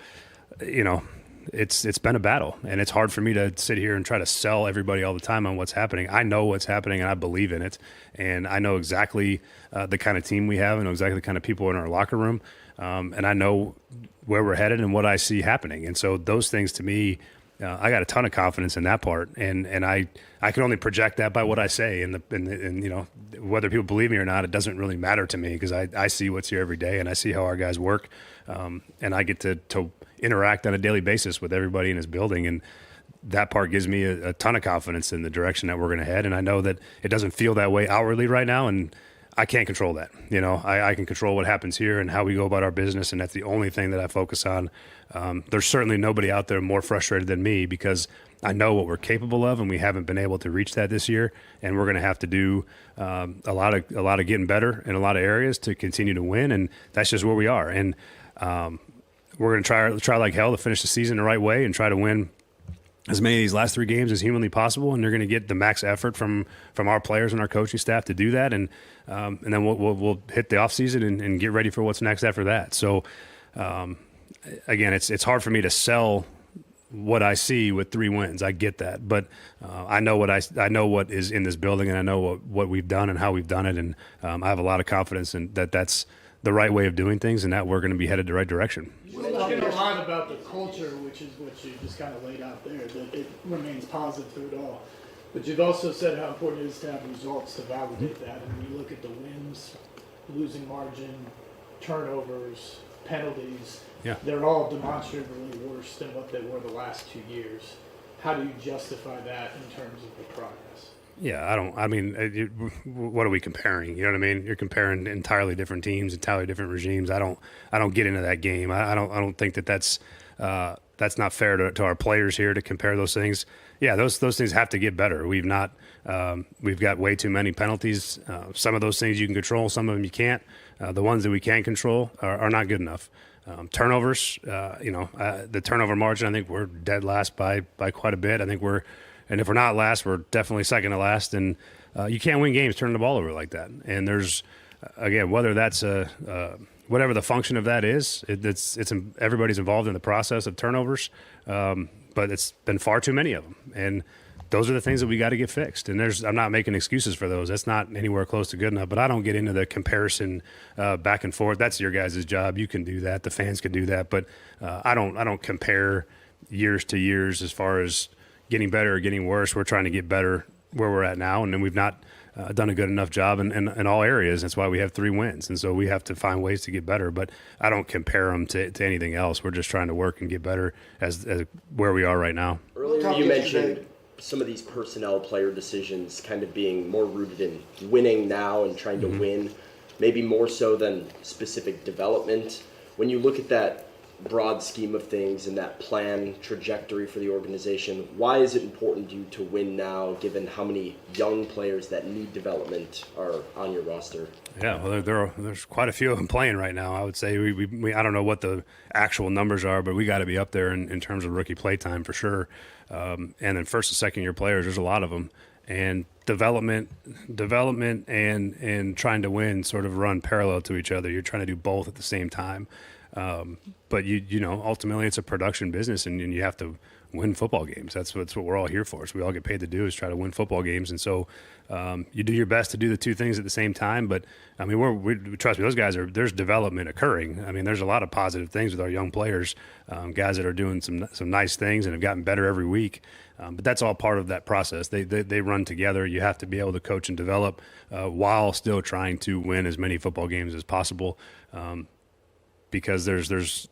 it's been a battle, and it's hard for me to sit here and try to sell everybody all the time on what's happening. I know what's happening, and I believe in it, and I know exactly the kind of team we have, and know exactly the kind of people in our locker room, and I know where we're headed and what I see happening. And so those things, to me, I got a ton of confidence in that part, and I can only project that by what I say, and whether people believe me or not, it doesn't really matter to me, because I see what's here every day, and I see how our guys work, and I get to interact on a daily basis with everybody in this building, and that part gives me a ton of confidence in the direction that we're going to head. And I know that it doesn't feel that way outwardly right now, and I can't control that. I can control what happens here and how we go about our business, and that's the only thing that I focus on. There's certainly nobody out there more frustrated than me, because I know what we're capable of, and we haven't been able to reach that this year. And we're going to have to do a lot of getting better in a lot of areas to continue to win, and that's just where we are. And we're going to try like hell to finish the season the right way and try to win as many of these last 3 games as humanly possible, and they're going to get the max effort from our players and our coaching staff to do that, and then we'll hit the offseason and get ready for what's next after that. So again, it's hard for me to sell what I see with 3 wins. I get that, but I know what is in this building, and I know what we've done and how we've done it, and I have a lot of confidence in that's the right way of doing things, and that we're going to be headed the right direction. You're talking a lot about the culture, which is what you just kind of laid out there, that it remains positive through it all. But you've also said how important it is to have results to validate that. And when you look at the wins, losing margin, turnovers, penalties, they're all demonstrably worse than what they were the last 2 years. How do you justify that in terms of the progress? Yeah, what are we comparing? You know what I mean? You're comparing entirely different teams, entirely different regimes. I don't get into that game. I don't think that's not fair to our players here to compare those things. Yeah, those things have to get better. We've got way too many penalties. Some of those things you can control, some of them you can't. The ones that we can control are not good enough. Turnovers, the turnover margin, I think we're dead last by quite a bit. And if we're not last, we're definitely second to last. And you can't win games turning the ball over like that. And there's, again, whether that's whatever the function of that is, it's everybody's involved in the process of turnovers, but it's been far too many of them. And those are the things that we got to get fixed. And I'm not making excuses for those. That's not anywhere close to good enough. But I don't get into the comparison back and forth. That's your guys' job. You can do that. The fans can do that. But I don't compare years to years as far as getting better or getting worse. We're trying to get better where we're at now, and then we've not done a good enough job in all areas. That's why we have 3 wins, and so we have to find ways to get better. But I don't compare them to anything else. We're just trying to work and get better as where we are right now. Earlier you mentioned some of these personnel player decisions kind of being more rooted in winning now and trying to win, maybe more so than specific development. When you look at that broad scheme of things and that plan trajectory for the organization, why is it important to you to win now, given how many young players that need development are on your roster? Yeah, well, there's quite a few of them playing right now. I would say we I don't know what the actual numbers are, but we got to be up there in terms of rookie play time for sure. And then first and second year players, there's a lot of them. And development and trying to win sort of run parallel to each other. You're trying to do both at the same time. But ultimately it's a production business, and you have to win football games. That's what we're all here for. So we all get paid to do is try to win football games. And so you do your best to do the 2 things at the same time. But I mean, we trust me, there's development occurring. I mean, there's a lot of positive things with our young players, guys that are doing some nice things and have gotten better every week. But that's all part of that process. They run together. You have to be able to coach and develop while still trying to win as many football games as possible. Because there's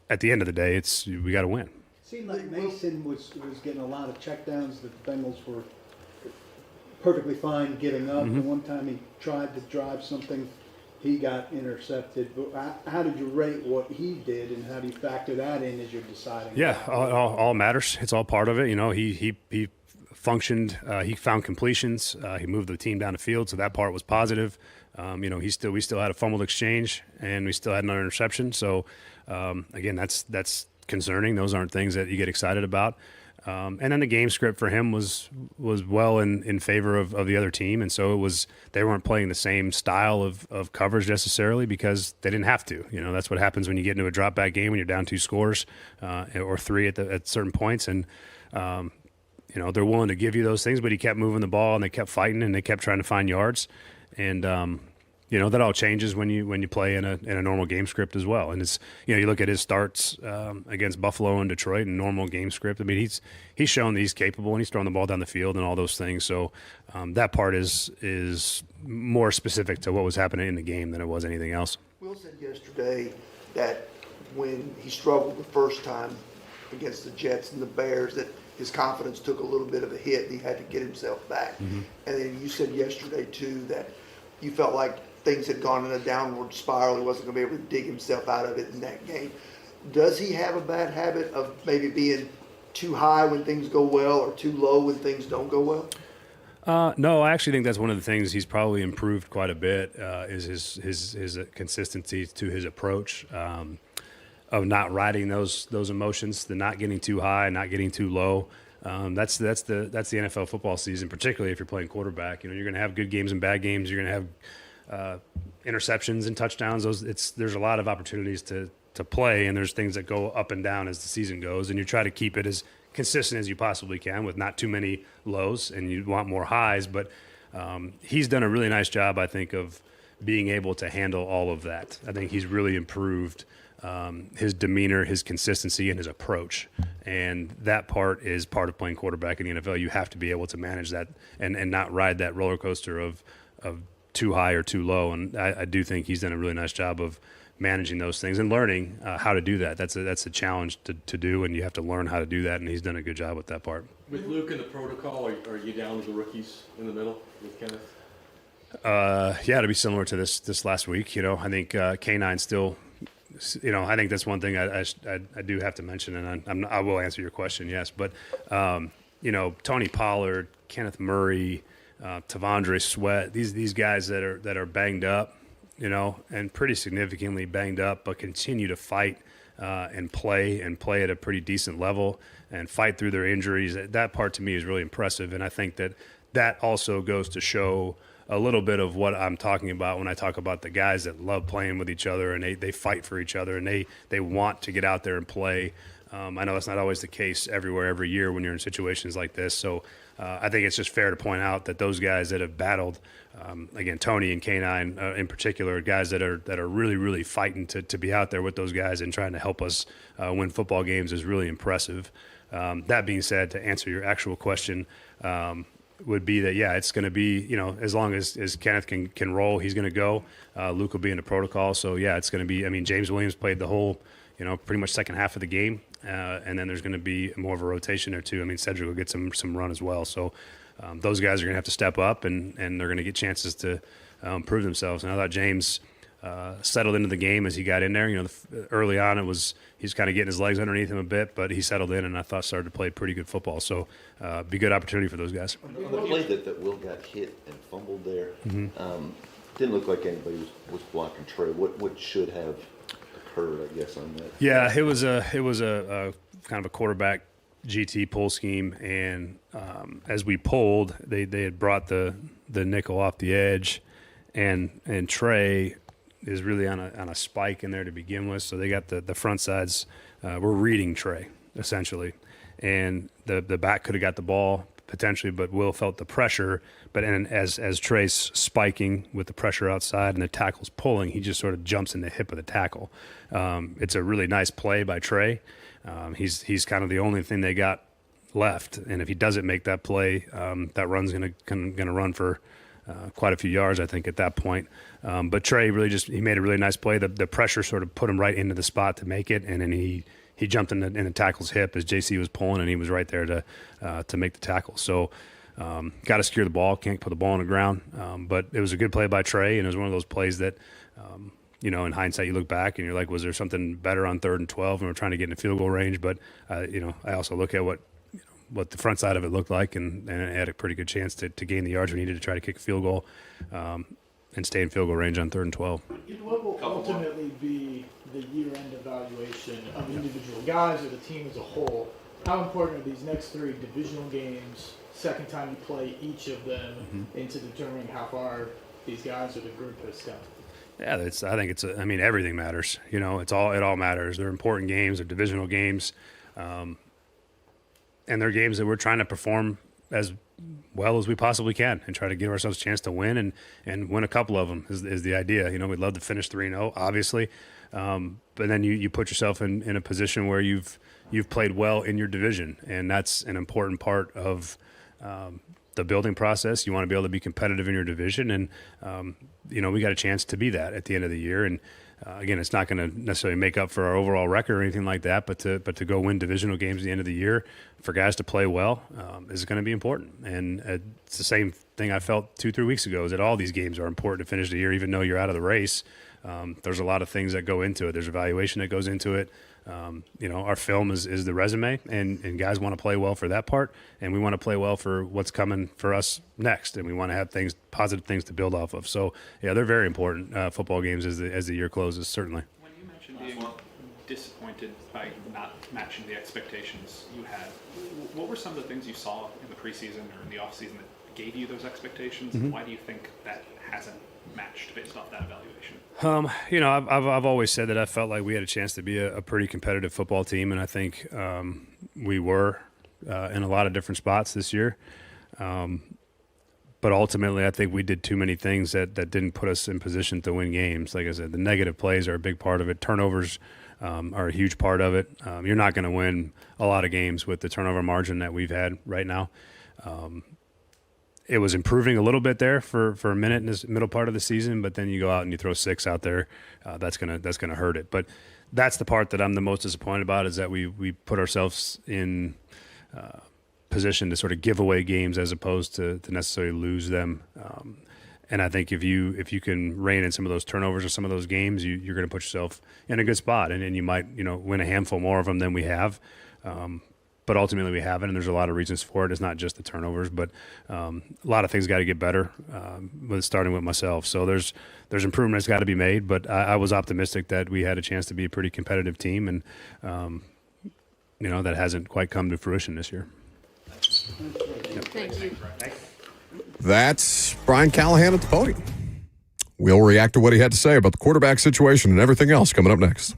at the end of the day, we got to win. Seemed like Mason was getting a lot of checkdowns that the Bengals were perfectly fine giving up. And one time he tried to drive something, he got intercepted. But how did you rate what he did, and how do you factor that in as you're deciding? Yeah, all matters. It's all part of it. He functioned. He found completions. He moved the team down the field, so that part was positive. we still had a fumbled exchange and we still had another interception. So again, that's concerning. Those aren't things that you get excited about. And then the game script for him was well in favor of the other team, and so they weren't playing the same style of coverage necessarily because they didn't have to. That's what happens when you get into a drop back game when you're down 2 scores or 3 at certain points, and they're willing to give you those things, but he kept moving the ball and they kept fighting and they kept trying to find yards, and that all changes when you play in a normal game script as well. And it's you look at his starts against Buffalo and Detroit and normal game script. I mean, he's shown that he's capable and he's throwing the ball down the field and all those things. So that part is more specific to what was happening in the game than it was anything else. Will said yesterday that when he struggled the first time against the Jets and the Bears, that his confidence took a little bit of a hit and he had to get himself back. Mm-hmm. And then you said yesterday too that you felt like things had gone in a downward spiral. He wasn't going to be able to dig himself out of it in that game. Does he have a bad habit of maybe being too high when things go well or too low when things don't go well? No, I actually think that's one of the things he's probably improved quite a bit is his consistency to his approach of not riding those emotions, the not getting too high, not getting too low. That's the NFL football season, particularly if you're playing quarterback. You're going to have good games and bad games. You're going to have interceptions and touchdowns. There's a lot of opportunities to play, and there's things that go up and down as the season goes, and you try to keep it as consistent as you possibly can with not too many lows, and you want more highs. But he's done a really nice job, I think, of being able to handle all of that. I think he's really improved his demeanor, his consistency, and his approach. And that part is part of playing quarterback in the NFL. You have to be able to manage that and not ride that roller coaster of too high or too low. And I do think he's done a really nice job of managing those things and learning how to do that. That's a challenge to do, and you have to learn how to do that, and he's done a good job with that part. With Luke and the protocol, are you down with the rookies in the middle with Kenneth? Yeah, to be similar to this last week. I think K9 still, I think that's one thing I do have to mention, and I will answer your question, yes. But, Tony Pollard, Kenneth Murray, Tavondre Sweat, these guys that are banged up, and pretty significantly banged up, but continue to fight and play at a pretty decent level and fight through their injuries. That part to me is really impressive, and I think that also goes to show a little bit of what I'm talking about when I talk about the guys that love playing with each other and they fight for each other and they want to get out there and play. I know that's not always the case everywhere, every year when you're in situations like this. So I think it's just fair to point out that those guys that have battled, again, Tony and K9 in particular, guys that are really, really fighting to be out there with those guys and trying to help us win football games is really impressive. That being said, to answer your actual question, would be that, yeah, it's going to be, as long as Kenneth can roll, he's going to go. Luke will be in the protocol. So, yeah, it's going to be, James Williams played the whole, pretty much second half of the game. And then there's going to be more of a rotation or two. Cedric will get some run as well. So those guys are going to have to step up, and they're going to get chances to prove themselves. And I thought James settled into the game as he got in there. Early on he's kind of getting his legs underneath him a bit, but he settled in and I thought started to play pretty good football. So be a good opportunity for those guys. On the play that Will got hit and fumbled there, didn't look like anybody was blocking Trey. What should have occurred, I guess, on that? Yeah, it was a kind of a quarterback GT pull scheme, and as we pulled, they had brought the nickel off the edge, and Trey is really on a spike in there to begin with. So they got the front sides. We're reading Trey essentially, and the back could have got the ball potentially, but Will felt the pressure. But as Trey's spiking with the pressure outside and the tackle's pulling, he just sort of jumps in the hip of the tackle. It's a really nice play by Trey. He's kind of the only thing they got left, and if he doesn't make that play, that run's gonna run for quite a few yards, I think, at that point. But Trey really he made a really nice play. The pressure sort of put him right into the spot to make it, and then he jumped in the tackle's hip as JC was pulling, and he was right there to make the tackle. So got to secure the ball, can't put the ball on the ground. But it was a good play by Trey, and it was one of those plays that, in hindsight, you look back and you're like, was there something better on 3rd and 12 and we're trying to get in the field goal range? But, I also look at what the front side of it looked like, and it had a pretty good chance to gain the yards we needed to try to kick a field goal. and stay in field goal range on 3rd and 12. What will ultimately be the year-end evaluation of individual guys or the team as a whole? How important are these next 3 divisional games, second time you play each of them, into determining how far these guys or the group has come? Yeah, I think I mean, everything matters. It all matters. They're important games. They're divisional games, and they're games that we're trying to perform as well as we possibly can and try to give ourselves a chance to win and win a couple of them is the idea. We'd love to finish 3-0, obviously, but then you put yourself in a position where you've played well in your division, and that's an important part of the building process. You want to be able to be competitive in your division, and we got a chance to be that at the end of the year. And again, it's not going to necessarily make up for our overall record or anything like that, but to go win divisional games at the end of the year, for guys to play well, is going to be important. And it's the same thing I felt 2-3 weeks ago, is that all these games are important to finish the year, even though you're out of the race. There's a lot of things that go into it. There's evaluation that goes into it. Our film is the resume, and guys want to play well for that part, and we want to play well for what's coming for us next, and we want to have positive things to build off of. So, yeah, they're very important football games as the year closes, certainly. When you mentioned being disappointed by not matching the expectations you had, what were some of the things you saw in the preseason or in the offseason that gave you those expectations, and why do you think that hasn't matched based off that evaluation? I've always said that I felt like we had a chance to be a pretty competitive football team, and I think we were in a lot of different spots this year. But ultimately, I think we did too many things that didn't put us in position to win games. Like I said, the negative plays are a big part of it. Turnovers are a huge part of it. You're not going to win a lot of games with the turnover margin that we've had right now. It was improving a little bit there for a minute in this middle part of the season, but then you go out and you throw 6 out there, that's gonna hurt it. But that's the part that I'm the most disappointed about, is that we put ourselves in position to sort of give away games as opposed to necessarily lose them. And I think if you can rein in some of those turnovers or some of those games, you're going to put yourself in a good spot, and you might win a handful more of them than we have. But ultimately we haven't, and there's a lot of reasons for it. It's not just the turnovers, but a lot of things got to get better, starting with myself. So there's improvements got to be made, but I was optimistic that we had a chance to be a pretty competitive team, and that hasn't quite come to fruition this year. Thank you. That's Brian Callahan at the podium. We'll react to what he had to say about the quarterback situation and everything else coming up next.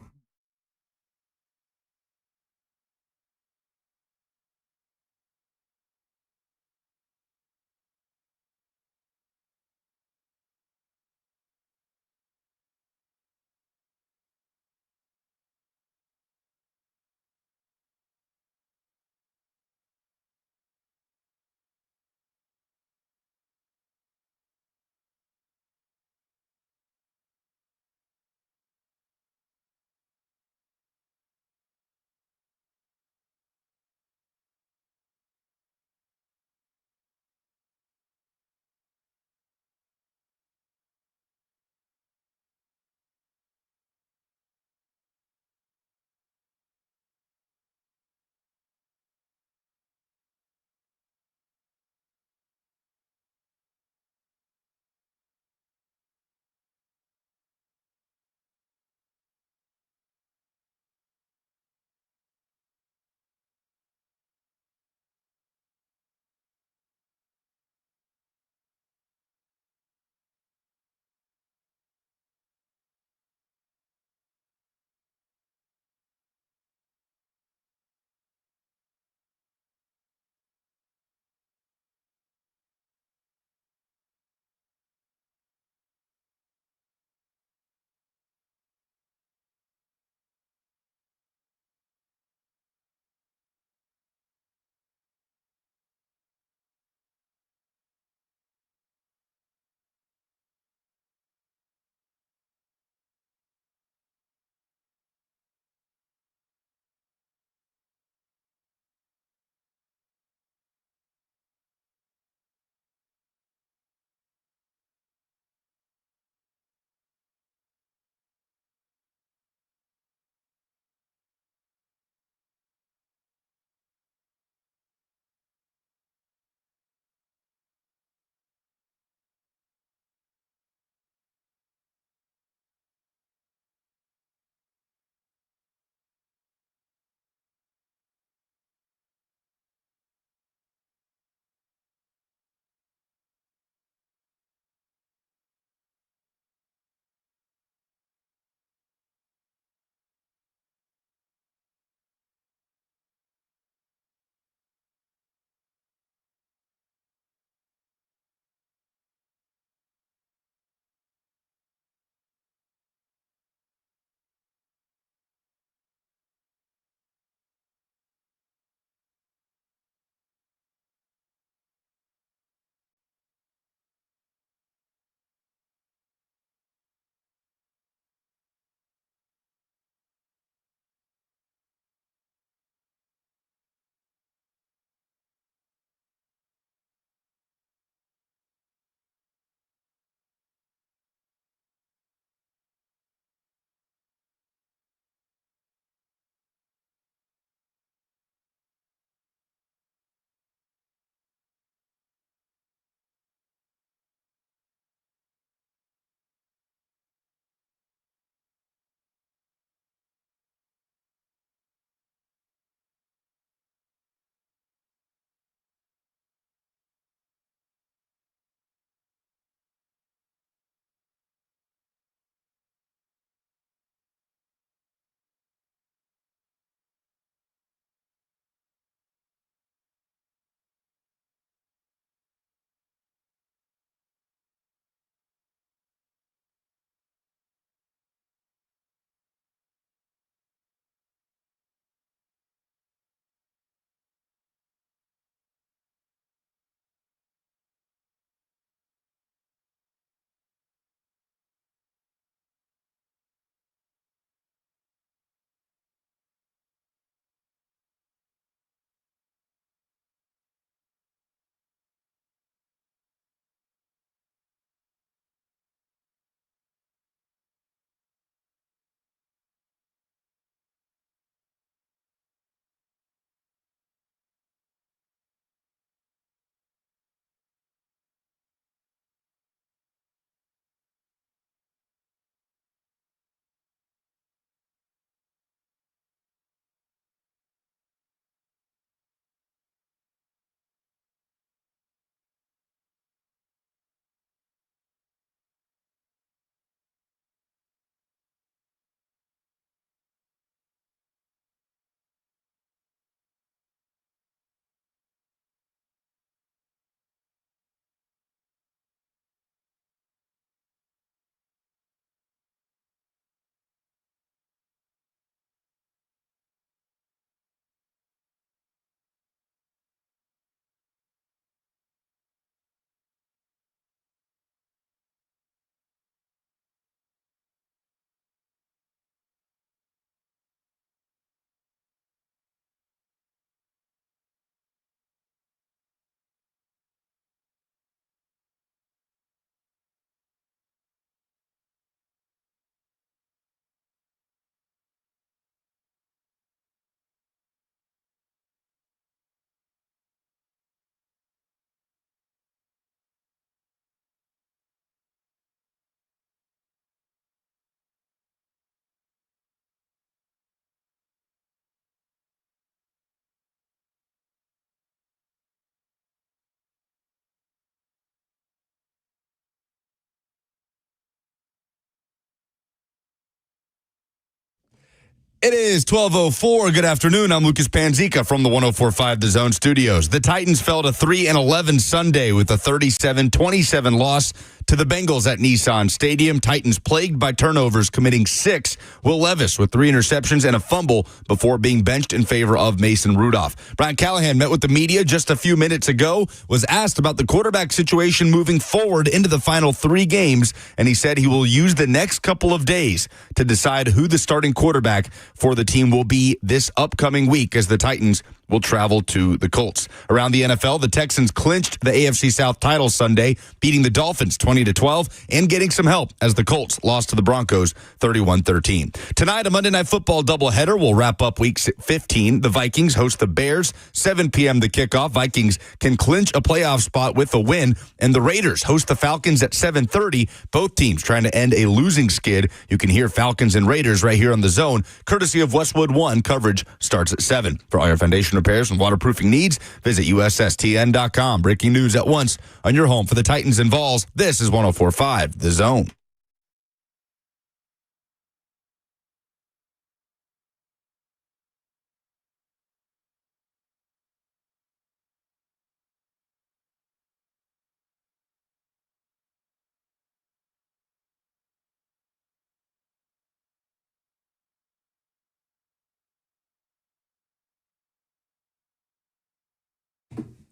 It is 12:04. Good afternoon. I'm Lucas Panzica from the 104.5 The Zone Studios. The Titans fell to 3-11 Sunday with a 37-27 loss to the Bengals at Nissan Stadium. Titans plagued by turnovers, committing 6. Will Levis with 3 interceptions and a fumble before being benched in favor of Mason Rudolph. Brian Callahan met with the media just a few minutes ago, was asked about the quarterback situation moving forward into the final 3 games, and he said he will use the next couple of days to decide who the starting quarterback for the team will be this upcoming week as the Titans will travel to the Colts. Around the NFL, the Texans clinched the AFC South title Sunday, beating the Dolphins 20-12 and getting some help as the Colts lost to the Broncos 31-13. Tonight, a Monday Night Football doubleheader will wrap up Week 15. The Vikings host the Bears, 7 p.m. the kickoff. Vikings can clinch a playoff spot with a win, and the Raiders host the Falcons at 7:30. Both teams trying to end a losing skid. You can hear Falcons and Raiders right here on The Zone, courtesy of Westwood One. Coverage starts at 7. For all your foundation repairs and waterproofing needs, visit USSTN.com. Breaking news at once on your home for the Titans and Vols. This is 104.5 The Zone.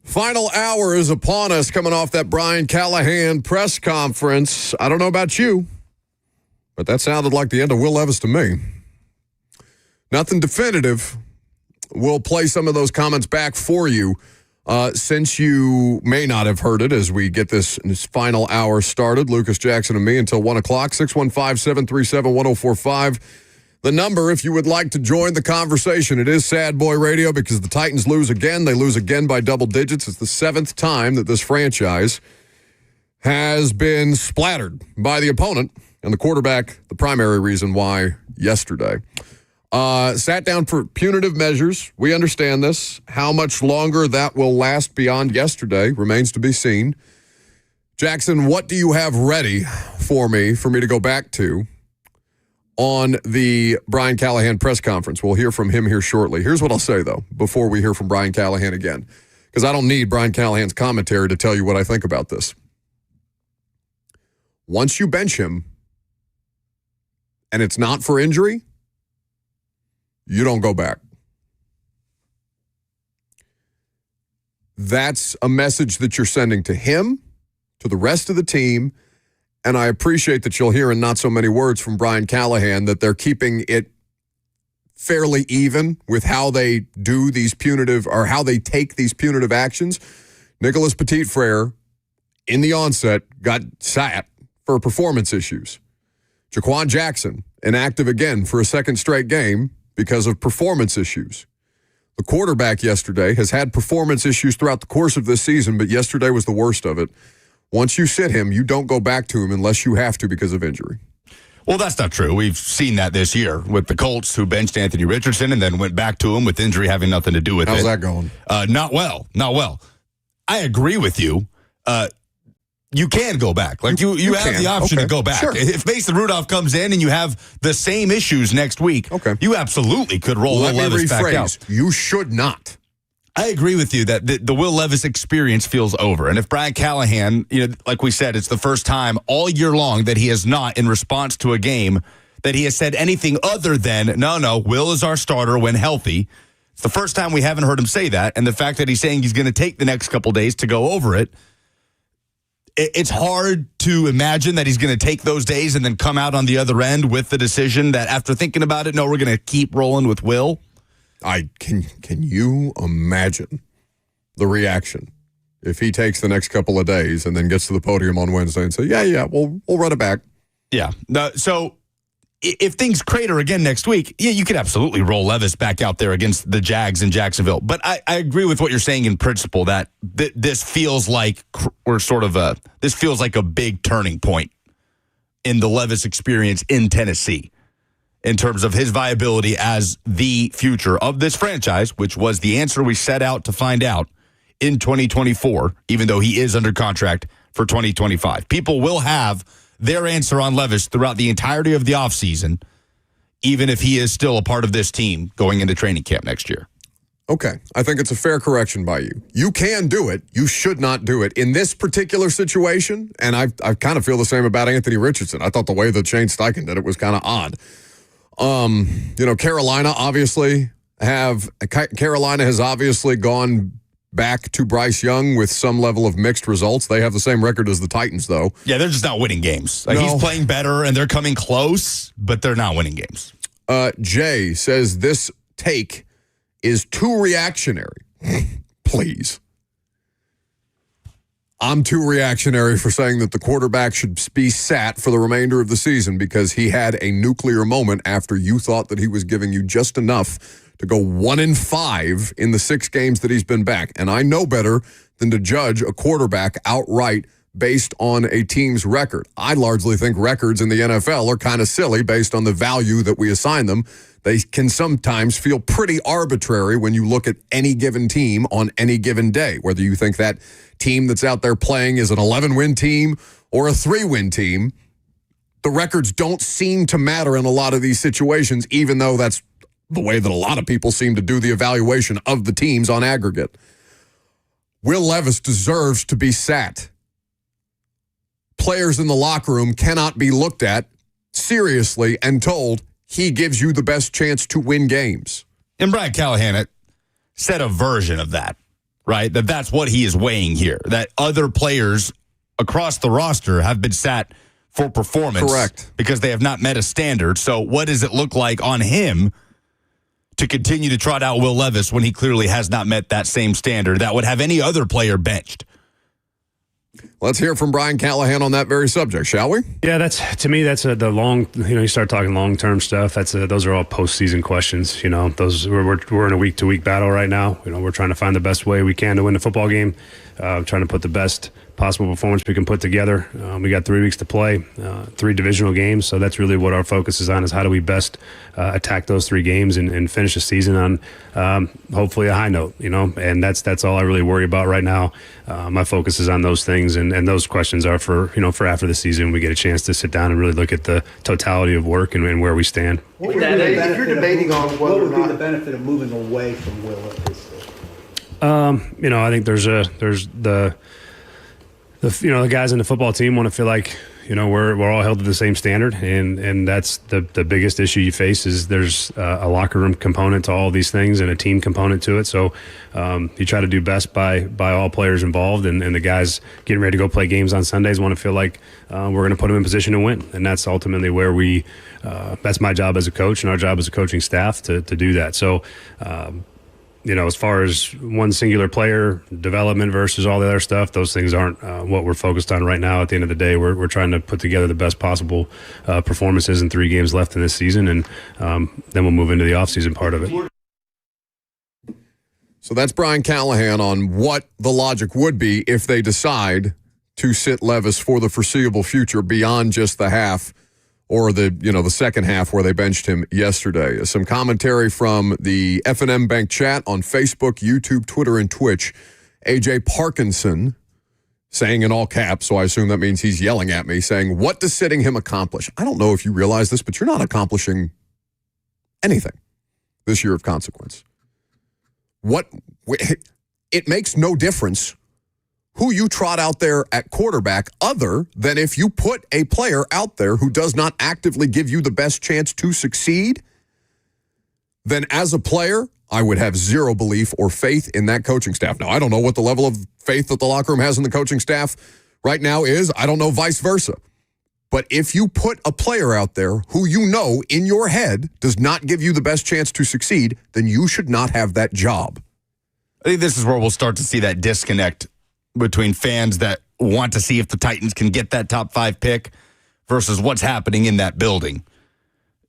Final hour is upon us coming off that Brian Callahan press conference. I don't know about you, but that sounded like the end of Will Levis to me. Nothing definitive. We'll play some of those comments back for you since you may not have heard it as we get this final hour started. Lucas Jackson and me until 1 o'clock, 615-737-1045. The number, if you would like to join the conversation, it is Sad Boy Radio because the Titans lose again. They lose again by double digits. It's the 7th time that this franchise has been splattered by the opponent, and the quarterback, the primary reason why, yesterday. Sat down for punitive measures. We understand this. How much longer that will last beyond yesterday remains to be seen. Jackson, what do you have ready for me to go back to on the Brian Callahan press conference? We'll hear from him here shortly. Here's what I'll say, though, before we hear from Brian Callahan again, because I don't need Brian Callahan's commentary to tell you what I think about this. Once you bench him, and it's not for injury, you don't go back. That's a message that you're sending to him, to the rest of the team, and I appreciate that you'll hear in not so many words from Brian Callahan that they're keeping it fairly even with how they do these punitive, or how they take these punitive actions. Nicholas Petit-Frere, in the onset, got sat for performance issues. Jaquan Jackson, inactive again for a second straight game because of performance issues. The quarterback yesterday has had performance issues throughout the course of this season, but yesterday was the worst of it. Once you sit him, you don't go back to him unless you have to because of injury. Well, that's not true. We've seen that this year with the Colts, who benched Anthony Richardson and then went back to him with injury having nothing to do with it. How's that going? Not well. I agree with you. You can go back. Like you have the option to go back. Sure. If Mason Rudolph comes in and you have the same issues next week, you absolutely could roll Will Levis back out. You should not. I agree with you that the Will Levis experience feels over. And if Brian Callahan, like we said, it's the first time all year long that he has not, in response to a game, that he has said anything other than, no, Will is our starter when healthy. It's the first time we haven't heard him say that. And the fact that he's saying he's going to take the next couple days to go over it, it's hard to imagine that he's going to take those days and then come out on the other end with the decision that after thinking about it, no, we're going to keep rolling with Will. Can you imagine the reaction if he takes the next couple of days and then gets to the podium on Wednesday and say, yeah, we'll run it back. Yeah. So if things crater again next week, you could absolutely roll Levis back out there against the Jags in Jacksonville. But I agree with what you're saying in principle that this feels like this feels like a big turning point in the Levis experience in Tennessee, in terms of his viability as the future of this franchise, which was the answer we set out to find out in 2024, even though he is under contract for 2025. People will have their answer on Levis throughout the entirety of the offseason. even if he is still a part of this team going into training camp next year. Okay, I think it's a fair correction by you. You can do it. You should not do it. In this particular situation, and I kind of feel the same about Anthony Richardson. I thought the way that Shane Steichen did it was kind of odd. Carolina has obviously gone back to Bryce Young with some level of mixed results. They have the same record as the Titans, though. Yeah, they're just not winning games. Like, he's playing better, and they're coming close, but they're not winning games. Jay says this take is too reactionary. Please. I'm too reactionary for saying that the quarterback should be sat for the remainder of the season because he had a nuclear moment after you thought that he was giving you just enough to go 1-5 in the 6 games that he's been back. And I know better than to judge a quarterback outright based on a team's record. I largely think records in the NFL are kind of silly based on the value that we assign them. They can sometimes feel pretty arbitrary when you look at any given team on any given day, whether you think that team that's out there playing is an 11-win team or a 3-win team. The records don't seem to matter in a lot of these situations, even though that's the way that a lot of people seem to do the evaluation of the teams on aggregate. Will Levis deserves to be sat. Players in the locker room cannot be looked at seriously and told he gives you the best chance to win games. And Brian Callahan said a version of that, right? That's what he is weighing here, that other players across the roster have been sat for performance. Correct. Because they have not met a standard. So what does it look like on him to continue to trot out Will Levis when he clearly has not met that same standard that would have any other player benched? Let's hear from Brian Callahan on that very subject, shall we? Yeah, that's the long. You start talking long-term stuff. Those are all postseason questions. We're in a week-to-week battle right now. We're trying to find the best way we can to win the football game. Trying to put the best possible performance we can put together. We got 3 weeks to play, 3 divisional games. So that's really what our focus is on: is how do we best attack those 3 games and finish the season on hopefully a high note. And that's all I really worry about right now. My focus is on those things, and those questions are for after the season. We get a chance to sit down and really look at the totality of work and where we stand. If you're debating on what would be the benefit of moving away from Will at this stage? I think there's the guys in the football team want to feel like we're all held to the same standard, and that's the biggest issue you face is there's a locker room component to all these things and a team component to it. So you try to do best by all players involved, and the guys getting ready to go play games on Sundays want to feel like we're going to put them in position to win, and that's ultimately where that's my job as a coach and our job as a coaching staff to do that. So as far as one singular player development versus all the other stuff, those things aren't what we're focused on right now. At the end of the day, we're trying to put together the best possible performances in 3 games left in this season, and then we'll move into the offseason part of it. So that's Brian Callahan on what the logic would be if they decide to sit Levis for the foreseeable future beyond just the half or the second half where they benched him yesterday. Some commentary from the F&M Bank chat on Facebook, YouTube, Twitter, and Twitch. AJ Parkinson saying in all caps, so I assume that means he's yelling at me, saying, what does sitting him accomplish? I don't know if you realize this, but you're not accomplishing anything this year of consequence. It makes no difference who you trot out there at quarterback other than if you put a player out there who does not actively give you the best chance to succeed, then as a player, I would have zero belief or faith in that coaching staff. Now, I don't know what the level of faith that the locker room has in the coaching staff right now is. I don't know vice versa. But if you put a player out there who in your head does not give you the best chance to succeed, then you should not have that job. I think this is where we'll start to see that disconnect between fans that want to see if the Titans can get that top 5 pick versus what's happening in that building,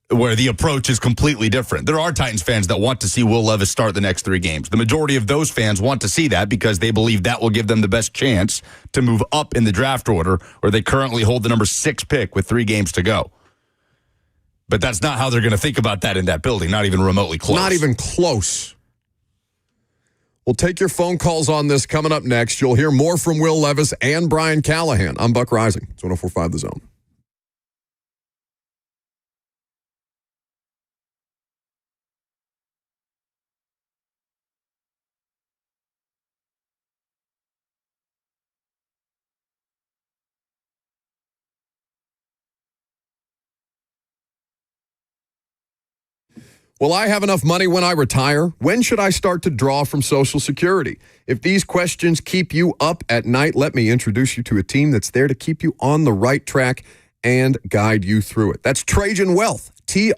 where the approach is completely different. There are Titans fans that want to see Will Levis start the next 3 games. The majority of those fans want to see that because they believe that will give them the best chance to move up in the draft order, where they currently hold the number 6 pick with 3 games to go. But that's not how they're going to think about that in that building, not even remotely close. Not even close. We'll take your phone calls on this coming up next. You'll hear more from Will Levis and Brian Callahan. I'm Buck Rising. It's 104.5 The Zone. Will I have enough money when I retire? When should I start to draw from Social Security? If these questions keep you up at night, let me introduce you to a team that's there to keep you on the right track and guide you through it. That's Trajan Wealth. Trajan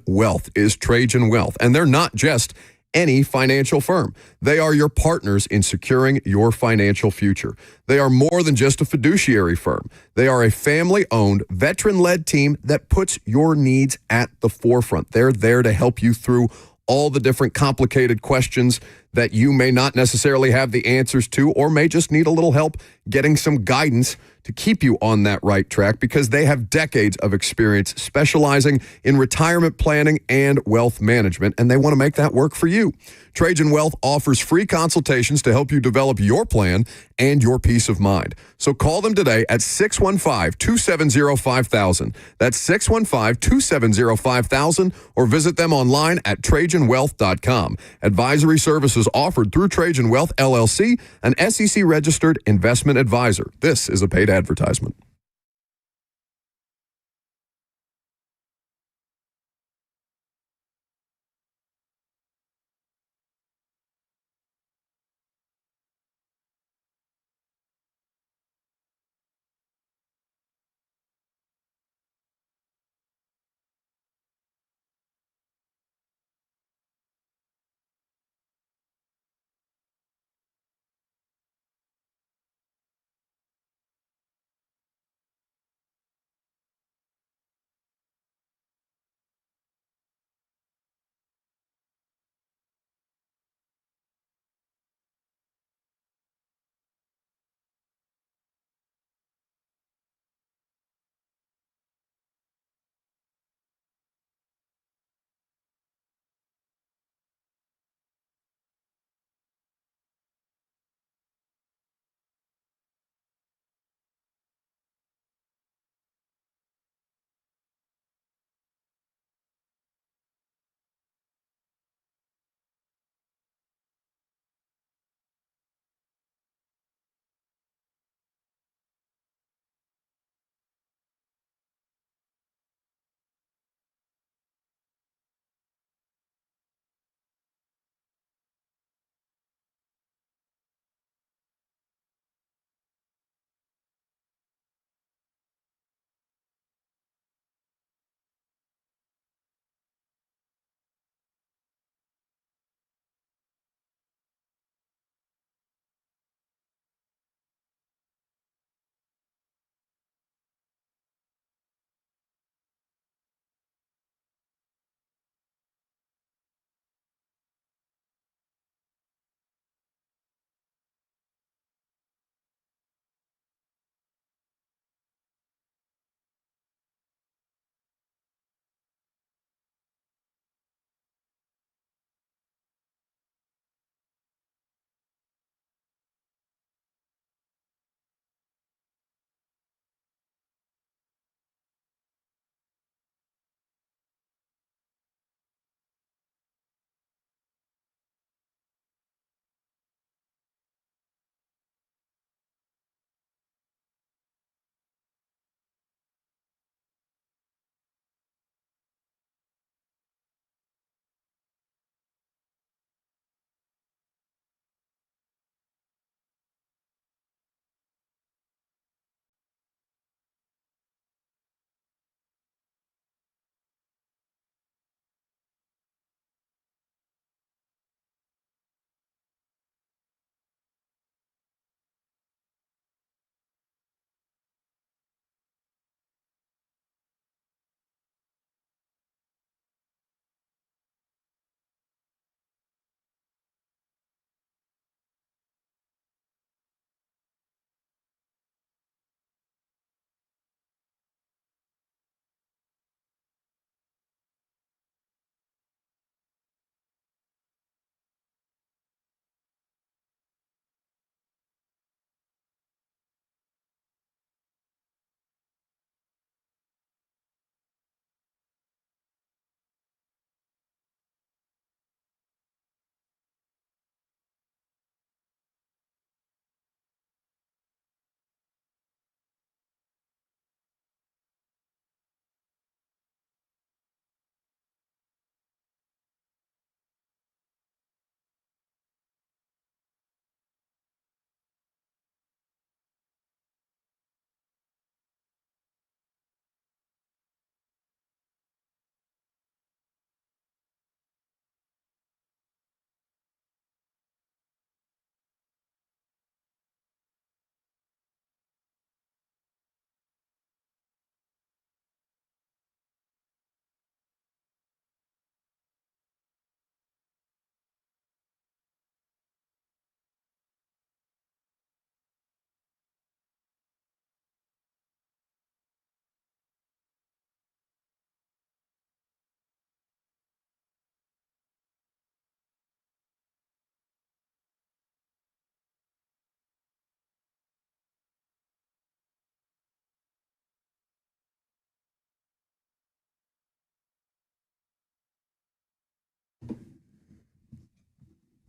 Wealth is Trajan Wealth. And they're not just any financial firm. They are your partners in securing your financial future. They are more than just a fiduciary firm. They are a family-owned, veteran-led team that puts your needs at the forefront. They're there to help you through all the different complicated questions that you may not necessarily have the answers to, or may just need a little help getting some guidance to keep you on that right track, because they have decades of experience specializing in retirement planning and wealth management, and they want to make that work for you. Trajan Wealth offers free consultations to help you develop your plan and your peace of mind. So call them today at 615-270-5000. That's 615-270-5000, or visit them online at TrajanWealth.com. Advisory services offered through Trajan Wealth, LLC, an SEC-registered investment advisor. This is a paid advertisement.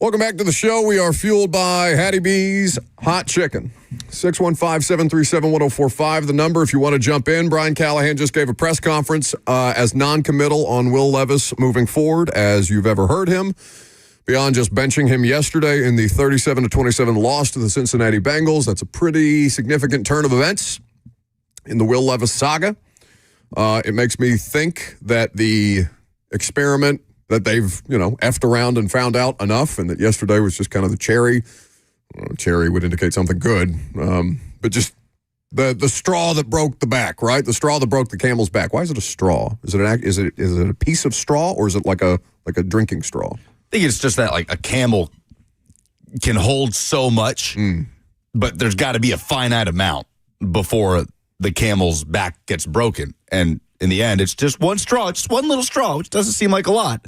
Welcome back to the show. We are fueled by Hattie B's Hot Chicken. 615-737-1045, the number if you want to jump in. Brian Callahan just gave a press conference as non-committal on Will Levis moving forward as you've ever heard him. Beyond just benching him yesterday in the 37-27 loss to the Cincinnati Bengals, that's a pretty significant turn of events in the Will Levis saga. It makes me think that the experiment that they've, effed around and found out enough, and that yesterday was just kind of the cherry. Cherry would indicate something good, but just the straw that broke the back, right? The straw that broke the camel's back. Why is it a straw? Is it a piece of straw, or is it like a drinking straw? I think it's just that like a camel can hold so much, but there's got to be a finite amount before the camel's back gets broken. And in the end, it's just one straw, just one little straw, which doesn't seem like a lot,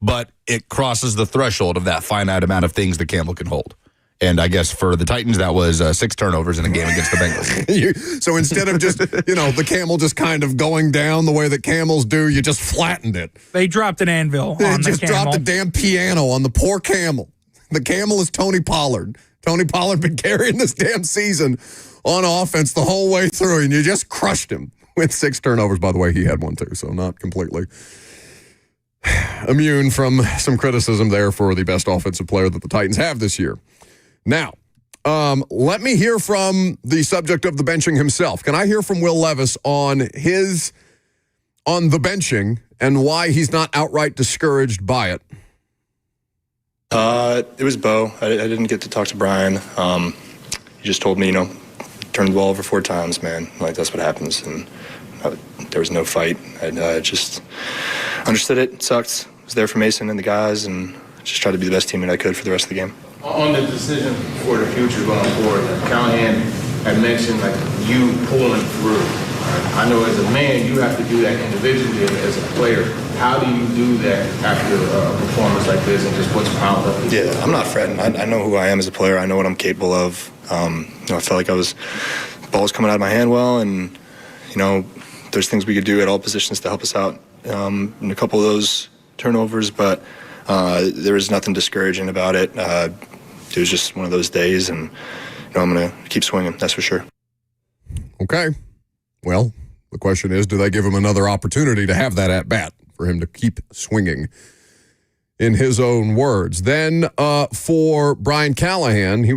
but it crosses the threshold of that finite amount of things the camel can hold. And I guess for the Titans, that was 6 turnovers in a game against the Bengals. So instead of just, the camel just kind of going down the way that camels do, you just flattened it. They dropped an anvil on the camel. They just dropped the damn piano on the poor camel. The camel is Tony Pollard. Tony Pollard been carrying this damn season on offense the whole way through, and you just crushed him with 6 turnovers. By the way, he had one too, so not completely immune from some criticism there for the best offensive player that the Titans have this year. Now, let me hear from the subject of the benching himself. Can I hear from Will Levis on the benching and why he's not outright discouraged by it? It was Bo. I didn't get to talk to Brian. He just told me, turn the ball over 4 times, man. Like, that's what happens. And there was no fight. I just understood it. It sucked. I was there for Mason and the guys, and just tried to be the best teammate I could for the rest of the game. On the decision for the future going forward, Callahan had mentioned you pulling through. I know as a man you have to do that individually, and as a player, how do you do that after a performance like this and just what's piled up? Yeah, I'm not fretting. I know who I am as a player. I know what I'm capable of. I felt like the ball was coming out of my hand well, and there's things we could do at all positions to help us out in a couple of those turnovers, but there was nothing discouraging about it. It was just one of those days, and I'm going to keep swinging, that's for sure. Okay. Well, the question is, do they give him another opportunity to have that at-bat for him to keep swinging, in his own words? Then for Brian Callahan, he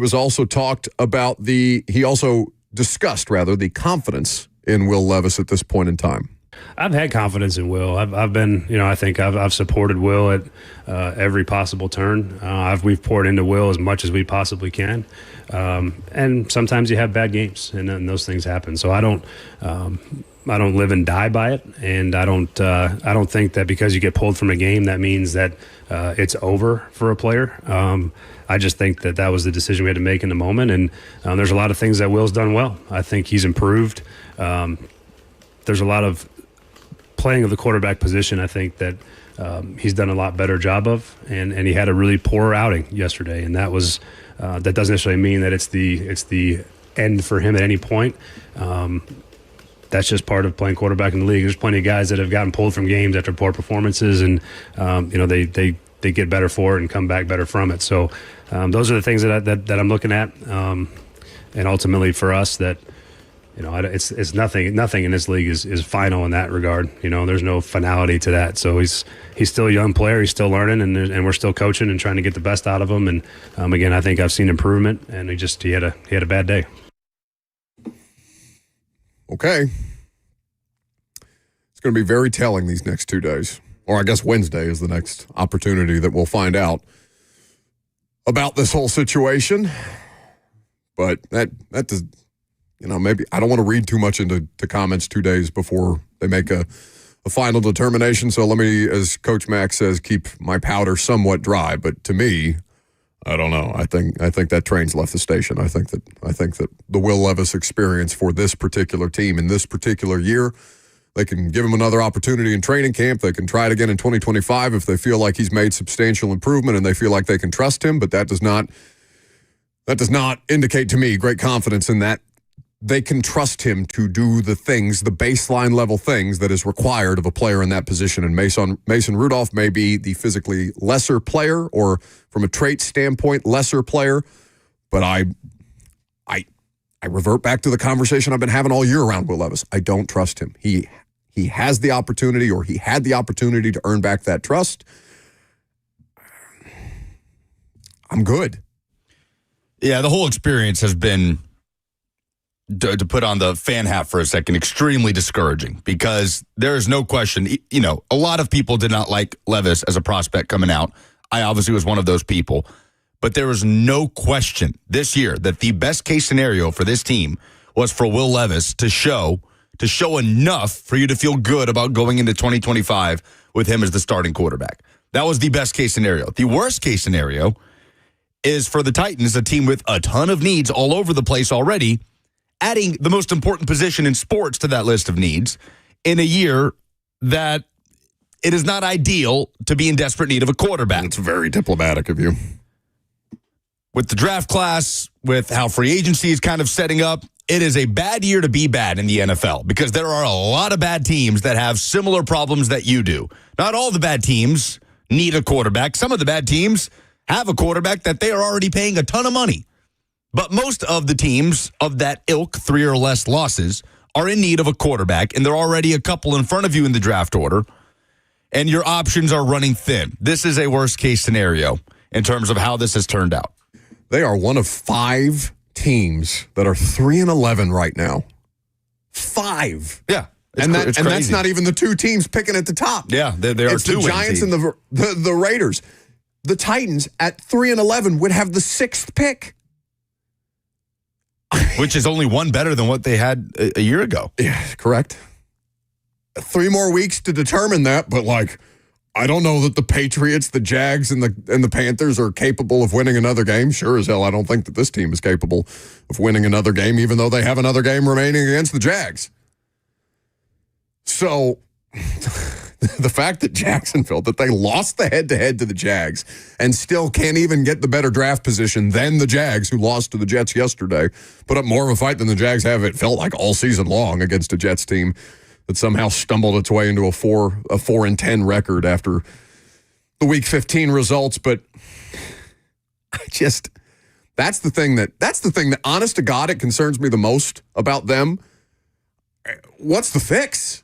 also discussed the confidence in Will Levis at this point in time. I've had confidence in Will. I've been, I think I've supported Will at every possible turn. We've poured into Will as much as we possibly can. And sometimes you have bad games, and those things happen. So I don't live and die by it, and I don't think that because you get pulled from a game that means that it's over for a player. I just think that was the decision we had to make in the moment, and there's a lot of things that Will's done well. I think he's improved. There's a lot of playing of the quarterback position, I think that he's done a lot better job of, and he had a really poor outing yesterday, and that was that doesn't necessarily mean that it's the end for him at any point. That's just part of playing quarterback in the league. There's plenty of guys that have gotten pulled from games after poor performances, and they get better for it and come back better from it. So those are the things that I'm looking at, and ultimately for us that. It's nothing in this league is final in that regard. There's no finality to that. So he's still a young player. He's still learning, and we're still coaching and trying to get the best out of him. And again, I think I've seen improvement, and he had a bad day. Okay. It's going to be very telling these next 2 days. Or I guess Wednesday is the next opportunity that we'll find out about this whole situation. But that does... maybe I don't want to read too much into comments 2 days before they make a final determination. So let me, as Coach Max says, keep my powder somewhat dry. But to me, I don't know. I think that train's left the station. I think that the Will Levis experience for this particular team in this particular year, they can give him another opportunity in training camp. They can try it again in 2025 if they feel like he's made substantial improvement and they feel like they can trust him. But that does not indicate to me great confidence in that they can trust him to do the things, the baseline level things that is required of a player in that position. And Mason Rudolph may be the physically lesser player, or from a trait standpoint, lesser player. But I revert back to the conversation I've been having all year around Will Levis. I don't trust him. He has the opportunity, or he had the opportunity to earn back that trust. I'm good. Yeah, the whole experience has been, to put on the fan hat for a second, extremely discouraging, because there is no question, a lot of people did not like Levis as a prospect coming out. I obviously was one of those people. But there was no question this year that the best case scenario for this team was for Will Levis to show enough for you to feel good about going into 2025 with him as the starting quarterback. That was the best case scenario. The worst case scenario is for the Titans, a team with a ton of needs all over the place already, adding the most important position in sports to that list of needs in a year that it is not ideal to be in desperate need of a quarterback. It's very diplomatic of you. With the draft class, with how free agency is kind of setting up, it is a bad year to be bad in the NFL, because there are a lot of bad teams that have similar problems that you do. Not all the bad teams need a quarterback. Some of the bad teams have a quarterback that they are already paying a ton of money. But most of the teams of that ilk, 3 or less losses, are in need of a quarterback, and there are already a couple in front of you in the draft order, and your options are running thin. This is a worst-case scenario in terms of how this has turned out. They are one of 5 teams that are 3-11 right now. 5. Yeah. And that's not even the 2 teams picking at the top. Yeah, there are it's 2 the Giants and the Raiders. The Titans at 3-11 would have the 6th pick. Which is only one better than what they had a year ago. Yeah, correct. 3 more weeks to determine that, but I don't know that the Patriots, the Jags, and the Panthers are capable of winning another game. Sure as hell, I don't think that this team is capable of winning another game, even though they have another game remaining against the Jags. So the fact that Jacksonville, that they lost the head-to-head to the Jags and still can't even get the better draft position than the Jags, who lost to the Jets yesterday, put up more of a fight than the Jags have, it felt like, all season long against a Jets team that somehow stumbled its way into a 4-10 record after the Week 15 results. But that's the thing that, honest to God, it concerns me the most about them. What's the fix?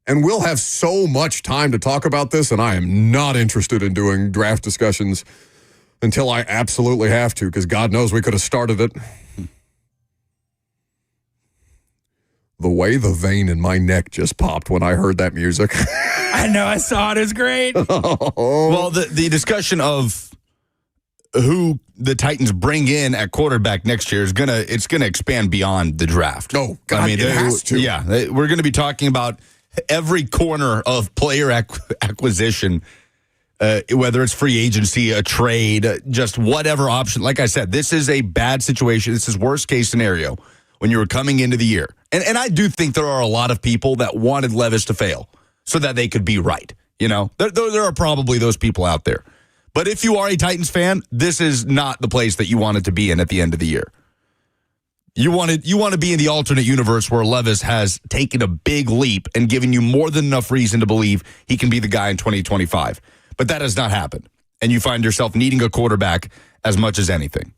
And we'll have so much time to talk about this, and I am not interested in doing draft discussions until I absolutely have to, because God knows we could have started it. The way the vein in my neck just popped when I heard that music. I know, I saw it. It was great. Well, the discussion of who the Titans bring in at quarterback next year is gonna expand beyond the draft. Oh, God, it has to. Yeah, we're going to be talking about every corner of player acquisition, whether it's free agency, a trade, just whatever option. Like I said, this is a bad situation. This is worst case scenario when you were coming into the year. And I do think there are a lot of people that wanted Levis to fail so that they could be right. There are probably those people out there. But if you are a Titans fan, this is not the place that you wanted to be in at the end of the year. You want to be in the alternate universe where Levis has taken a big leap and given you more than enough reason to believe he can be the guy in 2025. But that has not happened. And you find yourself needing a quarterback as much as anything.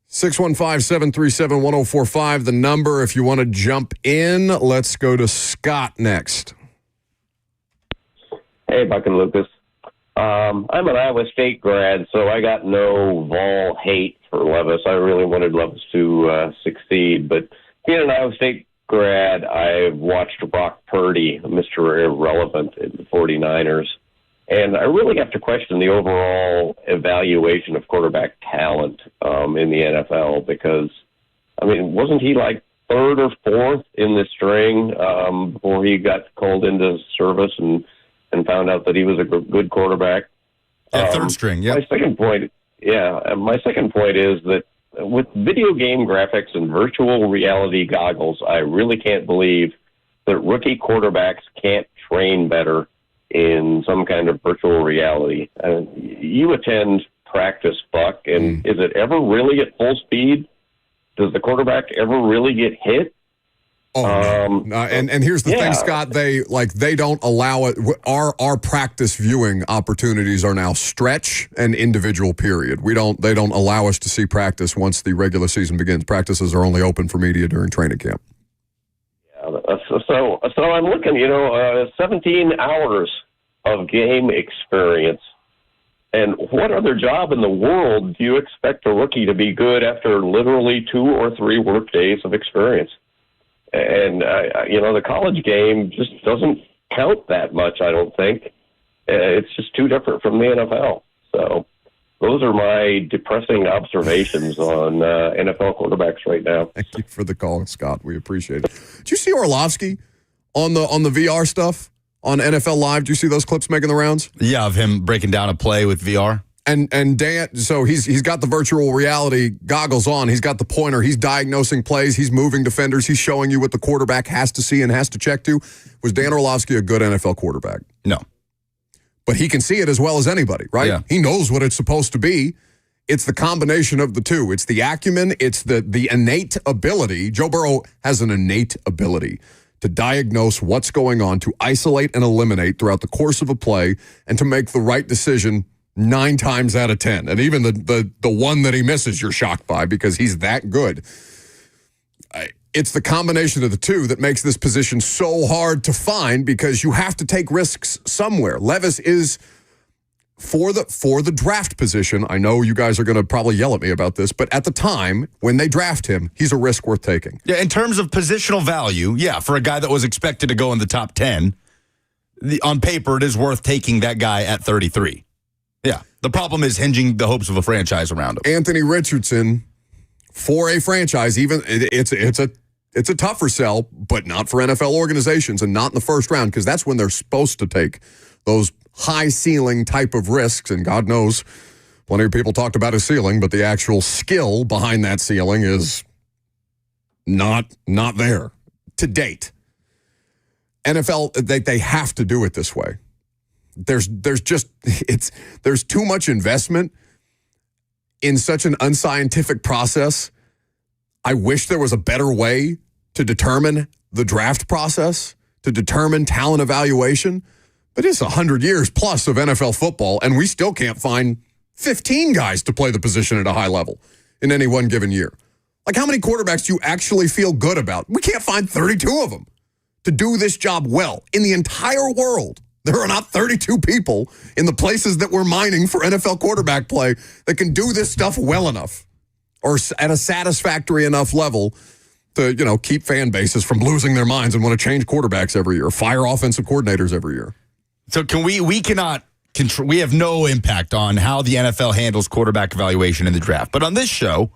615-737-1045, the number if you want to jump in. Let's go to Scott next. Hey, Buck and Lucas. I'm an Iowa State grad, so I got no Vol hate for Levis. I really wanted Levis to succeed. But being an Iowa State grad, I've watched Brock Purdy, Mr. Irrelevant in the 49ers. And I really have to question the overall evaluation of quarterback talent in the NFL because, wasn't he like 3rd or 4th in the string before he got called into service and found out that he was a good quarterback? Yeah, 3rd string, yeah. My second point is that with video game graphics and virtual reality goggles, I really can't believe that rookie quarterbacks can't train better in some kind of virtual reality. You attend practice, Buck, and is it ever really at full speed? does the quarterback ever really get hit? Oh, no. And here's the thing, Scott. They don't allow it. Our practice viewing opportunities are now stretch and individual period. They don't allow us to see practice once the regular season begins. Practices are only open for media during training camp. Yeah, so I'm looking. 17 hours of game experience. And what other job in the world do you expect a rookie to be good after literally 2 or 3 work days of experience? And, the college game just doesn't count that much, I don't think. It's just too different from the NFL. So those are my depressing observations on NFL quarterbacks right now. Thank you for the call, Scott. We appreciate it. Did you see Orlovsky on the VR stuff on NFL Live? Did you see those clips making the rounds? Yeah, of him breaking down a play with VR. And Dan, so he's got the virtual reality goggles on. He's got the pointer. He's diagnosing plays. He's moving defenders. He's showing you what the quarterback has to see and has to check to. Was Dan Orlovsky a good NFL quarterback? No. But he can see it as well as anybody, right? Yeah. He knows what it's supposed to be. It's the combination of the two. It's the acumen. It's the innate ability. Joe Burrow has an innate ability to diagnose what's going on, to isolate and eliminate throughout the course of a play, and to make the right decision 9 times out of 10. And even the one that he misses, you're shocked by because he's that good. It's the combination of the two that makes this position so hard to find because you have to take risks somewhere. Levis is for the draft position. I know you guys are going to probably yell at me about this, but at the time when they draft him, he's a risk worth taking. Yeah, in terms of positional value, yeah, for a guy that was expected to go in the top 10, on paper it is worth taking that guy at 33. Yeah. The problem is hinging the hopes of a franchise around him. Anthony Richardson, for a franchise, even it's a tougher sell, but not for NFL organizations and not in the first round because that's when they're supposed to take those high ceiling type of risks. And God knows, plenty of people talked about his ceiling, but the actual skill behind that ceiling is not there to date. NFL, they have to do it this way. There's too much investment in such an unscientific process. I wish there was a better way to determine the draft process, to determine talent evaluation. But it's 100 years plus of NFL football, and we still can't find 15 guys to play the position at a high level in any one given year. Like, how many quarterbacks do you actually feel good about? We can't find 32 of them to do this job well in the entire world. There are not 32 people in the places that we're mining for NFL quarterback play that can do this stuff well enough or at a satisfactory enough level to, keep fan bases from losing their minds and want to change quarterbacks every year, fire offensive coordinators every year. So we cannot control, we have no impact on how the NFL handles quarterback evaluation in the draft. But on this show,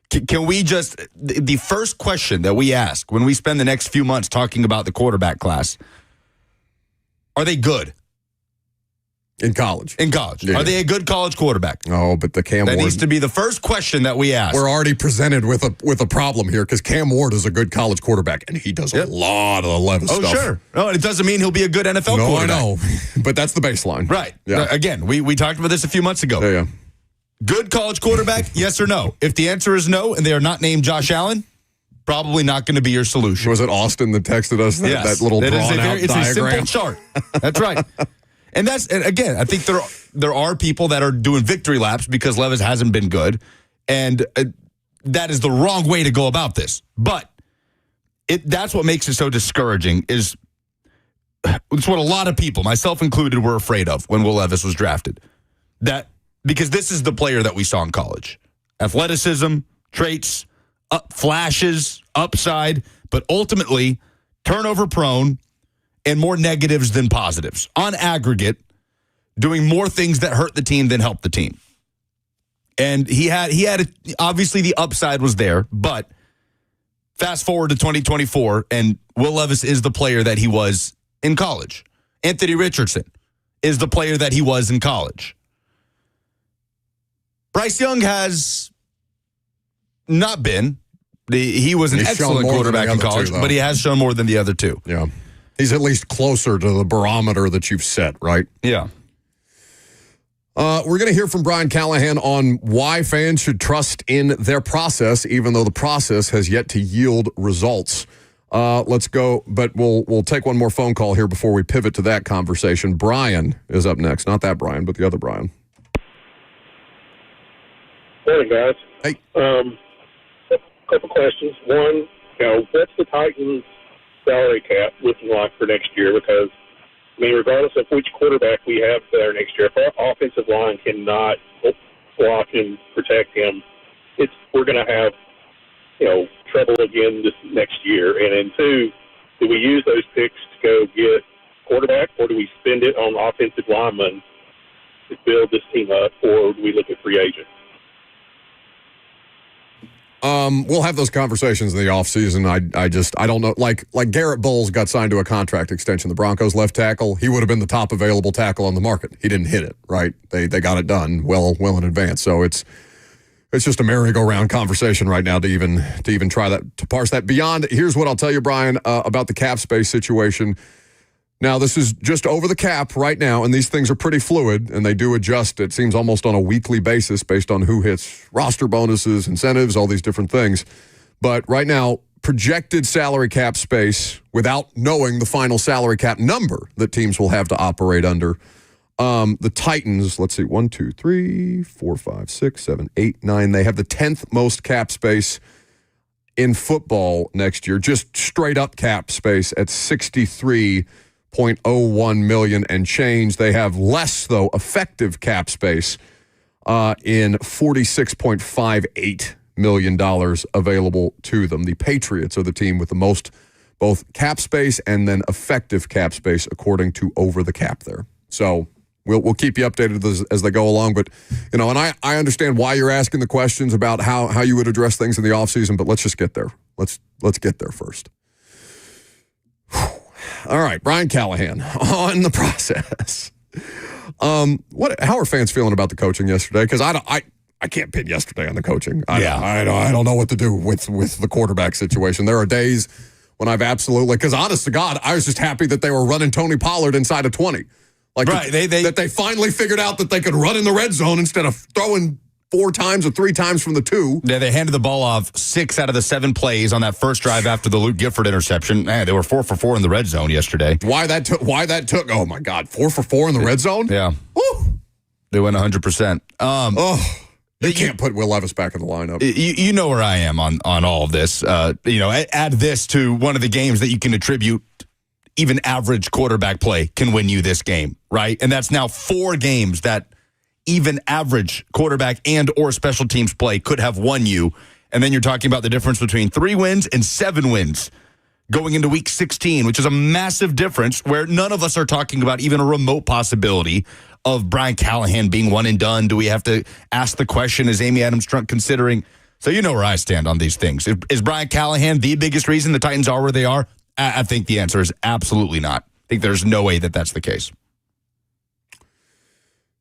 can we just, the first question that we ask when we spend the next few months talking about the quarterback class, are they good? In college. Yeah. Are they a good college quarterback? Oh, but the Cam Ward. That needs to be the first question that we ask. We're already presented with a problem here because Cam Ward is a good college quarterback, and he does a lot of the Levis stuff. Oh, sure. No, it doesn't mean he'll be a good NFL quarterback. I know, but that's the baseline. Right. Yeah. Again, we talked about this a few months ago. Yeah. Good college quarterback, yes or no? If the answer is no, and they are not named Josh Allen, probably not going to be your solution. Was it Austin that texted us that little drawn-out diagram? It's a simple chart. That's right. And again, I think there are people that are doing victory laps because Levis hasn't been good, and that is the wrong way to go about this. But that's what makes it so discouraging is it's what a lot of people, myself included, were afraid of when Will Levis was drafted. Because this is the player that we saw in college. Athleticism, traits, flashes, upside, but ultimately turnover prone and more negatives than positives. On aggregate, doing more things that hurt the team than help the team. And he had obviously the upside was there, but fast forward to 2024 and Will Levis is the player that he was in college. Anthony Richardson is the player that he was in college. Bryce Young has not been. He was an excellent quarterback in college, but he has shown more than the other two. Yeah. He's at least closer to the barometer that you've set, right? Yeah. We're going to hear from Brian Callahan on why fans should trust in their process, even though the process has yet to yield results. Let's go, but we'll take one more phone call here before we pivot to that conversation. Brian is up next. Not that Brian, but the other Brian. Morning, guys. Hey. Couple questions. One, what's the Titans' salary cap looking like for next year? Because, regardless of which quarterback we have there next year, if our offensive line cannot block and protect him, we're going to have, trouble again this next year. And then two, do we use those picks to go get quarterback, or do we spend it on offensive linemen to build this team up, or do we look at free agents? We'll have those conversations in the offseason. I don't know. Like Garrett Bowles got signed to a contract extension. The Broncos left tackle. He would have been the top available tackle on the market. He didn't hit it, right? They got it done well in advance. So it's just a merry-go-round conversation right now to even try to parse that. Beyond, here's what I'll tell you, Brian, about the cap space situation. Now, this is just over the cap right now, and these things are pretty fluid, and they do adjust, it seems, almost on a weekly basis based on who hits roster bonuses, incentives, all these different things. But right now, projected salary cap space, without knowing the final salary cap number that teams will have to operate under, the Titans, let's see, 1, 2, 3, 4, 5, 6, 7, 8, 9. They have the 10th most cap space in football next year, just straight up cap space at 63.01 million and change. They have less, though, effective cap space in $46.58 million available to them. The Patriots are the team with the most both cap space and then effective cap space according to Over the Cap there. So we'll keep you updated as they go along. But, and I understand why you're asking the questions about how you would address things in the offseason, but let's just get there. Let's get there first. All right, Brian Callahan on the process. How are fans feeling about the coaching yesterday? Because I can't pin yesterday on the coaching. I don't know what to do with the quarterback situation. There are days when I've absolutely, because honest to God, I was just happy that they were running Tony Pollard inside of 20. Like right, that they finally figured out that they could run in the red zone instead of throwing 4 times or 3 times from the 2. Yeah, they handed the ball off 6 out of the 7 plays on that first drive after the Luke Gifford interception. They were 4 for 4 in the red zone yesterday. Why that took? Oh my God, 4 for 4 in the red zone. Yeah, woo. They went 100%. You can't put Will Levis back in the lineup. You know where I am on all of this. Add this to one of the games that you can attribute. Even average quarterback play can win you this game, right? And that's now 4 games that even average quarterback and or special teams play could have won you. And then you're talking about the difference between 3 wins and 7 wins going into week 16, which is a massive difference where none of us are talking about even a remote possibility of Brian Callahan being one and done. Do we have to ask the question, is Amy Adams-Strunk considering? So you know where I stand on these things. Is Brian Callahan the biggest reason the Titans are where they are? I think the answer is absolutely not. I think there's no way that that's the case.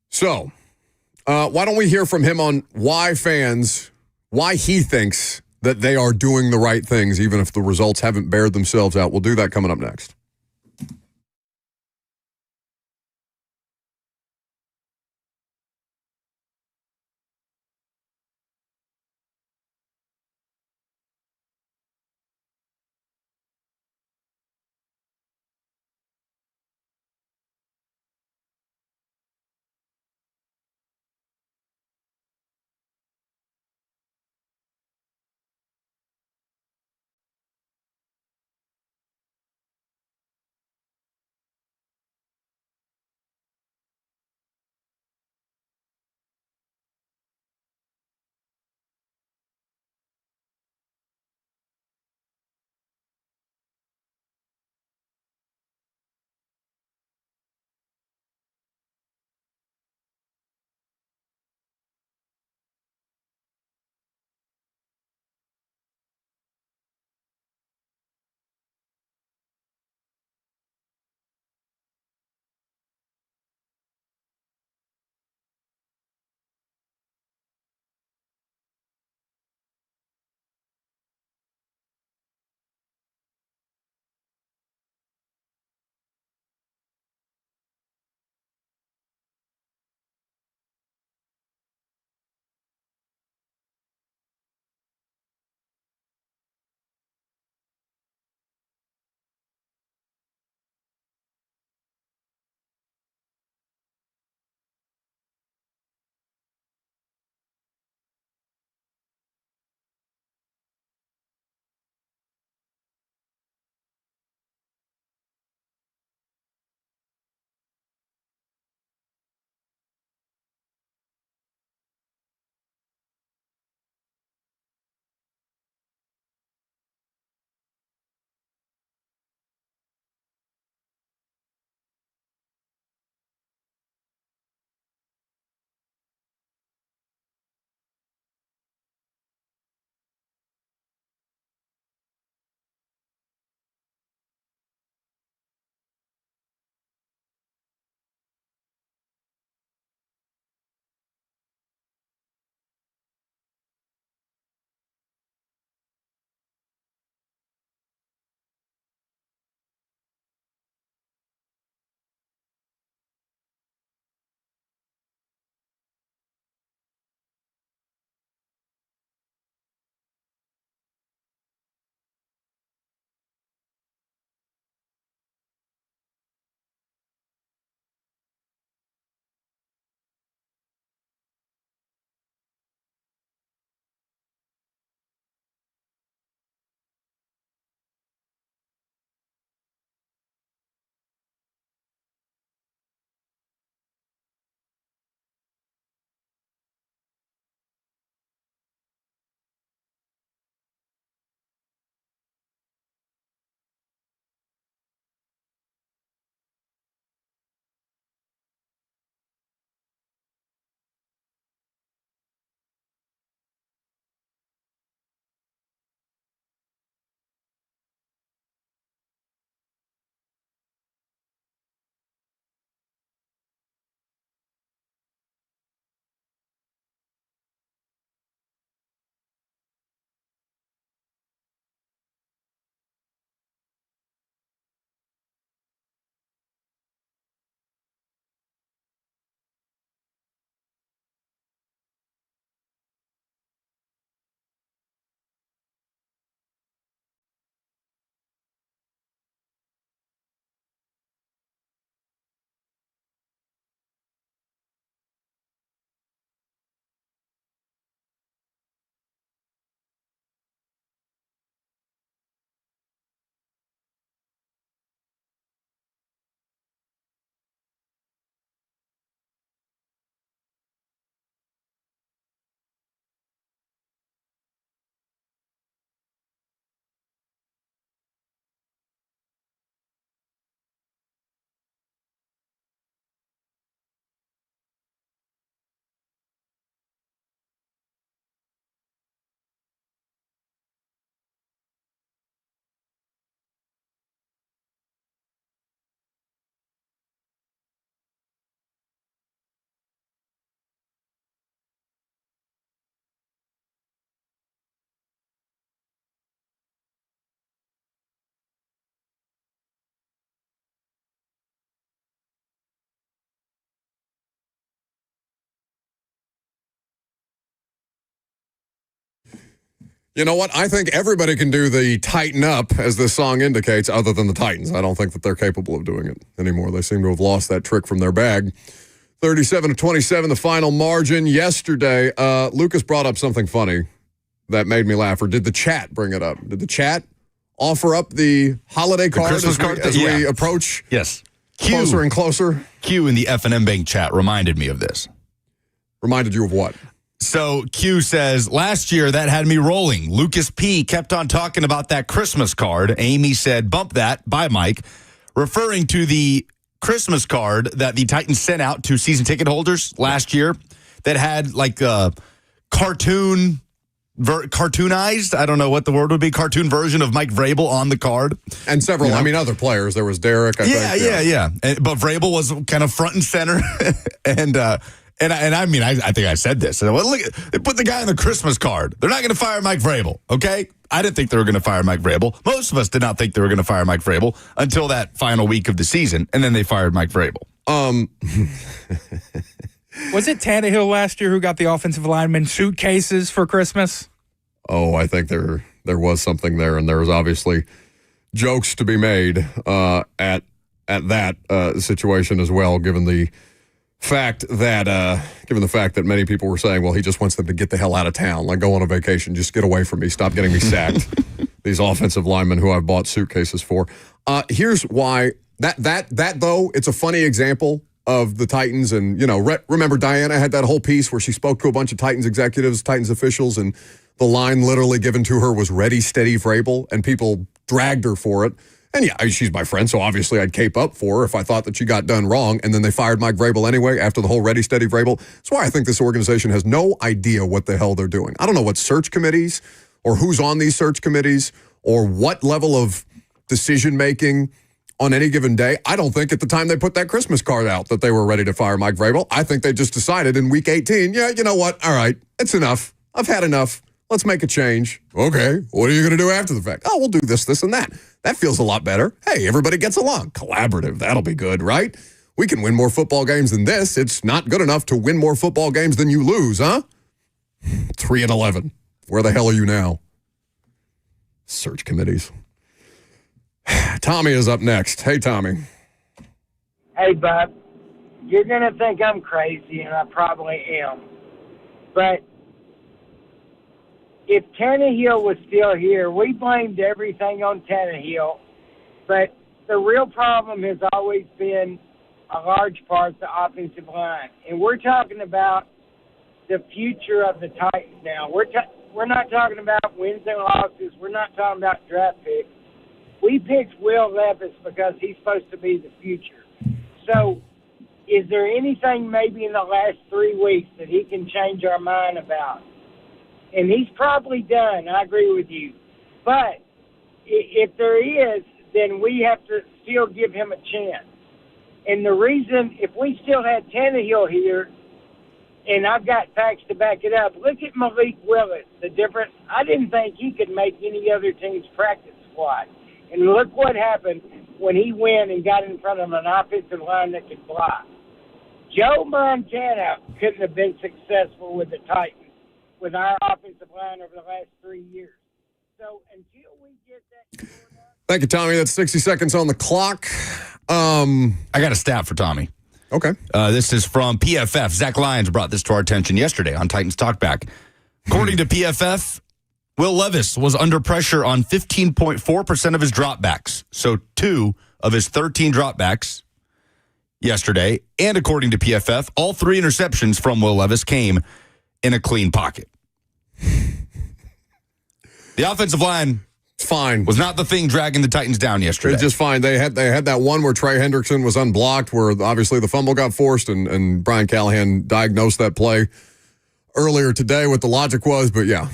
So, why don't we hear from him on why he thinks that they are doing the right things, even if the results haven't bared themselves out. We'll do that coming up next. You know what? I think everybody can do the tighten up, as this song indicates, other than the Titans. I don't think that they're capable of doing it anymore. They seem to have lost that trick from their bag. 37-27, the final margin yesterday. Lucas brought up something funny that made me laugh. Or did the chat bring it up? Did the chat offer up the holiday card Christmas card as we approach closer and closer? Q in the F&M Bank chat reminded me of this. Reminded you of what? So Q says, last year that had me rolling. Lucas P. kept on talking about that Christmas card. Amy said, bump that. Bye, Mike. Referring to the Christmas card that the Titans sent out to season ticket holders last year that had like a cartoonized, I don't know what the word would be, cartoon version of Mike Vrabel on the card. And several, other players. There was Derek, I think. Yeah. But Vrabel was kind of front and center. And I mean, I think I said this. Well, look, they put the guy on the Christmas card. They're not going to fire Mike Vrabel, okay? I didn't think they were going to fire Mike Vrabel. Most of us did not think they were going to fire Mike Vrabel until that final week of the season, and then they fired Mike Vrabel. Was it Tannehill last year who got the offensive lineman suitcases for Christmas? Oh, I think there was something there, and there was obviously jokes to be made at that situation as well, given the fact that many people were saying, well, he just wants them to get the hell out of town, like go on a vacation, just get away from me, stop getting me sacked. These offensive linemen who I've bought suitcases for. Here's why that though, it's a funny example of the Titans. And, remember Diana had that whole piece where she spoke to a bunch of Titans executives, Titans officials, and the line literally given to her was ready, steady, Vrabel, and people dragged her for it. And yeah, she's my friend, so obviously I'd cape up for her if I thought that she got done wrong, and then they fired Mike Vrabel anyway after the whole ready, steady, Vrabel. That's why I think this organization has no idea what the hell they're doing. I don't know what search committees or who's on these search committees or what level of decision-making on any given day. I don't think at the time they put that Christmas card out that they were ready to fire Mike Vrabel. I think they just decided in week 18, yeah, you know what? All right, it's enough. I've had enough. Let's make a change. Okay, what are you going to do after the fact? Oh, we'll do this, and that. That feels a lot better. Hey, everybody gets along. Collaborative. That'll be good, right? We can win more football games than this. It's not good enough to win more football games than you lose, huh? 3-11. Where the hell are you now? Search committees. Tommy is up next. Hey, Tommy. Hey, Bob. You're going to think I'm crazy, and I probably am. But if Tannehill was still here, we blamed everything on Tannehill, but the real problem has always been a large part the offensive line. And we're talking about the future of the Titans now. We're not talking about wins and losses. We're not talking about draft picks. We picked Will Levis because he's supposed to be the future. So is there anything maybe in the last 3 weeks that he can change our mind about? And he's probably done. I agree with you. But if there is, then we have to still give him a chance. And the reason, if we still had Tannehill here, and I've got facts to back it up, look at Malik Willis, the difference. I didn't think he could make any other team's practice squad. And look what happened when he went and got in front of an offensive line that could block. Joe Montana couldn't have been successful with the Titans, with our offensive line over the last 3 years. So until we get that... Thank you, Tommy. That's 60 seconds on the clock. I got a stat for Tommy. Okay. This is from PFF. Zach Lyons brought this to our attention yesterday on Titans Talkback. According to PFF, Will Levis was under pressure on 15.4% of his dropbacks. So 2 of his 13 dropbacks yesterday. And according to PFF, all 3 interceptions from Will Levis came in a clean pocket. The offensive line fine was not the thing dragging the Titans down yesterday. It's just fine. They had that one where Trey Hendrickson was unblocked, where obviously the fumble got forced, and Brian Callahan diagnosed that play earlier today. What the logic was, but yeah,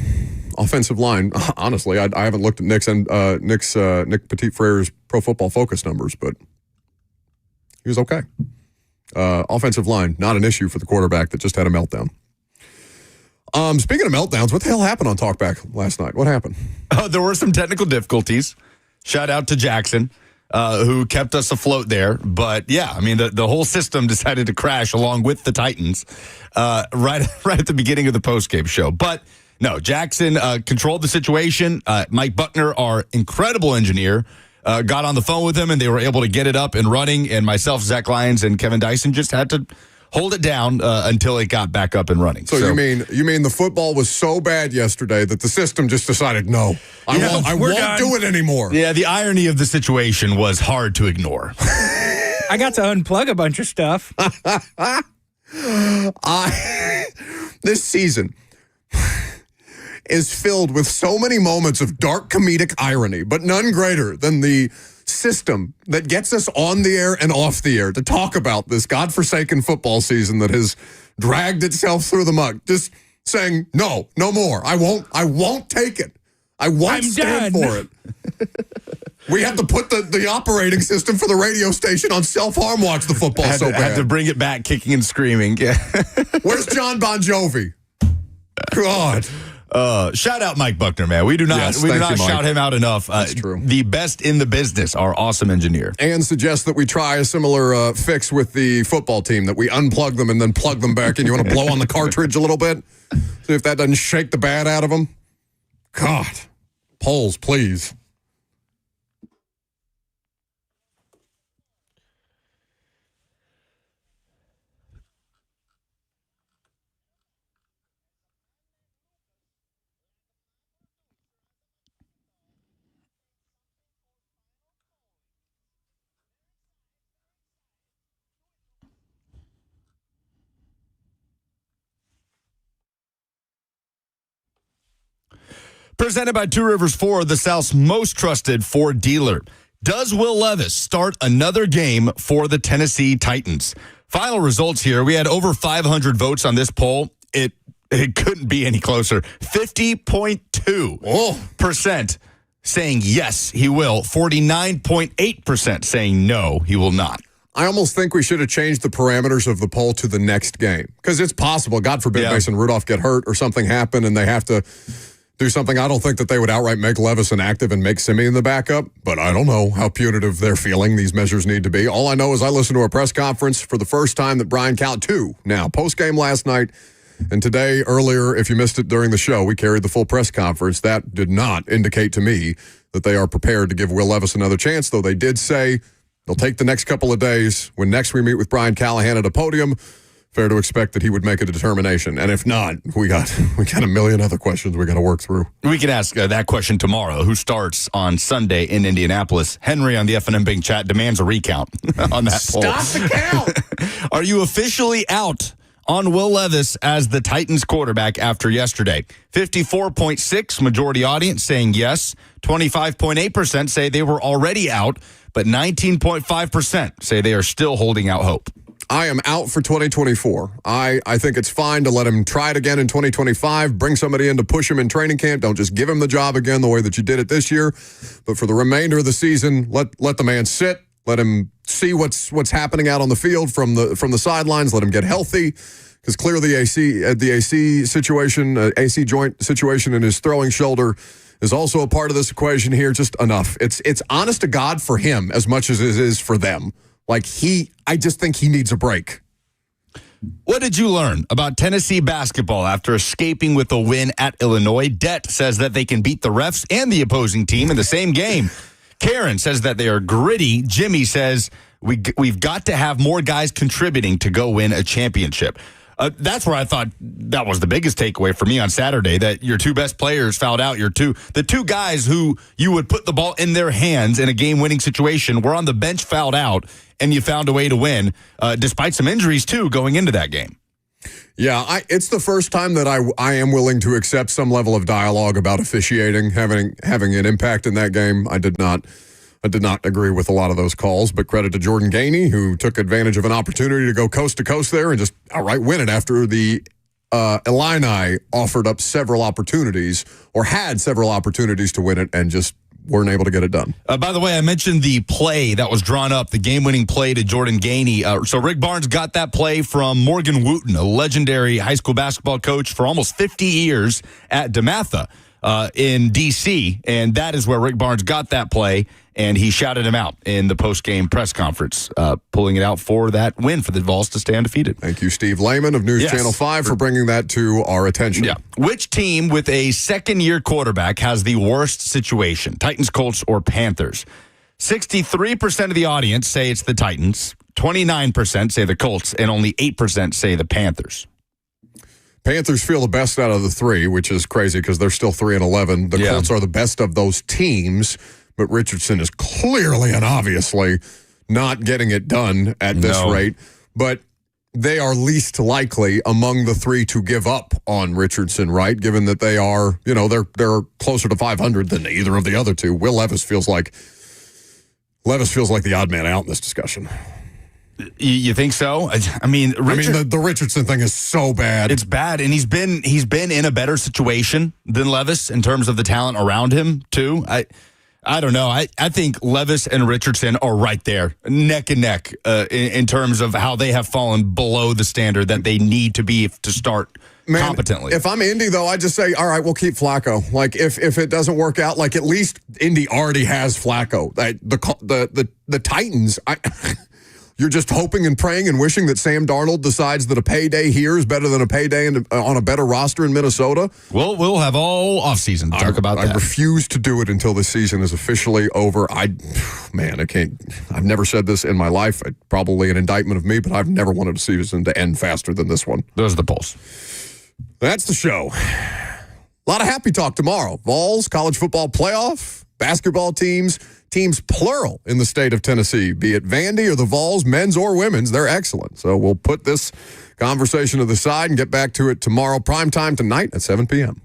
offensive line. Honestly, I haven't looked at Nick Petit-Frere's Pro Football Focus numbers, but he was okay. Offensive line, not an issue for the quarterback that just had a meltdown. Speaking of meltdowns, what the hell happened on Talkback last night? What happened? Oh, there were some technical difficulties. Shout out to Jackson, who kept us afloat there. But yeah, I mean, the whole system decided to crash along with the Titans right at the beginning of the postgame show. But No, Jackson controlled the situation. Mike Buckner, our incredible engineer, got on the phone with him, and they were able to get it up and running. And myself, Zach Lyons, and Kevin Dyson just had to hold it down until it got back up and running. So you mean the football was so bad yesterday that the system just decided, no, I won't do it anymore. Yeah, the irony of the situation was hard to ignore. I got to unplug a bunch of stuff. This season is filled with so many moments of dark comedic irony, but none greater than the system that gets us on the air and off the air to talk about this godforsaken football season that has dragged itself through the muck. Just saying, no more. I won't take it. I won't stand for it. We have to put the operating system for the radio station on self-harm watch the football so bad. Had to bring it back kicking and screaming. Yeah. Where's John Bon Jovi? God. Shout out Mike Buckner, man. We do not shout him out enough. That's true. The best in the business, our awesome engineer. And suggest that we try a similar fix with the football team, that we unplug them and then plug them back in. You want to blow on the cartridge a little bit? See if that doesn't shake the bad out of them? God. Polls, please. Presented by Two Rivers Ford, the South's most trusted Ford dealer. Does Will Levis start another game for the Tennessee Titans? Final results here. We had over 500 votes on this poll. It couldn't be any closer. 50.2% saying yes, he will. 49.8% saying no, he will not. I almost think we should have changed the parameters of the poll to the next game, because it's possible, God forbid, Mason Rudolph get hurt or something happen and they have to do something. I don't think that they would outright make Levis inactive and make Simeon the backup, but I don't know how punitive they're feeling these measures need to be. All I know is I listened to a press conference for the first time that Brian post-game last night, and today, earlier, if you missed it during the show, we carried the full press conference. That did not indicate to me that they are prepared to give Will Levis another chance, though they did say they'll take the next couple of days. When next we meet with Brian Callahan at a podium, fair to expect that he would make a determination. And if not, we got a million other questions we got to work through. We can ask that question tomorrow. Who starts on Sunday in Indianapolis? Henry on the FNM Bing chat demands a recount on that poll. Stop the count! Are you officially out on Will Levis as the Titans quarterback after yesterday? 54.6% majority audience saying yes. 25.8% say they were already out, but 19.5% say they are still holding out hope. I am out for 2024. I think it's fine to let him try it again in 2025, bring somebody in to push him in training camp. Don't just give him the job again the way that you did it this year. But for the remainder of the season, let the man sit. Let him see what's happening out on the field from the sidelines. Let him get healthy, because clearly the AC situation, AC joint situation in his throwing shoulder is also a part of this equation here. Just enough. It's honest to God for him as much as it is for them. I just think he needs a break. What did you learn about Tennessee basketball after escaping with a win at Illinois? Det says that they can beat the refs and the opposing team in the same game. Karen says that they are gritty. Jimmy says we've got to have more guys contributing to go win a championship. That's where I thought that was the biggest takeaway for me on Saturday, that your two best players fouled out. The two guys who you would put the ball in their hands in a game-winning situation were on the bench, fouled out, and you found a way to win, despite some injuries, too, going into that game. Yeah, it's the first time that I am willing to accept some level of dialogue about officiating having an impact in that game. I did not agree with a lot of those calls, but credit to Jordan Gainey, who took advantage of an opportunity to go coast to coast there and just outright win it after the Illini offered up several opportunities, or had several opportunities to win it, and just weren't able to get it done. By the way, I mentioned the play that was drawn up, the game-winning play to Jordan Gainey. So Rick Barnes got that play from Morgan Wooten, a legendary high school basketball coach for almost 50 years at DeMatha. in D.C., and that is where Rick Barnes got that play, and he shouted him out in the post-game press conference, pulling it out for that win for the Vols to stay undefeated. Thank you, Steve Lehman of News Channel 5, for bringing that to our attention. Yeah. Which team with a second-year quarterback has the worst situation? Titans, Colts, or Panthers? 63% of the audience say it's the Titans, 29% say the Colts, and only 8% say the Panthers. Panthers feel the best out of the three, which is crazy because they're still 3-11. The Colts are the best of those teams, but Richardson is clearly and obviously not getting it done at this rate. But they are least likely among the three to give up on Richardson, right? Given that they are, they're closer to 500 than either of the other two. Levis feels like the odd man out in this discussion. You think so? I mean, the Richardson thing is so bad. It's bad, and he's been in a better situation than Levis in terms of the talent around him too. I don't know. I think Levis and Richardson are right there, neck and neck, in terms of how they have fallen below the standard that they need to be to start competently. If I'm Indy, though, I just say, all right, we'll keep Flacco. Like, if it doesn't work out, like, at least Indy already has Flacco. The Titans, you're just hoping and praying and wishing that Sam Darnold decides that a payday here is better than a payday on a better roster in Minnesota. Well, we'll have all offseason to talk about that. I refuse to do it until the season is officially over. I can't. I've never said this in my life. Probably an indictment of me, but I've never wanted a season to end faster than this one. Those are the polls. That's the show. A lot of happy talk tomorrow. Vols, college football playoff, basketball teams plural in the state of Tennessee, be it Vandy or the Vols, men's or women's, they're excellent. So we'll put this conversation to the side and get back to it tomorrow, prime time tonight at 7 p.m.